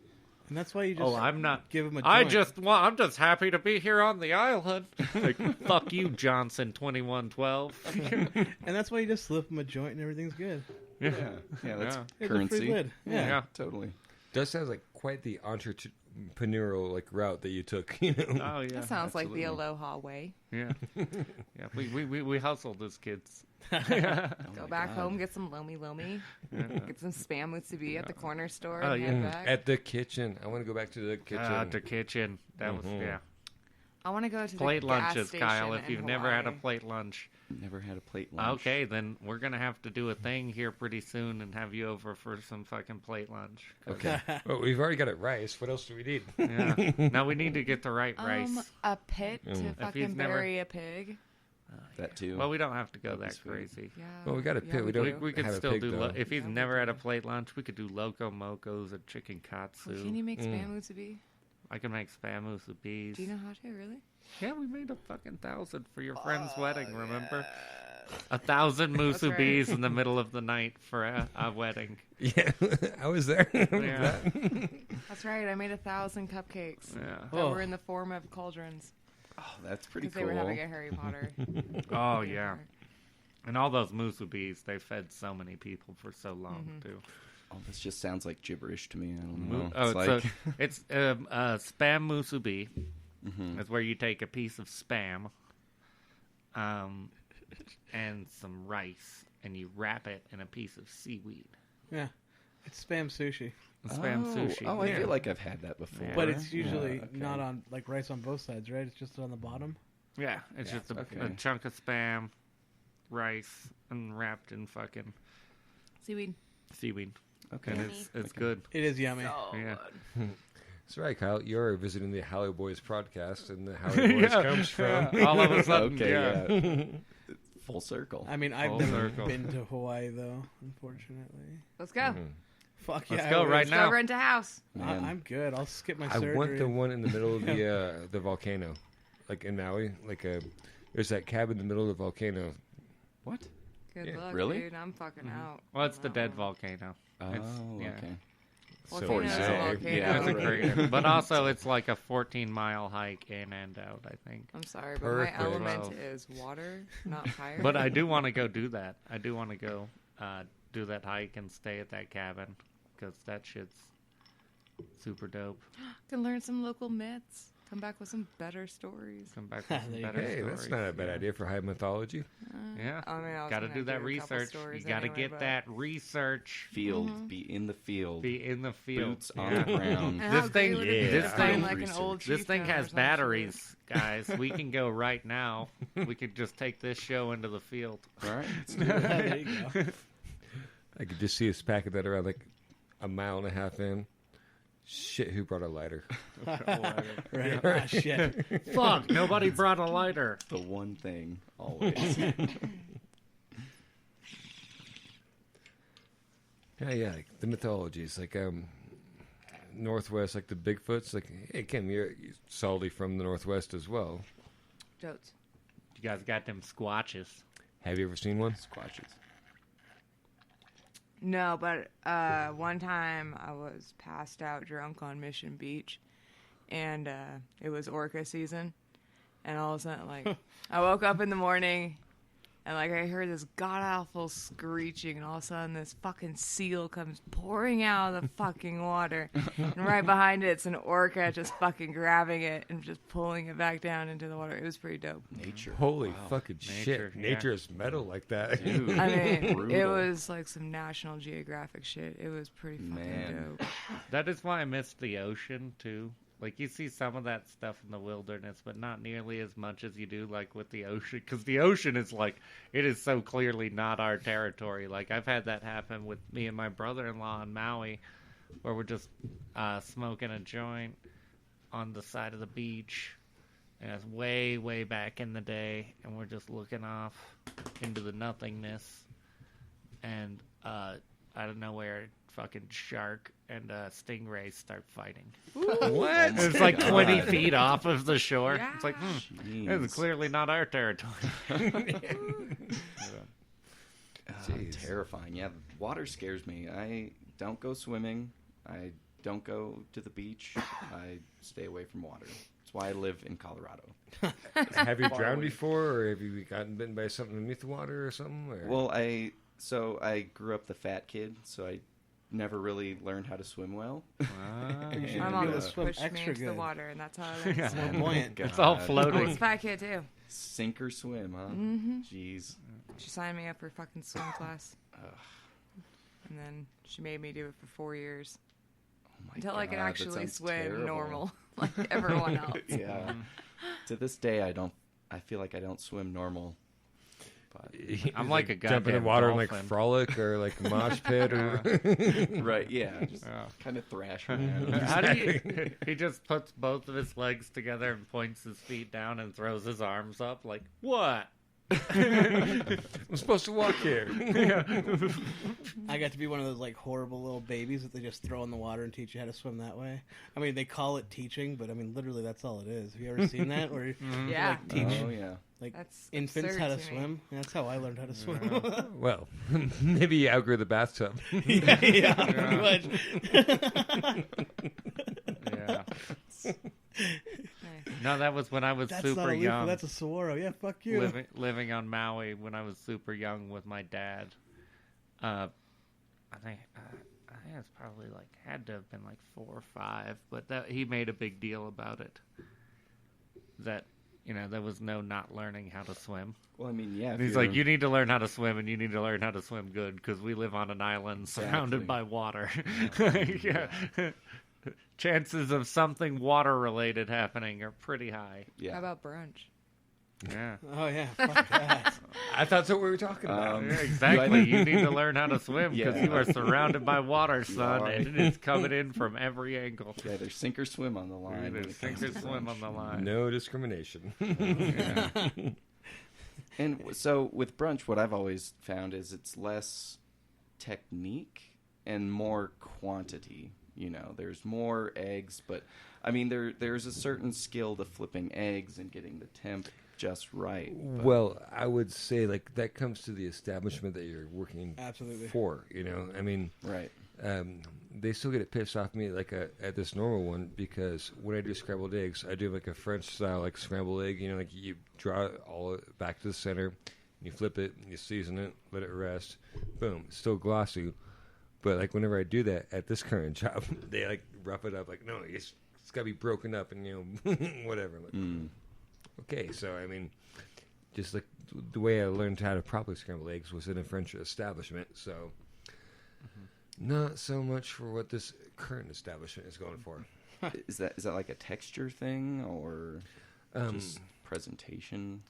And that's why you just I'm not give him a joint. I'm just happy to be here on the island. Like, fuck you, Johnson 2112. And that's why you just slip him a joint and everything's good. Yeah, that's It's a currency. free lid. Yeah. Totally. Does sound like quite the entrepreneurial like route that you took. You know. Oh yeah. That sounds like the absolutely. Aloha way. Yeah. Yeah. We hustled as kids. Go back home, get some lomi, get some spam musubi at the corner store. Oh, and yeah. head back. At the kitchen. I want to go back to the kitchen. The kitchen. That was I want to go to plate the gas lunches, station Kyle. If in you've never had a Hawaii. plate lunch, Never had a plate lunch. okay, then we're gonna have to do a thing here pretty soon and have you over for some fucking plate lunch. Okay. Well, we've already got it rice. What else do we need? Yeah. Now we need to get the right rice. A pit to fucking never- bury a pig. That too. Well, we don't have to go That'd be that sweet. crazy. Yeah. Well, we got a Yeah, pit. We don't. do. We could have a still pig, do. though. If he's Yeah, we never had a do. plate lunch, we could do loco mocos and chicken katsu. Can you make spam musubi? I can make spam musubis. Do you know how to really? Yeah, we made a fucking 1,000 for your friend's wedding. Remember? 1,000 musubis in the middle of the night for a wedding. Yeah, I was there. Yeah. That's right. I made 1,000 cupcakes Yeah. that were in the form of cauldrons Oh, that's pretty because cool. they were having a Harry Potter. Oh yeah. And all those musubis, they fed so many people for so long too. Oh, this just sounds like gibberish to me. I don't know. Oh, it's spam musubi. It's where you take a piece of spam, and some rice, and you wrap it in a piece of seaweed. Yeah. It's spam sushi. Spam sushi. Oh, I feel like I've had that before. Yeah. But it's usually okay. not on, like, rice on both sides, right? It's just on the bottom. Yeah, it's just a okay. chunk of spam, rice and wrapped in fucking Seaweed. seaweed. Okay. And it's good. It is yummy. Yeah. That's right, Kyle. You're visiting the Howley Boys podcast, and the Howley Boys comes from. All of a sudden, Okay, yeah. Full circle. I mean, I've Full never circle. been to Hawaii though, unfortunately. Let's go. Mhm. Fuck yeah! Let's go right Let's now. go rent a house. Man. I'm good. I'll skip my I surgery. want the one in the middle of the volcano, like in Maui. There's that cabin in the middle of the volcano. What? Good Yeah. luck, Really? dude. I'm fucking out. Well, it's the on dead that one. volcano. Oh, yeah. okay. Well, So if you know it's it's a volcano. Yeah, It's a right. crater. But also, it's like a 14-mile hike in and out, I think. I'm sorry, but Perfect. my element Wow. is water, not fire. But I do want to go do that. I do want to go do that hike and stay at that cabin because that shit's super dope. can learn some local myths. Come back with some better stories. Come back with There some you better go. Hey, stories. that's not a bad Yeah. idea for high mythology. Yeah. I mean, I was Got to gonna do that a couple research. stories You got to anyway, get but- that research. Field. Be in the field. Be in the field. Boots on Yeah. the ground. And how This great thing- would it be yeah. to find Field like an research. old This thing chieftain or has some batteries, guys. We can go right now. We could just take this show into the field. All right. There you go. I could just see us packing that around like a mile and a half in. Shit, who brought a lighter? Right. Ah, shit. Fuck! Nobody brought a lighter. The one thing always. Yeah, like the mythologies, like Northwest, like the Bigfoots. Like, hey, Kim, you're salty from the Northwest as well. Totes. You guys got them squatches. Have you ever seen one? Squatches. No, but one time I was passed out drunk on Mission Beach, and it was orca season, and all of a sudden, like, I woke up in the morning, and like I heard this god awful screeching, and all of a sudden this fucking seal comes pouring out of the fucking water, and right behind it, it's an orca just fucking grabbing it and just pulling it back down into the water. It was pretty dope. Nature. Holy Wow. fucking Nature, shit! yeah. Nature is metal like that. Dude. I mean, it Brutal. was like some National Geographic shit. It was pretty fucking Man. dope. That is why I miss the ocean too. Like you see some of that stuff in the wilderness, but not nearly as much as you do like with the ocean. Because the ocean is like it is so clearly not our territory. Like I've had that happen with me and my brother-in-law in Maui, where we're just smoking a joint on the side of the beach, and it's way, way back in the day, and we're just looking off into the nothingness, and out of nowhere, fucking shark and stingray start fighting. What? It's like 20 God. feet off of the shore. Yeah. It's like, this Jeez. is clearly not our territory. Terrifying. Yeah, water scares me. I don't go swimming. I don't go to the beach. I stay away from water. That's why I live in Colorado. Have you Far drowned away. before, or have you gotten bitten by something beneath the water or something? Or? Well, I grew up the fat kid, so I never really learned how to swim well. You And, should My be mom able to just swim pushed me extra into the good. water, and that's how I learned to More swim. buoyant. It's all I was floating. a fat kid, too. Sink or swim, huh? Mm-hmm. Jeez. She signed me up for fucking swim class. Ugh. And then she made me do it for 4 years. Oh my Until I could God, that actually sounds swim terrible. normal, like everyone else. Yeah. To this day, I feel like I don't swim normal. But I'm like a jump in the goddamn water and like dolphin. frolic or like mosh pit or. right, yeah, just Yeah. kind of thrash around. How do you? He just puts both of his legs together and points his feet down and throws his arms up. Like what? I'm supposed to walk here. I got to be one of those like horrible little babies that they just throw in the water and teach you how to swim that way. I mean, they call it teaching, but I mean, literally, that's all it is. Have you ever seen that? Where you Yeah. like teach Oh yeah. like That's infants absurd how to to me. swim? That's how I learned how to swim. Well, maybe you outgrew the bathtub. yeah, pretty much. Yeah. Nice. No, that was when I was That's not super a leaf, young. that's a saguaro. Yeah, fuck you. Living on Maui when I was super young with my dad. I think it's probably like had to have been like 4 or 5, but that he made a big deal about it. That there was no not learning how to swim. Well, I mean, yeah. And he's like, you need to learn how to swim, and you need to learn how to swim good because we live on an island surrounded Exactly. by water. Yeah. Chances of something water related happening are pretty high. yeah. How about brunch? Yeah. Oh yeah, fuck that. I thought that's what we were talking about. Yeah, exactly. You need to learn how to swim because Yeah. you are surrounded by water, son, are. and it is coming in from every angle. Yeah, there's sink or swim on the line. when There's it comes sink or to swim on brunch. the line. No discrimination. And so with brunch, what I've always found is it's less technique and more quantity. You know, there's more eggs, but I mean, there's a certain skill to flipping eggs and getting the temp just right. But- Well, I would say like that comes to the establishment that you're working Absolutely. for. You know, I mean, right. they still get it pissed off me like at this normal one because when I do scrambled eggs, I do like a French style like scrambled egg. You know, like you draw it all back to the center, you flip it, you season it, let it rest, boom, it's still glossy. But like whenever I do that at this current job, they like rough it up like no, it's got to be broken up and you know whatever. Like, okay, so I mean, just like the way I learned how to properly scramble eggs was in a French establishment, so. Not so much for what this current establishment is going for. Is that like a texture thing or just presentation?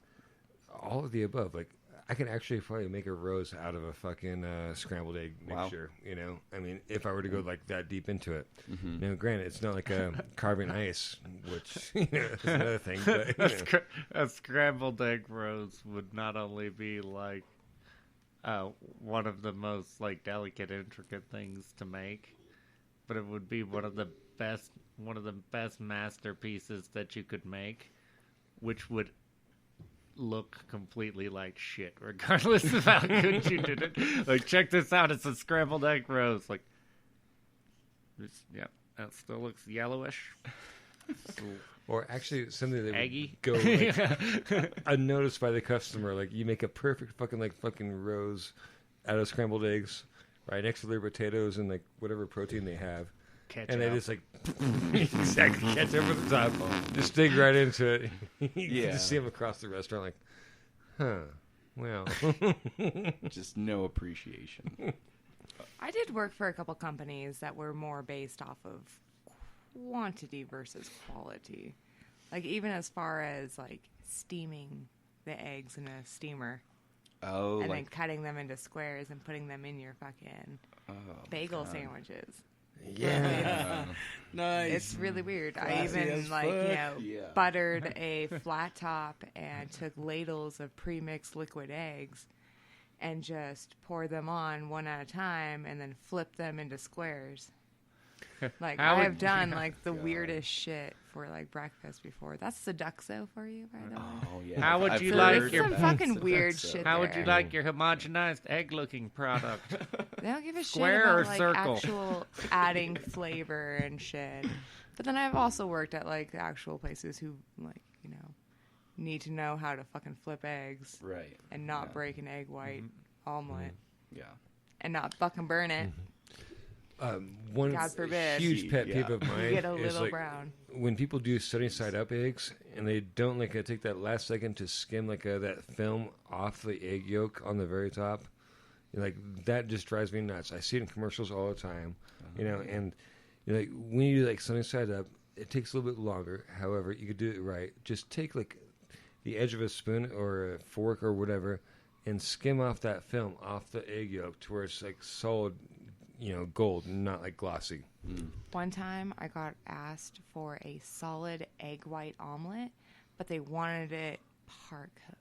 All of the above. Like, I can actually probably make a rose out of a fucking scrambled egg Wow. mixture. You know, I mean, if I were to go like that deep into it. Now, granted, it's not like a carving ice, which you know, is another thing. But you know. A scrambled egg rose would not only be like one of the most like delicate, intricate things to make, but it would be one of the best masterpieces that you could make, which would look completely like shit, regardless of how good you did it. Like, check this out, it's a scrambled egg rose. Like, that still looks yellowish. Or actually, something that Eggy. would go like, unnoticed by the customer. Like, you make a perfect fucking rose out of scrambled eggs, right next to their potatoes and like whatever protein they have. Ketchup. And they just like exactly catch over the top, just dig right into it. You Yeah. just see them across the restaurant, like, huh? Well, Just no appreciation. I did work for a couple companies that were more based off of quantity versus quality. Like even as far as like steaming the eggs in a steamer Oh, and then like cutting them into squares and putting them in your fucking bagel sandwiches. yeah. Nice. It's really weird. I Classy even as like, fuck. Yeah. buttered a flat top and took ladles of pre-mixed liquid eggs and just poured them on one at a time and then flipped them into squares. Like How I would- have done like the weirdest shit for like breakfast before. That's Seduxo for you, by the way. Oh yeah. How would I've you So like there's your- some fucking weird shit How there. would you like your homogenized egg-looking product? They don't give a Square shit or about like circle? actual adding flavor and shit. But then I've also worked at like the actual places who like, you know, need to know how to fucking flip eggs Right. and not Yeah. break an egg white omelet Yeah. and not fucking burn it. One God forbid. huge pet peeve Yeah. of mine You get a is little like brown. when people do sunny side up eggs and they don't like take that last second to skim like that film off the egg yolk on the very top. Like that just drives me nuts. I see it in commercials all the time, you know. And like when you do like sunny side up, it takes a little bit longer. However, you could do it right. Just take like the edge of a spoon or a fork or whatever, and skim off that film off the egg yolk to where it's like solid, you know, gold, not like glossy. One time I got asked for a solid egg white omelet, but they wanted it par cooked.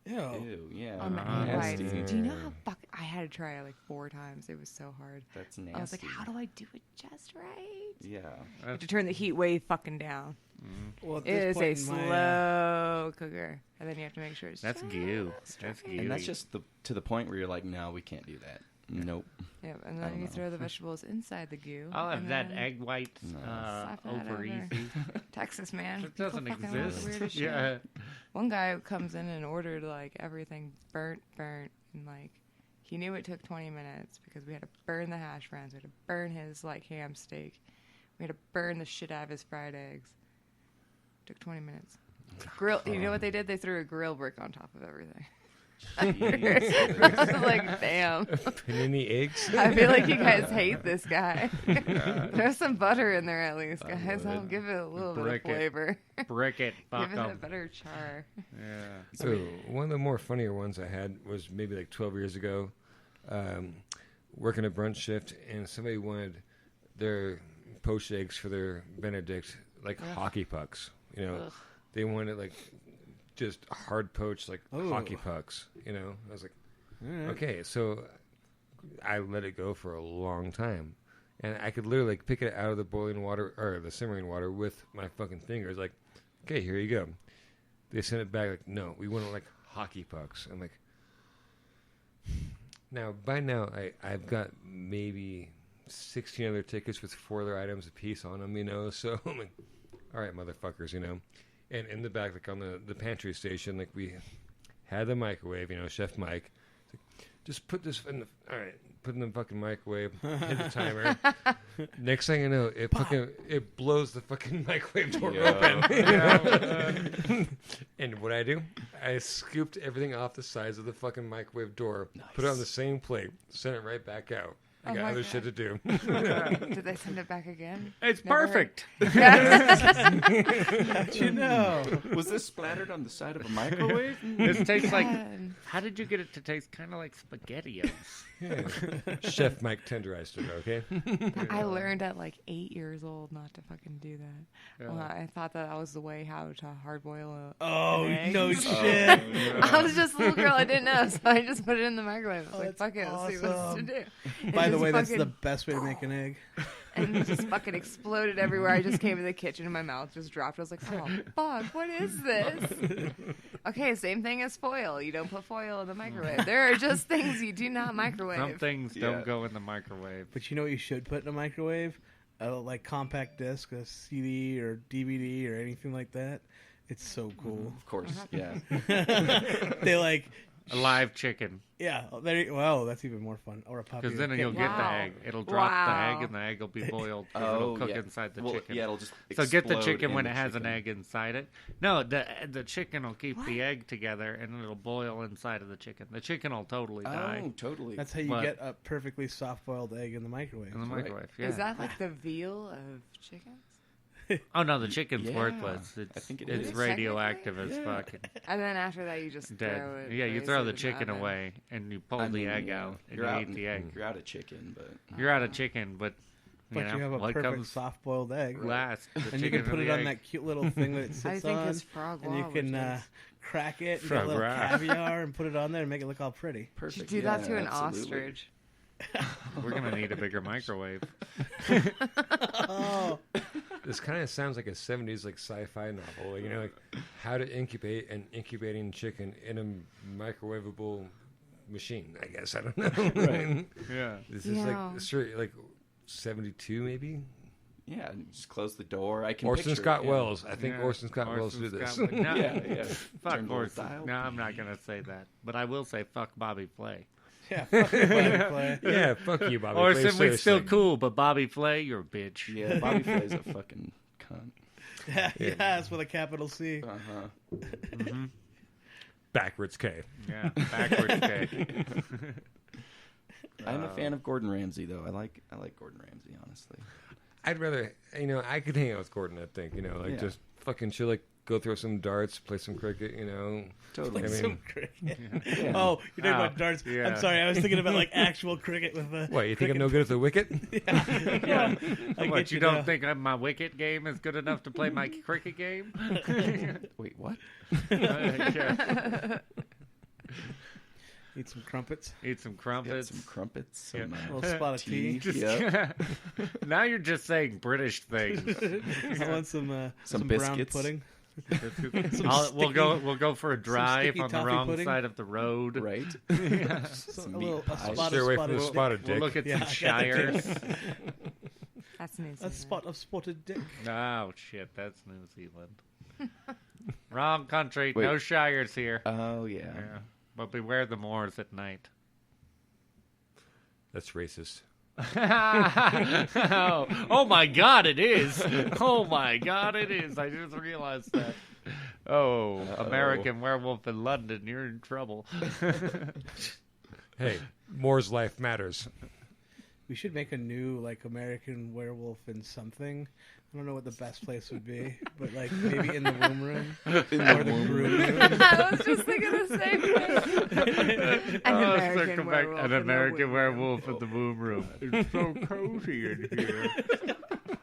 Ew. Ew. Yeah. On the egg Nasty. whites. Do you know how I had to try it like 4 times. It was so hard. That's nasty. I was like, how do I do it just right? Yeah. You have to turn the heat way fucking down. Well, at It is this a point in my, slow cooker. And then you have to make sure it's That's just goo. That's right. goo. And that's just to the point where you're like, no, we can't do that. Nope. Yep, and I then don't you know. throw the vegetables inside the goo. I'll have and that then egg white Slap that over over. easy. Texas, man. It doesn't People fucking want the exist. weirdest shit. Yeah. One guy comes in and ordered like everything burnt, and like he knew it took 20 minutes because we had to burn the hash browns, we had to burn his like ham steak, we had to burn the shit out of his fried eggs. Took 20 minutes. Grill. You know what they did? They threw a grill brick on top of everything. Jeez. Like, damn. Panini eggs. I feel like you guys hate this guy. Throw some butter in there at least, guys. I'll give it a little bit of flavor. Brick it. Fuck Give it a 'em. better char. Yeah. So one of the more funnier ones I had was maybe like 12 years ago, working a brunch shift, and somebody wanted their poached eggs for their Benedict like hockey pucks. You know, Ugh. they wanted like just hard poached like Ooh. hockey pucks. You know, I was like, Alright. okay, so I let it go for a long time. And I could literally like pick it out of the boiling water or the simmering water with my fucking fingers. Like, okay, here you go. They sent it back like, no, we want like hockey pucks. I'm like, now by now I've got maybe 16 other tickets with 4 other items a piece on them, you know. So I'm like, all right, motherfuckers, you know. And in the back, like on the pantry station, like we had the microwave, you know, Chef Mike. Just put this in the put in the fucking microwave, hit the timer. Next thing you know, it blows the fucking microwave door open. You know? And what I do, I scooped everything off the sides of the fucking microwave door, put it on the same plate, sent it right back out. I got other shit to do. Did they send it back again? It's Never perfect. How'd you know? Was this splattered on the side of a microwave? This tastes like. God. How did you get it to taste kind of like SpaghettiOs? Yeah. Chef Mike tenderized it, okay? I learned at like 8 years old not to fucking do that. Yeah. Well, I thought that was the way how to hard boil an Oh, egg. no shit. I was just a little girl. I didn't know, so I just put it in the microwave. I was like, that's fuck it, let's see what awesome. to do. It By the just way, that's fucking- the best way to make an egg. and it just fucking exploded everywhere. I just came to the kitchen and my mouth just dropped. I was like, oh, fuck, what is this? Okay, same thing as foil. You don't put foil in the microwave. There are just things you do not microwave. Some things Yeah. don't go in the microwave. But you know what you should put in a microwave? Like compact disc, a CD or DVD or anything like that. It's so cool. Of course, yeah. They like, A live chicken. yeah. Well, that's even more fun. Or a puppy. Because then or you'll kitten. get the Wow. egg. It'll drop the Wow. egg, and the egg will be boiled. 'cause it'll cook inside the chicken. Yeah, it'll just So get the explode chicken in when the it has an chicken. egg inside it. No, the chicken will keep the egg together, and it'll boil inside of the chicken. The chicken will totally die Oh, totally. That's how you But- get a perfectly soft-boiled egg in the microwave. in the right. microwave. Yeah. Is that like the veal of chickens? Oh no, the chicken's Yeah, worthless. I It's think it it's is. radioactive as Yeah. fuck. And then after that, you just Dead. throw it. Yeah, you throw the basically in chicken oven. away, and you pull I the mean, egg yeah, out, and you're you out eat the egg. You're out of chicken, but You're out of chicken, but But know, you have a what perfect comes soft-boiled egg. last. The And you chicken can put or it the on egg. that cute little thing that it sits I think on. it's frog And you law, can which is- crack it, and get a little Frog rock. caviar, and put it on there and make it look all pretty. You perfect. do that yeah, to an absolutely. ostrich. We're gonna need a bigger microwave. Oh, This kind of sounds like a 70s like sci-fi novel, like, you know, like how to incubate an incubating chicken in a microwavable machine. I guess I don't know. Right. Yeah. This is Yeah. like straight like 72 maybe. Yeah, and just close the door. I can Orson picture Scott it, yeah. Wells. I think Orson Scott Wells Orson did this. Scott- no, Yeah, yeah. Fuck Turn the Orson. dial. No, I'm not gonna say that, but I will say fuck Bobby Flay. yeah. Fuck you, Bobby Flay. Yeah, fuck you, Bobby. Orson, Flay, we're still seriously. cool, but Bobby Flay, you're a bitch. Yeah, Bobby Flay's a fucking cunt. Yeah, yes, with a capital C. Uh-huh. Backwards K. Yeah, backwards K. I'm a fan of Gordon Ramsay, though. I like Gordon Ramsay, honestly. I'd rather, you know, I could hang out with Gordon. I think, you know, like Yeah. just fucking chill, like go throw some darts, play some cricket, you know. Totally. I mean, Some cricket. Yeah. Oh, you're talking Oh, about darts. yeah. I'm sorry, I was thinking about like actual cricket with the. what, you think I'm no good at the wicket? Yeah. I What, get you now. don't think my wicket game is good enough to play my cricket game? Wait, what? Yeah. Eat some crumpets. Eat some Got crumpets. some crumpets. Yeah. Some, A little spot of tea. Just- Yep. Now you're just saying British things. I want some Some brown biscuits. pudding. We'll go for a drive sticky on the toffee wrong pudding. side of the road. Right? Some, meat a pies. spot Stay away of from the spotted spotted We'll dick. look at Yeah, some I got the shires. That's New dick. A Zealand. spot of spotted dick. Oh shit, that's New Zealand. Wrong country. Wait. No shires here. Oh, yeah. Yeah, but beware the moors at night. That's racist. Oh my God, it is. Oh my God, it is. I just realized that. Oh, American Werewolf in London, you're in trouble. Hey, Moore's life matters. We should make a new like American Werewolf in something. I don't know what the best place would be, but like maybe in the womb room or the Groom room. I was just thinking the same thing. An American werewolf in the womb room. It's so cozy in here.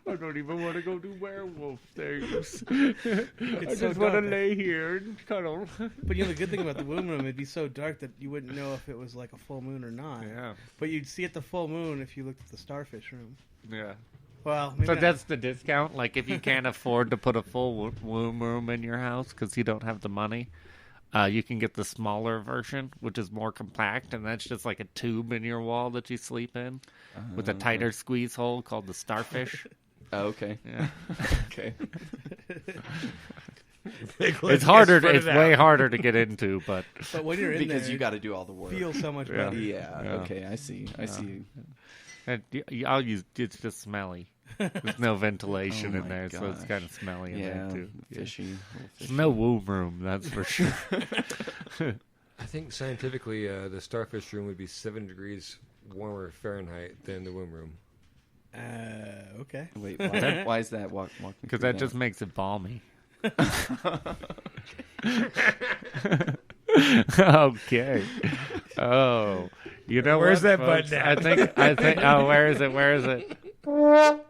I don't even want to go do werewolf things. I just want to lay here and cuddle. But the good thing about the womb room, it'd be so dark that you wouldn't know if it was like a full moon or not. Yeah. But you'd see it the full moon if you looked at the starfish room. Yeah. Well, maybe So not. that's the discount? Like if you can't afford to put a full womb room in your house because you don't have the money, you can get the smaller version, which is more compact, and that's just like a tube in your wall that you sleep in with a tighter squeeze hole called the starfish. Oh, okay. Yeah. Okay. It's harder. It's way harder to get into, but But when you're in Because there, you got to do all the work. feel so much Yeah. better. Yeah. Yeah. Okay. I see. I see. I'll use. It's just smelly. There's no ventilation Oh in my there, so it's gosh. kind of smelly in Yeah. there too. Yeah. Fishy. There's no womb room, that's for sure. I think scientifically, the starfish room would be 7 degrees warmer Fahrenheit than the womb room. Okay. Wait. Why is that? Walk me Because through that just makes it balmy. Okay. Oh, you know Where's what, that folks? button at? I think. Oh, where is it? Where is it? Oh.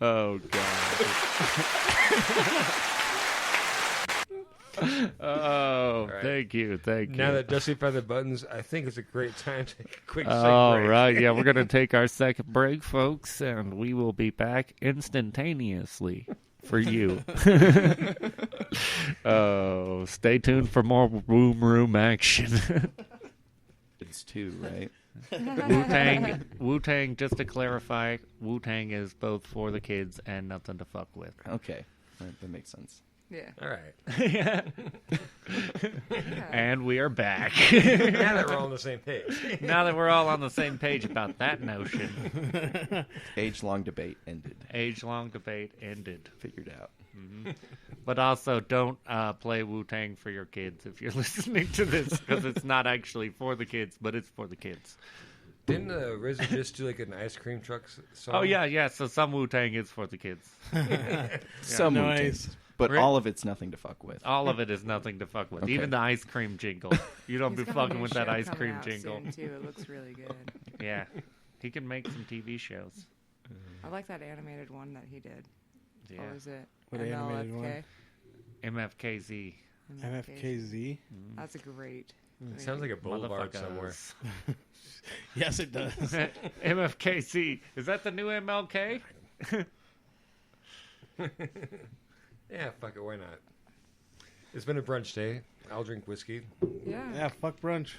Oh God. Oh, right. thank you. Now that Dusty found the buttons, I think it's a great time to take a quick All break. right, yeah, we're going to take our second break, folks, and we will be back instantaneously for you. Oh, stay tuned for more womb room action. It's 2, right? Wu-Tang, just to clarify, Wu-Tang is both for the kids and nothing to fuck with. Okay. That makes sense. Yeah. All right. Yeah. And we are back. Now that we're all on the same page. Now that we're all on the same page about that notion. Age-long debate ended. Age-long debate ended. Figured out. But also, don't play Wu-Tang for your kids if you're listening to this, because it's not actually for the kids, but it's for the kids. Didn't RZA just do like an ice cream truck song? Oh, yeah, so some Wu-Tang is for the kids. Some Nice. Wu-Tang, but Right. all of it's nothing to fuck with. All of it is nothing to fuck with. Okay. Even the ice cream jingle. You don't He's be got a fucking new with that show ice coming cream out jingle. soon, too. It looks really good. Yeah. He can make some TV shows. I like that animated one that he did. Yeah. What was it? What animated MLFK? MFKZ. MFKZ. That's a great. It sounds like a boulevard somewhere. Motherfuckers. Yes, it does. MFKZ. Is that the new MLK? Yeah, fuck it, why not? It's been a brunch day. I'll drink whiskey. Yeah. Yeah, fuck brunch.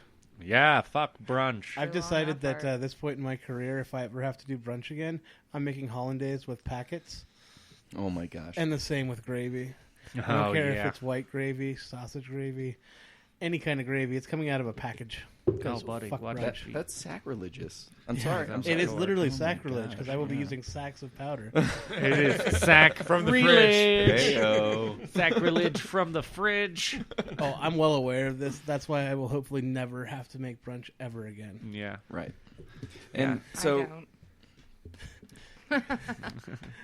Yeah, fuck brunch. I've on decided that that part. at this point in my career, if I ever have to do brunch again, I'm making hollandaise with packets, Oh my gosh. and the same with gravy. I Oh, don't care yeah. if it's white gravy, sausage gravy, any kind of gravy. It's coming out of a package. 'Cause Oh, buddy, fuck watch brunch. it. That's sacrilegious. I'm sorry. I'm It sorry. is literally Oh my sacrilege because gosh, I will be yeah. using sacks of powder. It is sack From the fridge. Heyo. Sacrilege from the fridge. Oh, I'm well aware of this. That's why I will hopefully never have to make brunch ever again. Yeah. Right. And I so don't.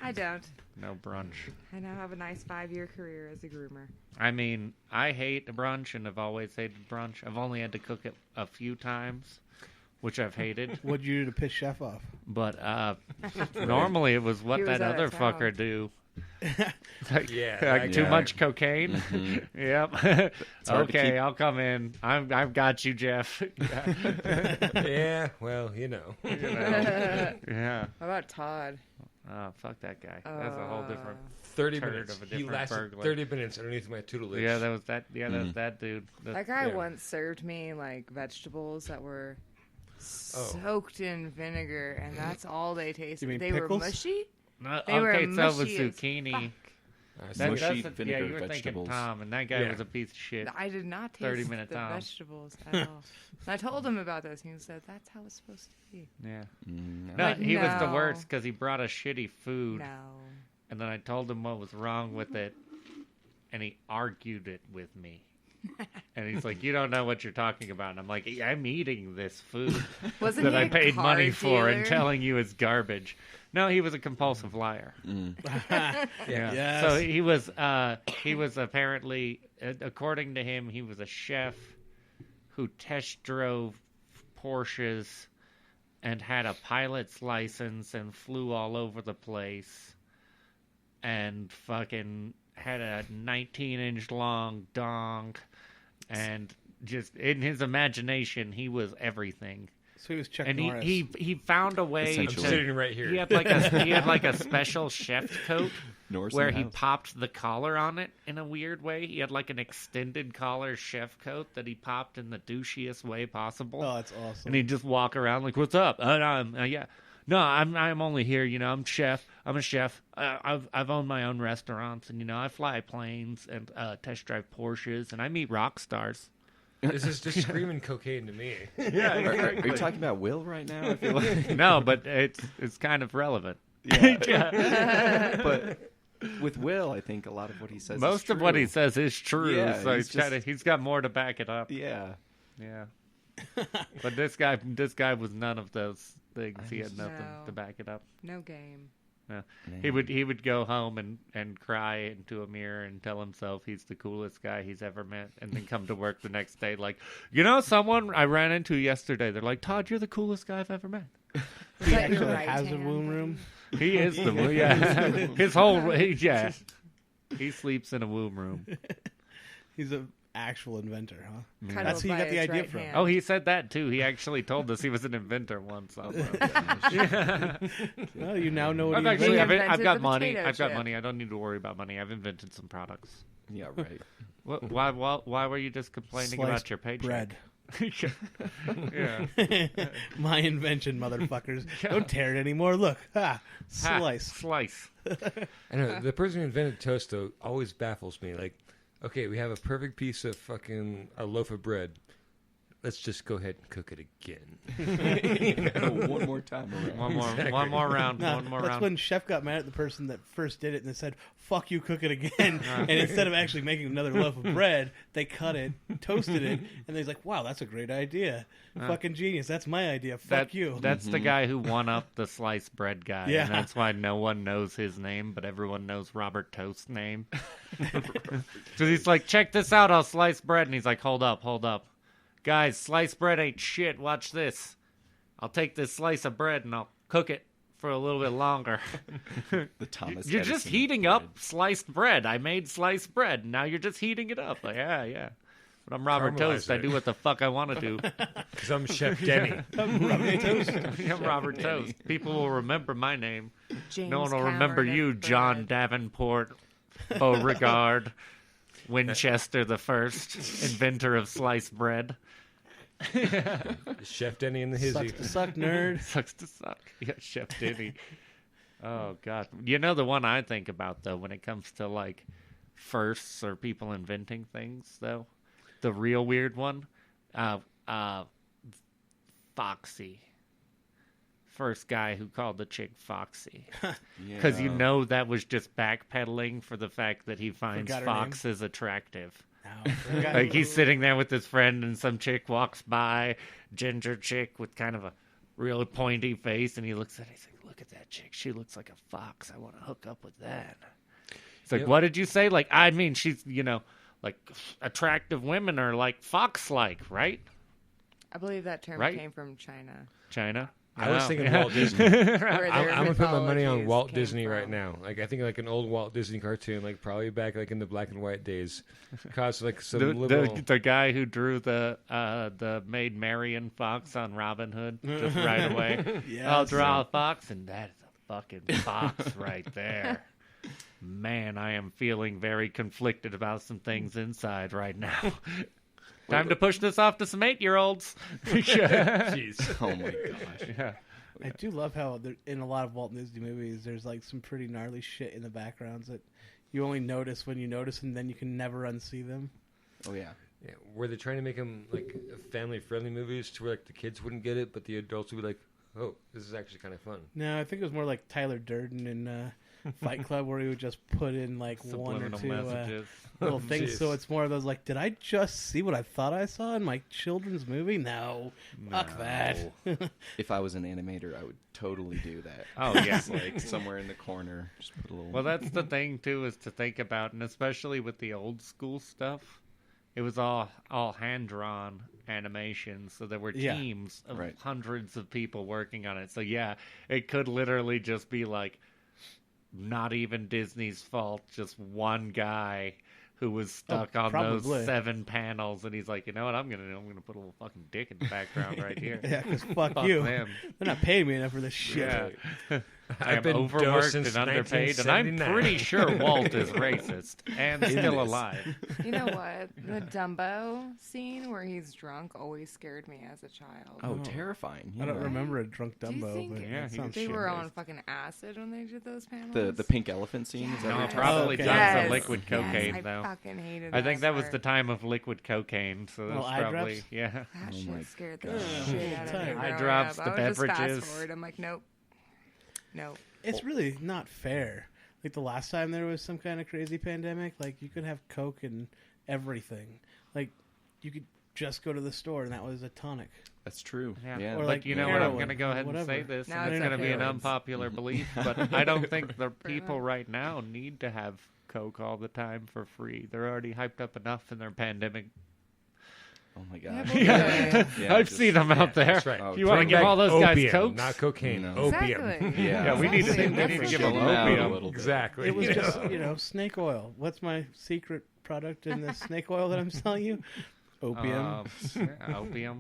I don't. No brunch. I now have a nice 5-year career as a groomer. I mean, I hate brunch and have always hated brunch. I've only had to cook it a few times, which I've hated. What'd you do to piss chef off? But normally it was what He was that out other of town. fucker do. Yeah, Like too guy. much cocaine. Yep. hard to Okay, keep- I'll come in. I've got you, Jeff. Yeah, well, you know. Yeah. How about Todd? Oh, fuck that guy. That's a whole different. 30 Turd minutes. of a He different lasted burglar. 30 minutes underneath my tutelage. Yeah, that was that. Yeah, that was that dude. That guy Yeah. once served me like vegetables that were soaked in vinegar, and that's all they tasted. mean They were pickles? mushy. No, They were okay, so it was mushy as zucchini. fuck. Mushy yeah, vinegar you were thinking vegetables. Tom, and that guy was a piece of shit. I did not taste 30-minute the Tom. vegetables at all. I told him about this, and he said, that's how it's supposed to be. Yeah. No. No, Like, he was the no. worst because he brought us shitty food, No. and then I told him what was wrong with it, and he argued it with me. And he's like, you don't know what you're talking about. And I'm like, I'm eating this food Wasn't that he I a paid car money for and dealer? telling you is garbage. No, he was a compulsive liar. Yeah. Yes. So he was apparently, according to him, he was a chef who test drove Porsches and had a pilot's license and flew all over the place and fucking had a 19-inch long dong, and just in his imagination he was everything. So he was Chuck And Norris. he found a way Essentially. I'm sitting right here. he had like a special chef's coat Norris where in the he house. popped the collar on it in a weird way. He had like an extended collar chef coat that he popped in the douchiest way possible. Oh, that's awesome. And he'd just walk around like, "What's up?" Yeah. No, I'm only here. I'm chef. I'm a chef. I've owned my own restaurants, and I fly planes and test drive Porsches, and I meet rock stars. This is just screaming cocaine to me. Yeah, Are you talking about Will right now? I feel like. No, but it's kind of relevant. Yeah. But with Will, I think a lot of what he says. Most is of what he true. says is true. Yeah, So he's he's got more to back it up. Yeah. Yeah. But this guy was none of those things. He had nothing No. to back it up. No game. No. He would go home and cry into a mirror and tell himself he's the coolest guy he's ever met, and then come to work the next day like, someone I ran into yesterday. They're like, Todd, you're the coolest guy I've ever met. Was he that your actually right has a hand, womb buddy? room. He is the his whole he sleeps in a womb room. He's an actual inventor, huh? Cuddled That's who you by got the its idea right from. hand. Oh, he said that too. He actually told us he was an inventor once. Well, you now know what I've he actually, invented. I've got the money. potato I've got chip. money. I don't need to worry about money. I've invented some products. Yeah. Right. Why were you just complaining about Sliced your paycheck? bread. Yeah. My invention, motherfuckers. Don't tear it anymore. Look, slice. Slice. I know the person who invented toast though always baffles me. Like, okay, we have a perfect piece of fucking a loaf of bread. Let's just go ahead and cook it again. One more time around. One more round. No, One more that's round. when Chef got mad at the person that first did it and they said, fuck you, cook it again. And instead of actually making another loaf of bread, they cut it, toasted it, and he's like, wow, that's a great idea. Fucking genius. That's my idea. Fuck you. That's the guy who won up the sliced bread guy. Yeah. And that's why no one knows his name, but everyone knows Robert Toast's name. So he's like, check this out, I'll slice bread. And he's like, hold up. Guys, sliced bread ain't shit. Watch this. I'll take this slice of bread and I'll cook it for a little bit longer. The Thomas. You're just Edison heating bread. up sliced bread. I made sliced bread. Now you're just heating it up. Like, yeah. But I'm Robert Caramelize Toast. I it. do what the fuck I want to do. Because I'm Chef Denny. I'm Robert Toast. People will remember my name. James No one will remember Cameron you, of John bread. Davenport Beauregard Winchester the First, inventor of sliced bread. Chef Denny and the Hizzy. Sucks to suck, nerd. Sucks to suck. Yeah, Chef Denny. Oh, God. You know the one I think about, though, when it comes to, like, firsts or people inventing things, though? The real weird one? Foxy. First guy who called the chick Foxy. Because you know that was just backpedaling for the fact that he finds Forgot her foxes attractive. No, forgot- Like he's sitting there with his friend and some chick walks by, ginger chick with kind of a real pointy face, and he looks at her, he's like, look at that chick. She looks like a fox. I want to hook up with that. It's like, Yep. what did you say? Like, I mean, she's, like attractive women are like fox-like, right? I believe that term Right? came from China. China? I was Oh. thinking Walt Disney. Where I'm their gonna put my money on mythologies Walt came Disney right from. now. Like I think like an old Walt Disney cartoon, like probably back like in the black and white days, caused like some little. The guy who drew the Maid Marian fox on Robin Hood just right away. Yes. I'll draw a fox, and that is a fucking fox right there. Man, I am feeling very conflicted about some things inside right now. Time to push this off to some 8-year-olds. Jeez. Oh my gosh. Yeah. I do love how in a lot of Walt Disney movies, there's like some pretty gnarly shit in the backgrounds that you only notice when you notice, and then you can never unsee them. Oh yeah. Yeah, were they trying to make them like family-friendly movies to where like the kids wouldn't get it, but the adults would be like, "Oh, this is actually kind of fun." No, I think it was more like Tyler Durden in Fight Club, where he would just put in like one or Subliminal two messages. little things. Jeez. So it's more of those like, did I just see what I thought I saw in my children's movie? No, fuck that. If I was an animator, I would totally do that. Oh, yeah. Just, like somewhere in the corner, just put a little. Well, that's the thing too, is to think about, and especially with the old school stuff, it was all hand drawn animation, so there were teams of Right. hundreds of people working on it. So yeah, it could literally just be like not even Disney's fault, just one guy who was stuck on those probably. 7 panels, and he's like, you know what, I'm gonna put a little fucking dick in the background right here. Yeah, because fuck Fuck you. them. They're not paying me enough for this shit. Yeah. I I've am been overworked dosed and since underpaid, and I'm 1979. pretty sure Walt is racist and still alive. You know what? The Dumbo scene where he's drunk always scared me as a child. Oh, terrifying! I don't yeah. remember a drunk Do you Dumbo, think but Yeah, that he sounds They shit. were on fucking acid when they did those panels. The pink elephant scene. Is that No, what it you're probably talking okay. tons Yes. of liquid cocaine, I though. fucking hated I think that was part. the time of liquid cocaine, so that's Well, eye probably, drops? yeah. That Oh shit my scared the God. shit out of me. Eye growing drops, up. the I would just beverages. fast forward. I'm like, nope. Nope. It's really not fair. Like the last time there was some kind of crazy pandemic, like you could have Coke and everything. Like you could just go to the store and that was a tonic. That's true. Yeah. Yeah. Or But like you know what? I'm heroin, going to go ahead and whatever. say this, Now and it's it's going to be an steroids. unpopular belief, but I don't think the people right now need to have Coke all the time for free. They're already hyped up enough in their pandemic. Oh my Yeah, gosh. but Yeah. Yeah, I've just- seen them out there. That's right. Oh, You want to Bring give back all those guys opium, Cokes? not cocaine. No. Opium. Exactly. Yeah, we need to Exactly. give Chill them them out a opium. little bit. Exactly. It was just, snake oil. What's my secret product in this snake oil that I'm selling you? Opium. Opium,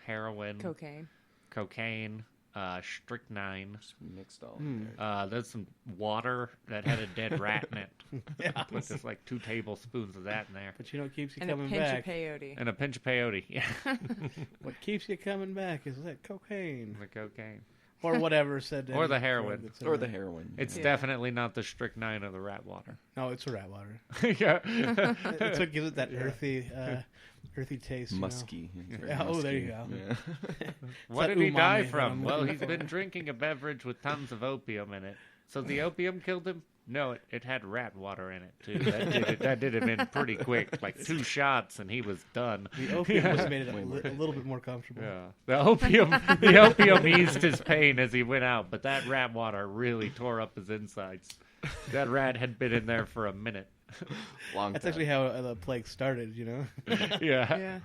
heroin, Cocaine. cocaine, strychnine. Mixed all. Hmm. there. There's some water that had a dead rat in it. Yeah. Put just like 2 tablespoons of that in there. But you know what keeps you And a coming pinch back? of peyote. And a pinch of peyote. Yeah. What keeps you coming back is that cocaine. The cocaine. Or whatever said to Or the any heroin. drug that's in Or the there. heroin. It's Yeah. definitely not the strychnine or the rat water. No, it's a rat water. Yeah. It's what gives it that earthy taste. musky. It's very Yeah, oh, there you musky. go. Yeah. What that did he die umami that from? I'm Well, looking he's for. been drinking a beverage with tons of opium in it. So the opium killed him? No, it had rat water in it too. That did him in pretty quick, like 2 shots, and he was done. The opium just made it a little bit more comfortable. Yeah, the opium eased his pain as he went out, but that rat water really tore up his insides. That rat had been in there for a minute. Long That's time. actually how the plague started, Yeah. Yeah.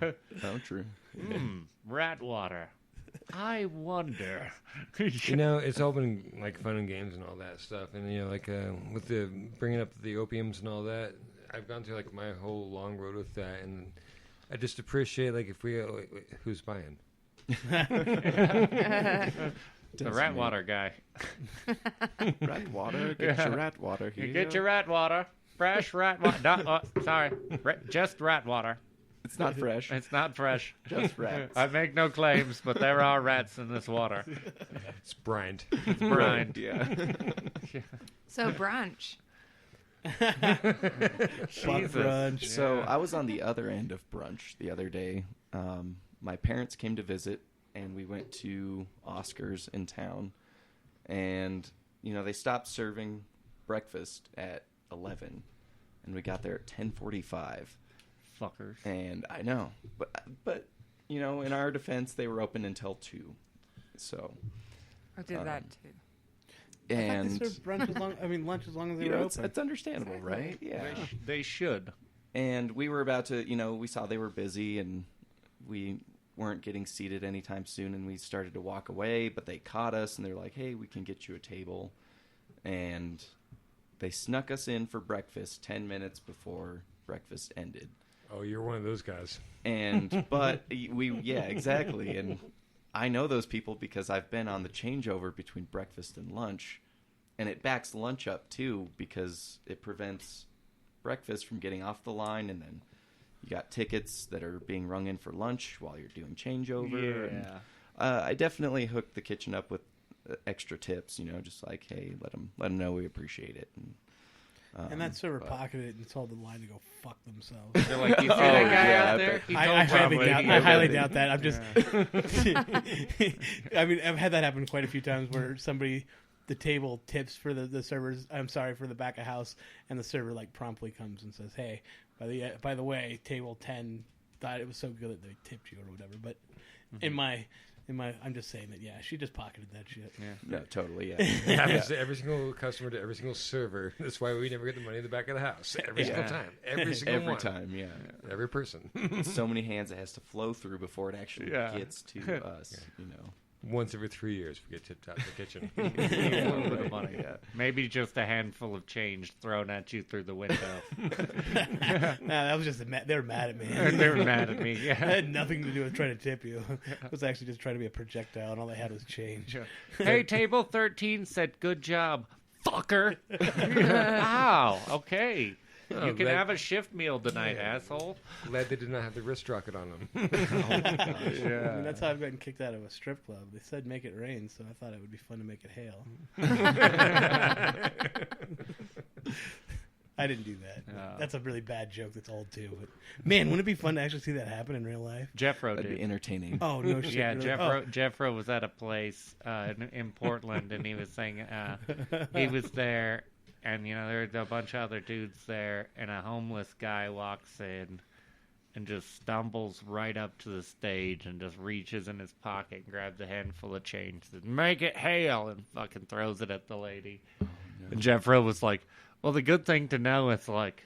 Oh, true. Rat water. I wonder. You know, it's all been like fun and games and all that stuff, and like with the bringing up the opiums and all that, I've gone through like my whole long road with that, and I just appreciate like if we who's buying. The rat water guy. Rat water. Get your rat water. Here You get your rat water. Fresh rat water. No, sorry. Just rat water. It's not fresh. It's not fresh. Just rats. I make no claims, but there are rats in this water. It's brined. It's brined. Yeah. So brunch. Butt brunch. So I was on the other end of brunch the other day. My parents came to visit, and we went to Oscar's in town. And, they stopped serving breakfast at 11, and we got there at 10:45. Fuckers. And I know, but in our defense, they were open until 2. So, I did that too. and They serve brunch as long. Lunch as long as they you were know, open. it's understandable, Exactly. right? Yeah. They should. And we were about to, we saw they were busy, and we weren't getting seated anytime soon, and we started to walk away, but they caught us, and they're like, "Hey, we can get you a table," and they snuck us in for breakfast 10 minutes before breakfast ended. Oh, you're one of those guys. And yeah, exactly. And I know those people because I've been on the changeover between breakfast and lunch, and it backs lunch up too because it prevents breakfast from getting off the line, and then you got tickets that are being rung in for lunch while you're doing changeover. Yeah. And, I definitely hooked the kitchen up with extra tips, just like, hey, let them know we appreciate it. And, And that server pocketed it and told the line to go fuck themselves. They're like, you see that guy yeah, out there? He I told highly doubt that. I'm just. I mean, I've had that happen quite a few times where the table tips for the servers. I'm sorry, for the back of house, and the server like promptly comes and says, "Hey, by the way, table 10 thought it was so good that they tipped you or whatever." But in my, I'm just saying that she just pocketed that shit. Yeah. No, totally. Yeah. It happens to every single customer, to every single server. That's why we never get the money in the back of the house. Every single time. Every single Every one. time. Yeah. Every person. So many hands it has to flow through before it actually gets to us. You know. Once every 3 years, we get tipped out in the kitchen. A little bit of money. Yeah. Maybe just a handful of change thrown at you through the window. That was just they were mad at me. They were mad at me. It Yeah. had nothing to do with trying to tip you. I was actually just trying to be a projectile, and all they had was change. Hey, table 13 said, "Good job, fucker." Wow. Okay. Oh, You can that- have a shift meal tonight, asshole. Glad they did not have the wrist rocket on them. I mean, that's how I've gotten kicked out of a strip club. They said make it rain, so I thought it would be fun to make it hail. I didn't do that. Oh. That's a really bad joke that's old, too. But man, wouldn't it be fun to actually see that happen in real life? Jeffro That'd did. be entertaining. Oh, no shit. Yeah, really? Jeffro was at a place in Portland, and he was saying he was there, and there's a bunch of other dudes there, and a homeless guy walks in and just stumbles right up to the stage and just reaches in his pocket and grabs a handful of change, says, "Make it hail," and fucking throws it at the lady. And Jeffro was like, "Well, the good thing to know is like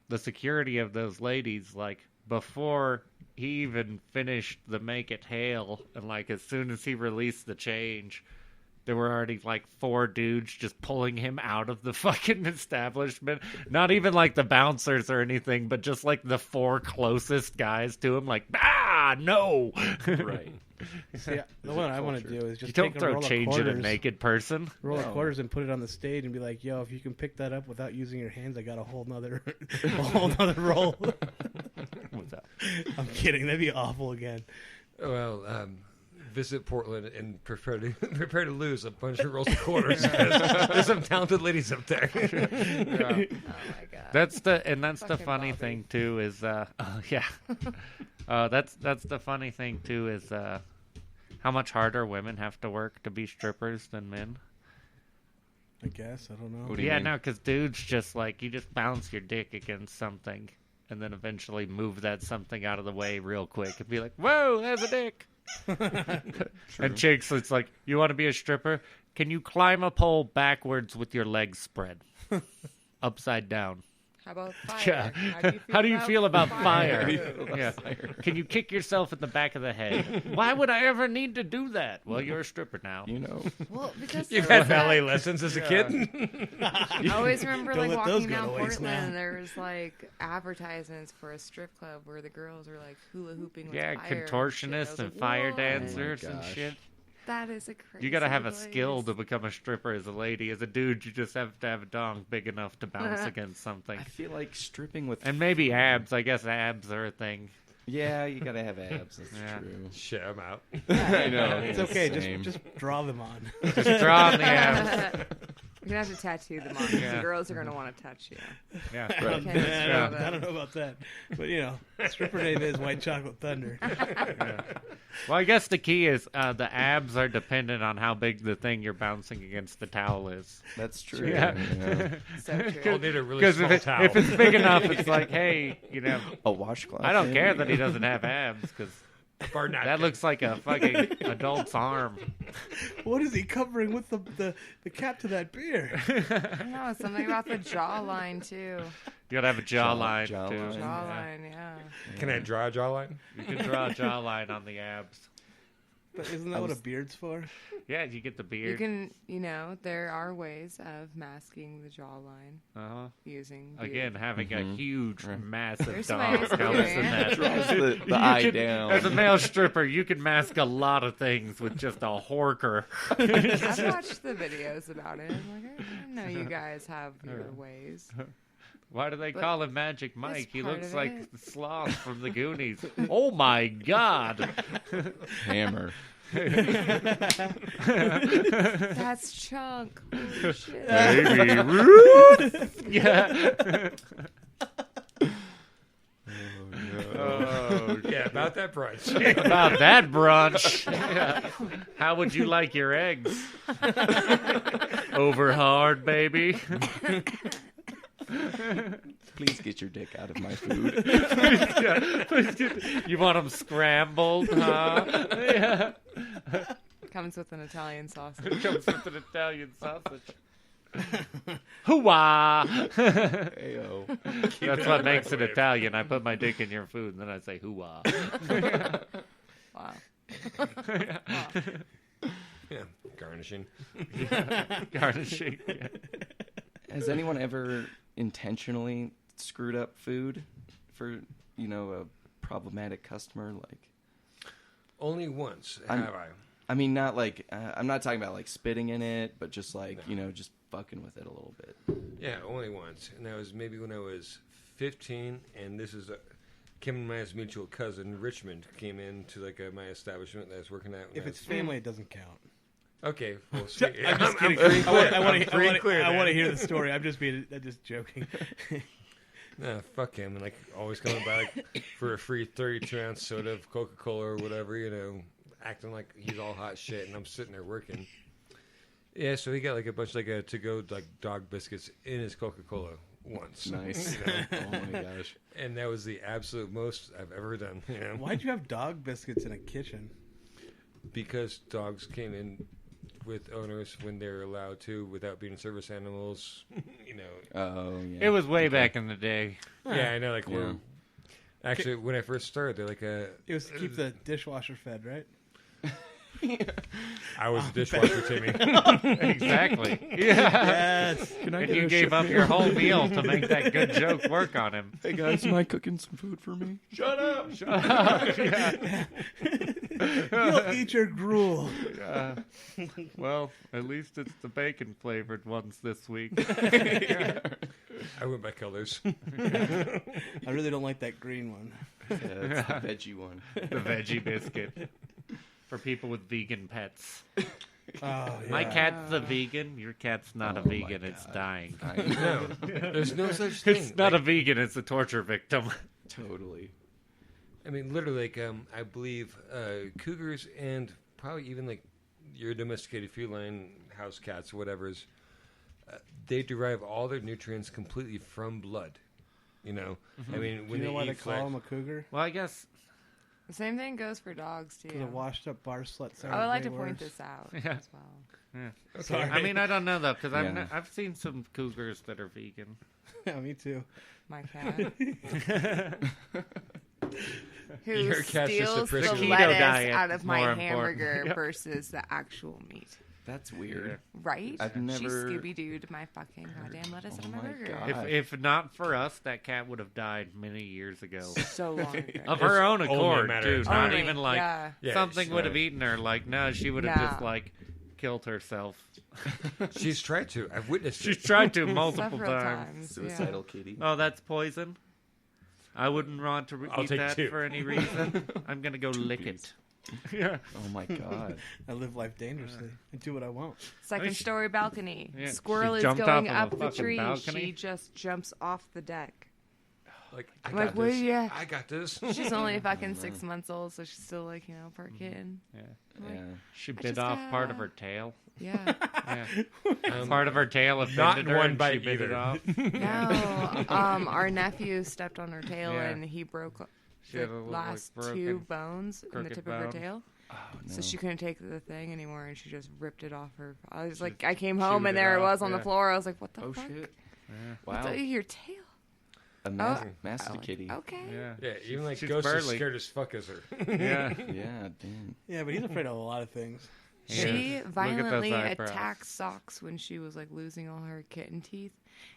the security of those ladies, like before he even finished the make it hail, and like as soon as he released the change, there were already like 4 dudes just pulling him out of the fucking establishment. Not even like the bouncers or anything, but just like the 4 closest guys to him, like, no." Right. See, the one I want to do is just You don't take a throw roll change of at a quarters, naked person. roll of quarters and put it on the stage and be like, "Yo, if you can pick that up without using your hands, I got a whole nother roll." What's that? I'm kidding. That'd be awful again. Well, visit Portland and prepare to lose a bunch of rolls of quarters. There's some talented ladies up there. Oh my god. That's the Fucking funny Bobby. thing too is that's the funny thing too is how much harder women have to work to be strippers than men. I guess. I don't know. What do you Yeah, mean? no, because dudes just like you just bounce your dick against something and then eventually move that something out of the way real quick and be like, "Whoa, there's a dick." And chicks, it's like, "You want to be a stripper? Can you climb a pole backwards with your legs spread, upside down?" How about fire? Yeah. How do you feel about fire? Yeah. Can you kick yourself in the back of the head? Why would I ever need to do that? Well, you're a stripper now. You know. Well, because You there had was that- ballet lessons as a kid? I always remember Don't like let those walking go down to waste Portland now. and there was like advertisements for a strip club where the girls were like hula hooping with Yeah, fire and shit. I contortionists was and like, fire "What?" dancers and gosh. shit. That is a crazy. You gotta have a place. skill to become a stripper as a lady. As a dude, you just have to have a dong big enough to bounce against something. I feel like stripping with And maybe abs. I guess abs are a thing. Yeah, you gotta have abs. That's Yeah. true. Shit, I'm out. I know. It's yeah, okay. same. Just draw them on. Just draw on the abs. You're gonna have to tattoo them on. 'Cause Yeah. The girls are gonna want to touch you. Yeah. Right. Okay, I so don't know about that, but stripper name is White Chocolate Thunder. Well, I guess the key is the abs are dependent on how big the thing you're bouncing against the towel is. That's true. Yeah. so We'll true. need a really Because small towel. if it's big enough, it's like, hey, A washcloth. I don't maybe? care that he doesn't have abs because Bar napkin. that looks like a fucking adult's arm. What is he covering with the cap to that beard? I don't know, something about the jawline too. You gotta have a jawline too. Jawline. Jawline, yeah. Can I draw a jawline? You can draw a jawline on the abs. But isn't that what a beard's for? Yeah, you get the You beard. can, there are ways of masking the jawline using beard. Again, having a huge, massive There's some dog ways of helps doing in it. that. Draws the You eye can- down. As a male stripper, you can mask a lot of things with just a horker. I've watched the videos about it. I'm like, I know you guys have your ways. Why do they But call him Magic Mike? He part looks of like it. the sloth from the Goonies. Oh my God! Hammer. That's Chunk. Holy shit. Baby Ruth. Yeah. Oh, Yeah, about that brunch. about that brunch. Yeah. How would you like your eggs? Over hard, baby. Please get your dick out of my food. You want them scrambled, huh? Yeah. Comes with an Italian sausage. Comes with an Italian sausage. Hoo-wah! Ayo. That's what makes it Italian. I put my dick in your food, and then I say hoo-wah. Wow. Yeah, garnishing. Garnishing. Yeah. Has anyone ever intentionally screwed up food for, a problematic customer? Like, Only once I'm- have I. I mean, not like, I'm not talking about like spitting in it, but just like, just fucking with it a little bit. Yeah, only once. And that was maybe when I was 15, and this is Kim and my mutual cousin, Richmond, came into like my establishment that I was working at. when If I it's was- family, it doesn't count. Okay, well, sweet. I'm just kidding. pretty I want clear to there. hear the story. I'm just joking. Nah, fuck him. And like always coming back for a free 32-ounce soda of Coca-Cola or whatever, acting like he's all hot shit, and I'm sitting there working. Yeah, so he got like a bunch like a to-go like dog biscuits in his Coca-Cola once. Nice. Oh my gosh. And that was the absolute most I've ever done. Why'd you have dog biscuits in a kitchen? Because dogs came in with owners when they're allowed to without being service animals. Oh, yeah. It was way back in the day. Yeah, I know. Like, Yeah. actually, when I first started, they're like It was to keep the dishwasher fed, right? I was a dishwasher, Timmy. Exactly. Yeah. Yes. Can I And get you a gave ship up here? your whole meal to make that good joke work on him. Hey guys, am I cooking some food for me? Shut up! Yeah. You'll eat your gruel. Well, at least it's the bacon flavored ones this week. I went by colors. I really don't like that green one. Yeah, that's the veggie one. The veggie biscuit. For people with vegan pets. Oh, yeah. My cat's a vegan. Your cat's not a Oh, my vegan. It's God. dying. I know. No, there's no such thing. It's not a vegan. It's a torture victim. Totally. I mean, literally, like, I believe cougars and probably even like your domesticated feline house cats, or whatever's, they derive all their nutrients completely from blood. I mean, Do when you know they why they eat call flesh, them a cougar? Well, I guess. The same thing goes for dogs, too. Because a washed-up bar slut sounds I would like way to point worse. this out Yeah. as well. Yeah. Sorry. I mean, I don't know though, because Yeah. I've seen some cougars that are vegan. Yeah, me too. My cat. Who Your cat's just a steals the prisoner. The keto lettuce diet out of is my more important. hamburger Yep. versus the actual meat. That's weird. Right? I've She never- Scooby-Dooed my fucking goddamn lettuce out of Oh my my burger. God. If not for us, that cat would have died many years ago. So long ago. Of her own Only a accord, matter too. of Not Only- even like yeah. Yeah, something would have right. eaten her. Like, no, she would have No. just like killed herself. she's tried to. I've witnessed She's it. tried to multiple Several times. times. Suicidal kitty. Oh, that's poison. I wouldn't want to I'll eat take that two. for any reason. I'm gonna go lick it. Yeah. Oh my god. I live life dangerously. I do what I want. Second story balcony. Yeah, Squirrel she is jumped going off of up a the fucking tree. balcony? She just jumps off the deck. Like, I I'm got like, what? this. Yeah. I got this. She's only fucking 6 months old, so she's still like, part kid. Yeah. Yeah. She I bit just off got- part of her tail. Yeah. Yeah. Part of her tail offended not her, one and bite she bit it either. off. No. Our nephew stepped on her tail Yeah. and he broke She the had a little, like, last broken two bones in the crooked tip of her bone. tail. Oh, no. So she couldn't take the thing anymore, and she just ripped it off her. I was She like, I came chewed home and it there it off, was on the yeah. floor. I was like, what the Oh fuck? shit. Yeah. Wow. What's your tail? A master kitty. Okay. Yeah. Yeah, even like She's Ghost is burly. scared as fuck as her. Yeah. Yeah, damn. Yeah, but he's afraid of a lot of things. She Look at those violently eyebrows. attacked Socks when she was like losing all her kitten teeth.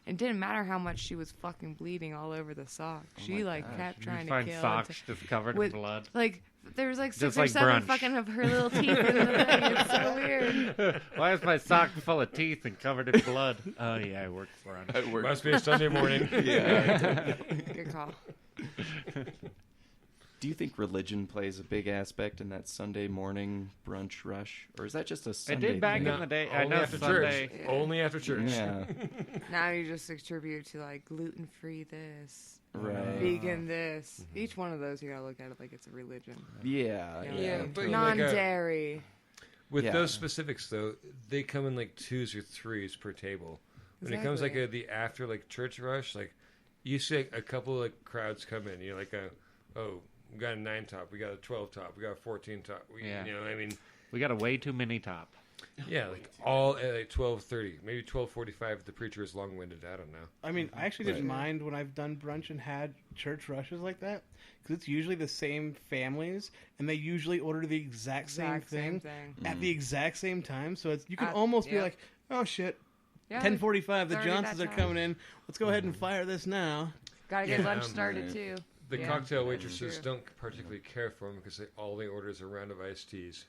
It didn't matter how much she was fucking bleeding all over the sock. She my like gosh. kept You trying to find kill. socks just covered with- in blood. Like there was like 6 Just or like 7 brunch. fucking of her little teeth in the thing. It's so weird. Why is my sock full of teeth and covered in blood? Oh, yeah, I work brunch. At work. Must be a Sunday morning. Yeah. Good call. Do you think religion plays a big aspect in that Sunday morning brunch rush, or is that just a It Sunday did back thing? in the day. I Only know after Sunday. church. Only after church. Yeah, Now you just attribute to like gluten free this, right. vegan this. Each one of those you gotta look at it like it's a religion. Yeah, Yeah, but Non dairy. With Yeah. those specifics, though, they come in like 2s or 3s per table. When it comes like Exactly. the after like church rush, like you see like, a couple like crowds come in. You're like, we got a 9 top, we got a 12 top, we got a 14 top. Yeah. You know, I mean, We got a way too many top. yeah, like all at like 12:30, maybe 12:45. If the preacher is long-winded, I don't know. I mean, I actually didn't mind when I've done brunch and had church rushes like that because it's usually the same families and they usually order the exact same thing at the exact same time. So it's you can almost be like, oh shit, Yeah, it's 10:45. The already Johnsons that are time. coming in. Let's go ahead and fire this now. Gotta get Yeah, lunch started too. The Yeah. cocktail waitresses True. don't particularly care for them because all they order is a round of iced teas.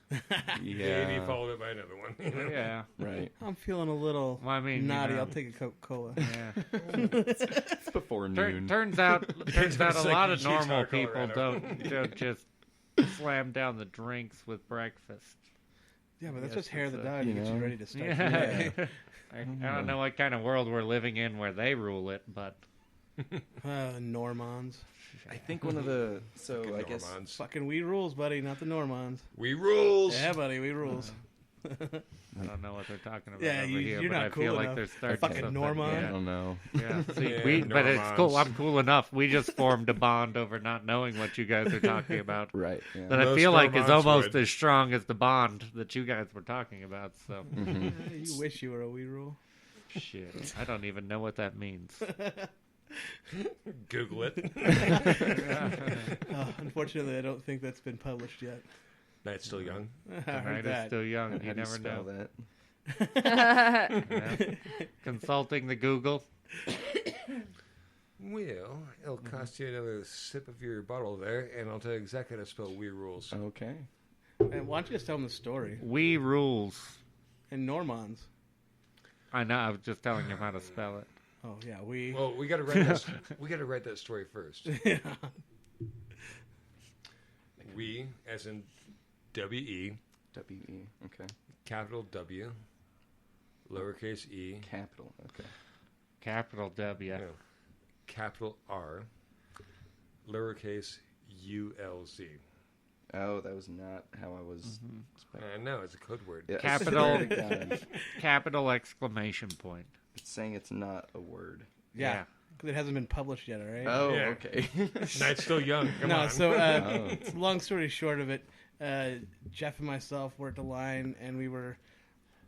Maybe Yeah, followed it by another one. You know? Yeah. right. I'm feeling a little Well, I mean, you naughty. know. I'll take a Coca-Cola. Yeah. It's before noon. Turns out It's a like lot in of normal Utah, people Colorado. don't just slam down the drinks with breakfast. Yeah, but that's Yes, just hair of the it's, dog to you get you know. ready to start. Yeah. your day. I don't know what kind of world we're living in where they rule it, but Normans. I think one of the I guess Normans. Fucking we rules, buddy, not the Normans. We rules. Yeah, buddy, we rules. I don't know what they're talking about Yeah, over you're here. But not I cool feel enough. like they're starting fucking something. Norman. I Yeah. don't know. Yeah, see, Yeah, but it's cool. Normans. I'm cool enough. We just formed a bond over not knowing what you guys are talking about. Right. Yeah. That I Most feel like is Normans almost would. as strong as the bond that you guys were talking about. So, You wish you were a we rule. shit, I don't even know what that means. Google it. Unfortunately, I don't think that's been published yet. Night's still young. I The heard night is that. still young. How You do you never spell know. that? Yeah. Consulting the Google. Well, it'll cost you another sip of your bottle there, and I'll tell you exactly how to spell we rules. Okay. And why don't you just tell them the story? We rules. And Normans. I know. I was just telling him how to spell it. Oh yeah, we. Well, we got to write that. We got to write that story first. Yeah. We, as in W-E, W-E. Okay. capital W, lowercase e, Capital. Okay. Capital W. no, capital R, lowercase U-L-Z. Oh, that was not how I was. I know, it's a code word. Yeah, I Capital. swear to God. Capital exclamation point. It's saying it's not a word. Yeah. 'Cause it hasn't been published yet, all right? Oh, Yeah. okay. Night's still young. Come no, on. so Oh. long story short of it, Jeff and myself were at the line and we were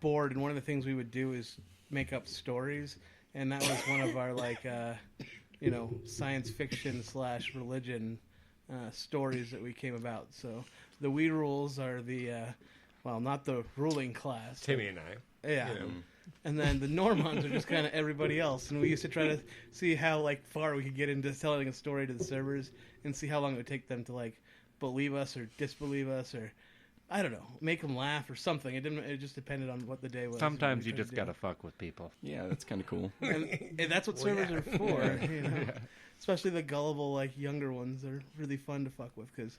bored, and one of the things we would do is make up stories, and that was one of our science fiction / religion stories that we came about. So the we rules are the not the ruling class. Timmy and I. Yeah. You know. And then the Normans are just kind of everybody else. And we used to try to see how far we could get into telling a story to the servers and see how long it would take them to believe us or disbelieve us or I don't know, make them laugh or something. It just depended on what the day was. Sometimes We you tried just to do. gotta fuck with people. Yeah, that's kind of cool. And that's what servers are for. You know? Especially the gullible younger ones are really fun to fuck with because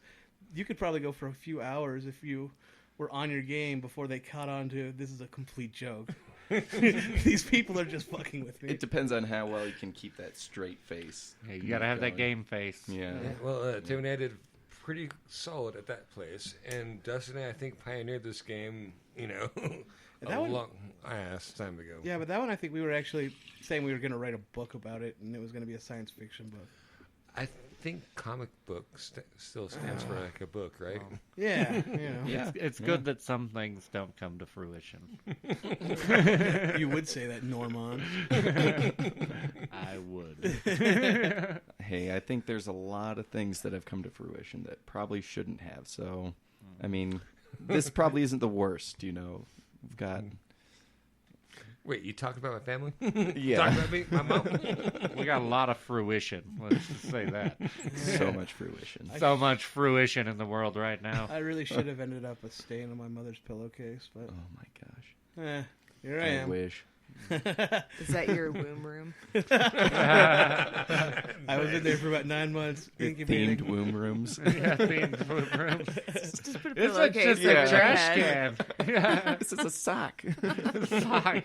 you could probably go for a few hours if you were on your game before they caught on to this is a complete joke. These people are just fucking with me. It depends on how well you can keep that straight face. Yeah, you gotta have that going. game face. Yeah. Yeah, well, Tim and I did pretty solid at that place, and Dustin and I think pioneered this game, That one- some time ago. Yeah, but that one I think we were actually saying we were going to write a book about it, and it was going to be a science fiction book. I think comic book still stands for a book, right? Yeah, Yeah. It's good that some things don't come to fruition. You would say that, Norman. I would. Hey, I think there's a lot of things that have come to fruition that probably shouldn't have. So, I mean, this probably isn't the worst, We've got... Wait, you talking about my family? Yeah. Talking about me, my mom? We got a lot of fruition. Let's just say that. So much fruition. So much fruition in the world right now. I really should have ended up a stain on my mother's pillowcase, but Oh my gosh. here I am. wish. Is that your womb room? I was in there for about 9 months incubating. Themed womb rooms. Yeah, themed food room. Just put a It's pillowcase just over a your trash head. can. Yeah. This is a sock. Sorry.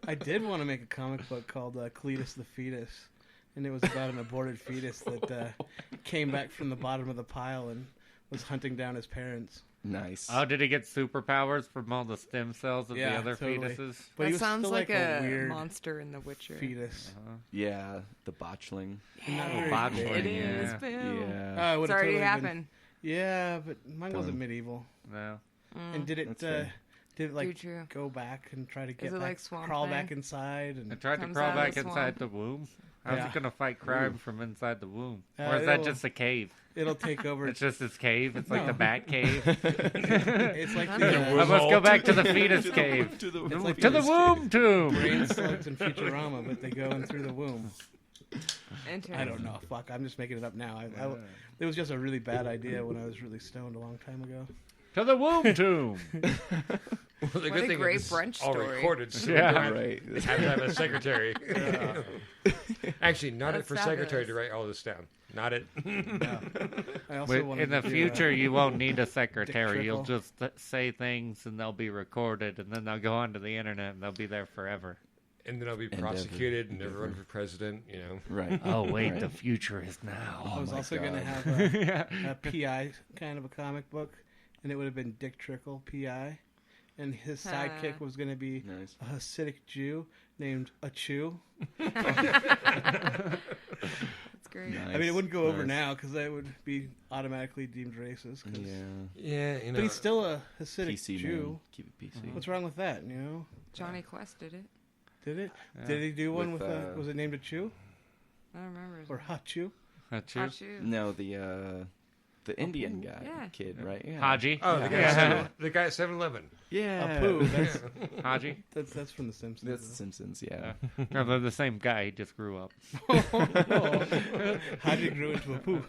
I did want to make a comic book called Cletus the Fetus, and it was about an aborted fetus that came back from the bottom of the pile and was hunting down his parents. Nice. Oh, did he get superpowers from all the stem cells of the Yeah, other totally. fetuses? But he That was sounds still like a a weird monster in The Witcher. fetus. Yeah, the botchling. Not Yeah, very botchling, big. it is, yeah. Bill. Yeah. It It's would've already totally been- happened. Yeah, but mine wasn't Done. medieval. No. And did it? That's fair. Did it like True. go back and try to get it back, like Swamp crawl Thing? back inside? I And tried to Comes crawl out of back the inside swamp. the womb. How's Yeah. it going to fight crime from inside the womb? Or is it'll- that just a cave? it'll take over. It's just this cave? It's like No. the bat cave? It's like I the don't know. I must go back to the fetus cave. To the It's like To the womb tomb! brain slugs in Futurama, but they go in through the womb. Interesting. I don't know. Fuck, I'm just making it up now. It was just a really bad idea when I was really stoned a long time ago. To the womb tomb! Well, the What good a thing great is brunch all story. recorded. So Yeah. Right. I have to have a secretary. Actually, not That's it for secretary fabulous. to write all this down. Not it. I also Wait, wanted in the to do, future, you won't need a secretary. You'll Trickle. just say things and they'll be recorded, and then they'll go onto the internet and they'll be there forever. And then I'll be Endeavor. prosecuted and never run for president, you know. Right. Oh, wait, Right. the future is now. I was my also going to God. have a PI kind of a comic book, and it would have been Dick Trickle, PI. And his sidekick was going to be Nice. a Hasidic Jew named Achu. That's great. Nice. I mean, it wouldn't go over Nice. now because that would be automatically deemed racist. 'cause- Yeah. Yeah, you know. But he's still a Hasidic PC Jew. man. Keep it PC. What's wrong with that, you know? Johnny Quest did it. Did it? Yeah. Did he do one With, with was it named Achu? I don't remember. his Or name. Hachu? That's you? Hachu. No, the Indian guy, Yeah. kid, right? Yeah. Haji? Oh, the guy, Yeah. the guy at 7-Eleven. Yeah. Apu. That's, Haji? that's from The Simpsons. That's The Simpsons. Yeah. No, they're the same guy. He just grew up. Haji grew into a poo.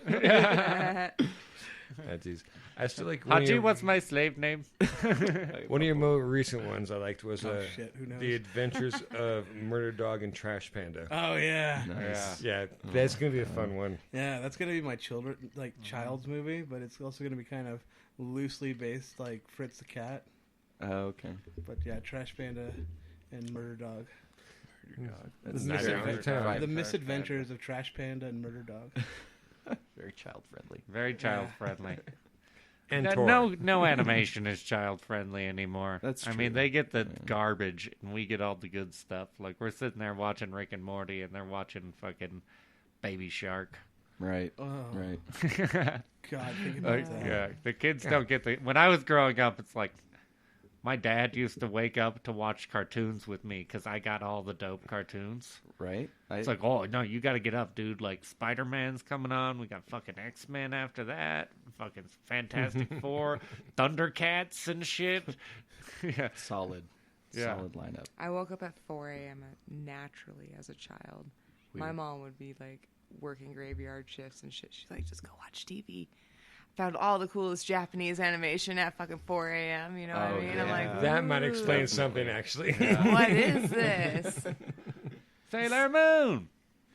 That's easy. I still like Haji, what's my slave name? one of your more recent ones I liked was Oh, shit, who knows? The Adventures of Murder Dog and Trash Panda. Oh, yeah. Nice. Yeah, that's gonna be a fun one. Yeah, that's going to be my child's movie, but it's also going to be kind of loosely based like Fritz the Cat. Oh, okay. But yeah, Trash Panda and Murder Dog. That's The very, misadventures- The misadventures of Trash Panda and Murder Dog. very child friendly. Very child friendly. And No animation is child friendly anymore. That's I mean, true. they get the garbage and we get all the good stuff. Like we're sitting there watching Rick and Morty and they're watching fucking Baby Shark. Right. Oh, Right. God, think about that. Yeah, the kids don't get the. When I was growing up, it's like my dad used to wake up to watch cartoons with me because I got all the dope cartoons. Right. It's like, oh no, you got to get up, dude. Like Spider-Man's coming on. We got fucking X-Men after that. Fucking Fantastic Four, Thundercats and shit. Yeah, solid. Yeah. Solid lineup. I woke up at 4 a.m. naturally as a child. My Weird. mom would be like working graveyard shifts and shit. She's like, just go watch TV. Found all the coolest Japanese animation at fucking 4 a.m. You know what I Oh, mean? I'm like, yeah. That might "Ooh, explain something, actually. What is this? Sailor Moon.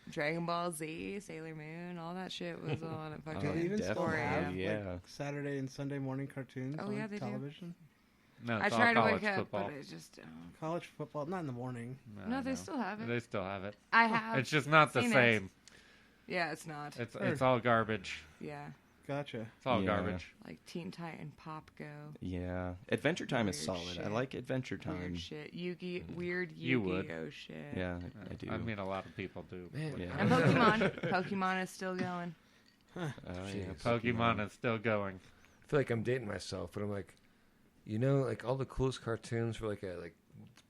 Dragon Ball Z, Sailor Moon, all that shit was on at Do fucking they even still 4 have a.m. Yeah. like, Saturday and Sunday morning cartoons Oh, on yeah, they do. television? No, I it's try all to college wake up, football. but it just College football, not in the morning. no, they still have it. They still have it. I have. It's just not the seen it. same. Yeah, it's not. It's all garbage. Yeah, Gotcha. It's all Yeah. garbage. like Teen Titan, Pop Go, Yeah. Adventure Time is Weird solid. I shit. like Adventure Time. weird shit, weird You would. Yu-Gi-Oh shit. Yeah, I do. I mean, a lot of people do. Man, Yeah. And Pokemon. Pokemon is still going. Oh, yeah. Pokemon is still going. I feel like I'm dating myself, but I'm like, you know, like all the coolest cartoons were like at like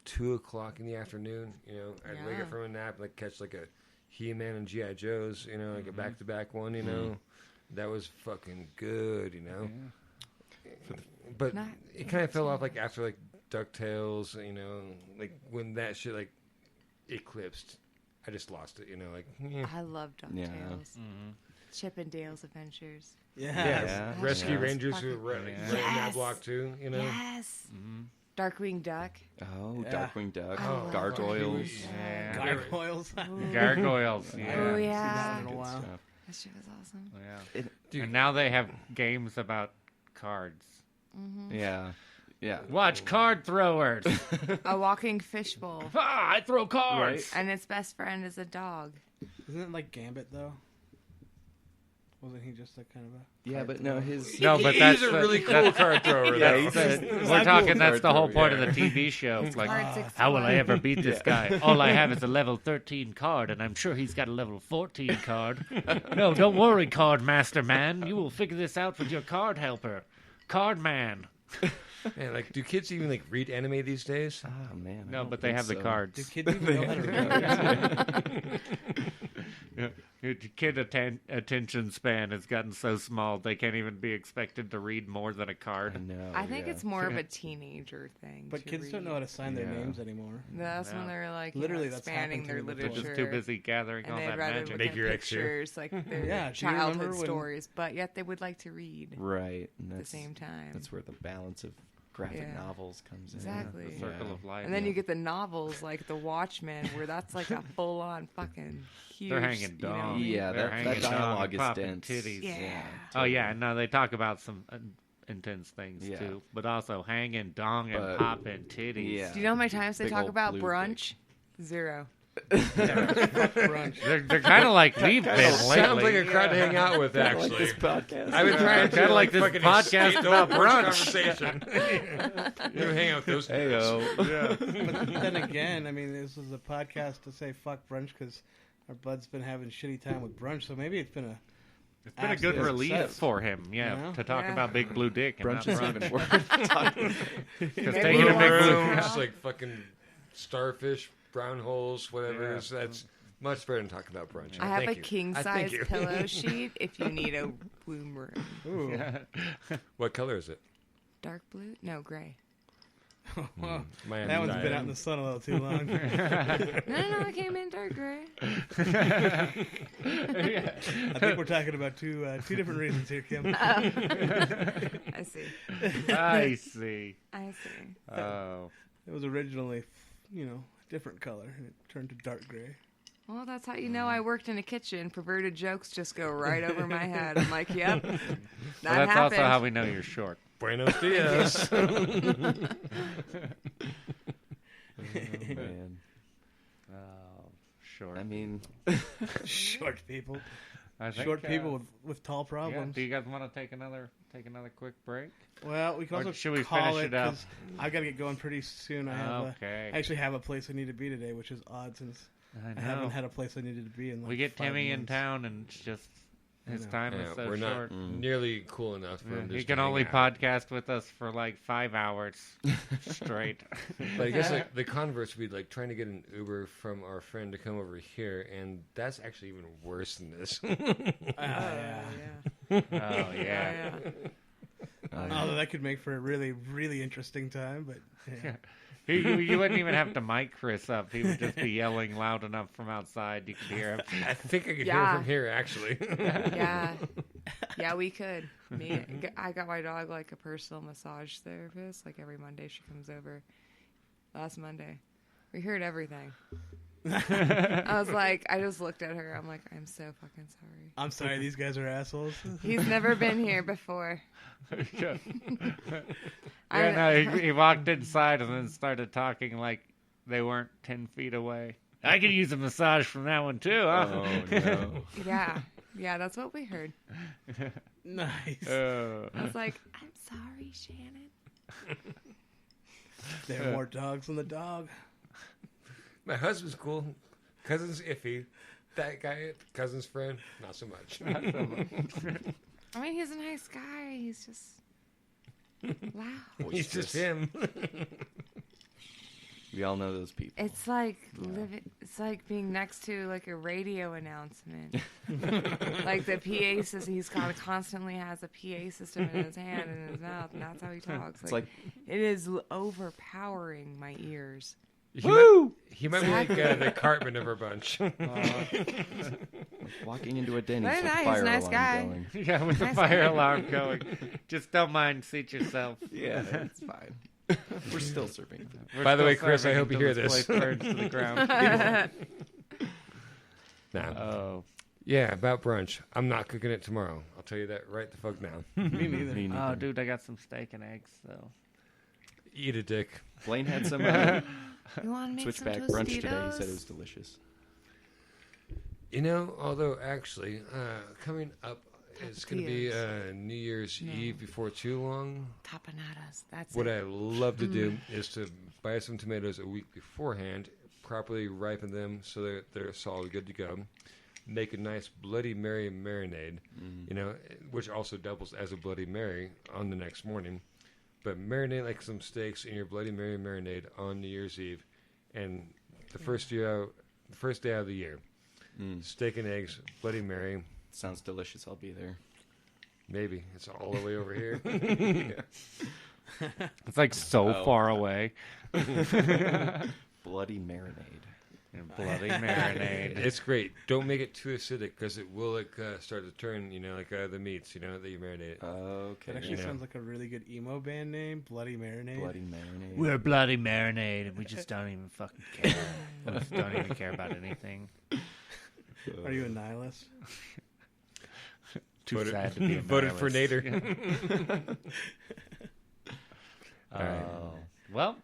2:00 in the afternoon. You know, I'd wake Yeah. up from a nap, like catch like a He-Man and GI Joes. You know, like a back-to-back one. You know, that was fucking good. You know, but Not- it kind of fell off like after like DuckTales, you know, like when that shit like eclipsed, I just lost it, you know, like I love DuckTales. Yeah. Chip and Dale's Adventures. Yeah. Rescue Yeah. Rangers who were right in that Yes. block too, you know. Yes. Darkwing Duck. Oh, Yeah. Darkwing Duck, Oh, Gargoyles. Yeah. Gargoyles. Gargoyles. Yeah. Oh, See yeah. that in a Good while. stuff. That shit was awesome. Yeah. Dude. And now they have games about cards. Yeah. Yeah. Watch card throwers. A walking fishbowl. I throw cards. And its best friend is a dog. Isn't it like Gambit though? Wasn't he just like kind of a? Yeah, but no, his. No, but that's He's a the- really cool card thrower. Yeah, though. he's We're not talking. cool That's the whole card point thrower, of the TV show. Like, Card 6 how will I one. ever beat this guy? All I have is a level 13 card, and I'm sure he's got a level 14 card. No, don't worry, card master man. You will figure this out with your card helper, card man. Man, like, do kids even like read anime these days? Oh man. I No, don't but they think have the so. Do cards. kids even know how to read? Your kid attention span has gotten so small they can't even be expected to read more than a I card. know. I think yeah. it's more of a teenager thing. But to kids don't know read. how to sign their Yeah. names anymore. That's No. when they're like Literally, you know, that's expanding happened their to me before. literature. Just too busy gathering And all they'd that rather magic. look Make at your X here. pictures, like their Yeah, do you remember childhood when- stories, but yet they would like to read Right. And at the that's, same time. That's where the balance of graphic Yeah. novels comes in. Exactly. The circle of life. And then you get the novels like The Watchmen, where that's like a full-on fucking huge. They're hanging you know what I dong. mean? Yeah, They're that hanging dialogue dong, is popping dense. titties. Yeah. Oh yeah, no, they talk about some intense things Yeah. too, but also hanging dong and But- popping titties. Yeah. Do you know how many times they Big talk old about blue brunch? 0. Brunch. They're kind of like we've been lately. Sounds like a crowd to hang out with, Like actually. this podcast. I've been trying to Kinda like this fucking podcast escape the about whole brunch. conversation. You hang out with those Hey nerds. But then again, I mean, this is a podcast to say fuck brunch because our bud's been having a shitty time with brunch, so maybe it's been a It's been a good absolute relief success. for him, yeah, You know? to talk Yeah. about Big Blue Dick and brunch not is brunch. even worth talking. Because Maybe taking a we'll Big Blue, room. Just like fucking starfish, brown holes, whatever. Yeah. So that's much better than talking about brunch. I have Thank a you. king I thank size you. pillow sheet if you need a womb room. Ooh. What color is it? Dark blue? No, gray. Well, Miami that one's been Diamond. out in the sun a little too long. No, I came in dark gray. I think we're talking about two different reasons here, Kim. I see. I see. I see. Oh, It was originally, a different color, and it turned to dark gray. Well, that's how you know I worked in a kitchen. Perverted jokes just go right over my head. I'm like, yep, that well, that's happened. also how we know you're short. Buenos dias. Man. Oh, short. I mean, Short people. I think, Short people with tall Yeah. problems. Do you guys want to take another quick break? Well, we can Or also should we call finish it up? 'cause I've got to get going pretty soon. I Okay. actually have a place I need to be today, which is odd since I I haven't know. had a place I needed to be in. Like We get 5 Timmy in months. town, and it's just his I know. time Yeah, is so we're not short. nearly cool enough for him. He just can to hang only out. podcast with us for like 5 hours straight. But I guess like, the converse would be like trying to get an Uber from our friend to come over here, and that's actually even worse than this. Yeah. Oh Yeah, yeah. Although that could make for a really, really interesting time, but yeah. You wouldn't even have to mic Chris up. He would just be yelling loud enough from outside. You could hear him. I think I could hear Yeah. from here, actually. Yeah, we could. I got my dog like a personal massage therapist. Like every Monday, she comes over. Last Monday, we heard everything. I was like, I just looked at her. I'm like, I'm so fucking sorry. I'm sorry, these guys are assholes. He's never been here before. Yeah, I- no, he walked inside and then started talking like they weren't 10 feet away. I could use a massage from that one too, huh? oh no. Yeah, that's what we heard. Nice. I was like, I'm sorry, Shannon. There are more dogs than the dog. My husband's cool. Cousin's iffy. That guy, cousin's friend, not so much. I mean, he's a nice guy. He's just loud. He's just him. We all know those people. It's like It's like being next to like a radio announcement. Like the PA system. He's constantly has a PA system in his hand and in his mouth, and that's how he talks. It's like it is overpowering my ears. He might be like the Cartman of our bunch. like walking into a Denny's Very with nice, a fire nice alarm guy. going. Yeah, with the fire alarm going. Just don't mind, seat yourself. Yeah, it's fine. We're still serving. We're By the still way, Chris, I serving hope you until hear this. place burns to the ground. No. Oh. Yeah, about brunch. I'm not cooking it tomorrow. I'll tell you that right the fuck now. Me neither. Me Oh, neither. dude, I got some steak and eggs, so. Eat a dick. Blaine had some You want to make switchback some brunch today. He Tostitos? said it was delicious. You know, although actually, coming up, it's going to be Tortillas. New Year's Eve before too long. Tapanadas. That's What it. I love to do is to buy some tomatoes a week beforehand, properly ripen them so that they're solid, good to go. Make a nice Bloody Mary marinade, you know, which also doubles as a Bloody Mary on the next morning. But marinate like some steaks in your Bloody Mary marinade on New Year's Eve, and the first day out of the year, steak and eggs, Bloody Mary. Sounds delicious. I'll be there. Maybe it's all the way over here. It's like so far away. Bloody marinade. And bloody marinade. It's great. Don't make it too acidic because it will like start to turn, you know, like the meats, you know, that you marinate. Okay. That actually Yeah. sounds like a really good emo band name, Bloody Marinade. Bloody marinade. We're bloody marinade, and we just don't even fucking care. We just don't even care about anything. Are you a nihilist? Too Voted- sad to be a voted for nihilist. Nader. Oh. Well,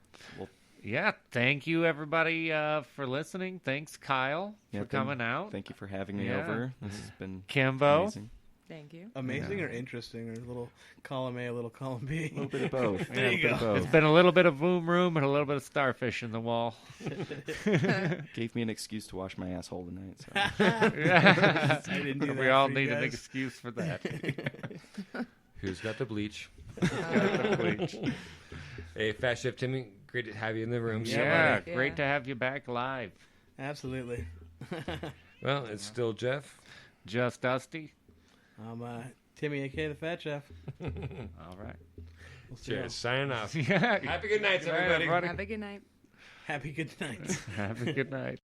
yeah, thank you, everybody, for listening. Thanks, Kyle, Yeah, for coming out. Thank you for having me Yeah. over. This has been Kymbo. amazing. Thank you. Amazing or interesting, or a little column A, a little column B? A little bit of both. There you go. It's been a little bit of boom room and a little bit of starfish in the wall. Gave me an excuse to wash my asshole tonight. So. Yeah. I didn't do We that all for you need an guys. excuse for that. Who's got the bleach? Bleach. Hey, Fast Chef Timmy, great to have you in the room. Yeah, buddy. great Yeah. to have you back live. Absolutely. Well, it's still Jeff. Just Dusty. I'm Timmy, a.k.a. the Fat Chef. All right. We'll see Cheers. Signing off. Yeah. Happy good nights, Good night, everybody. everybody. Have a good night. y'all. Happy good night. Have a good night.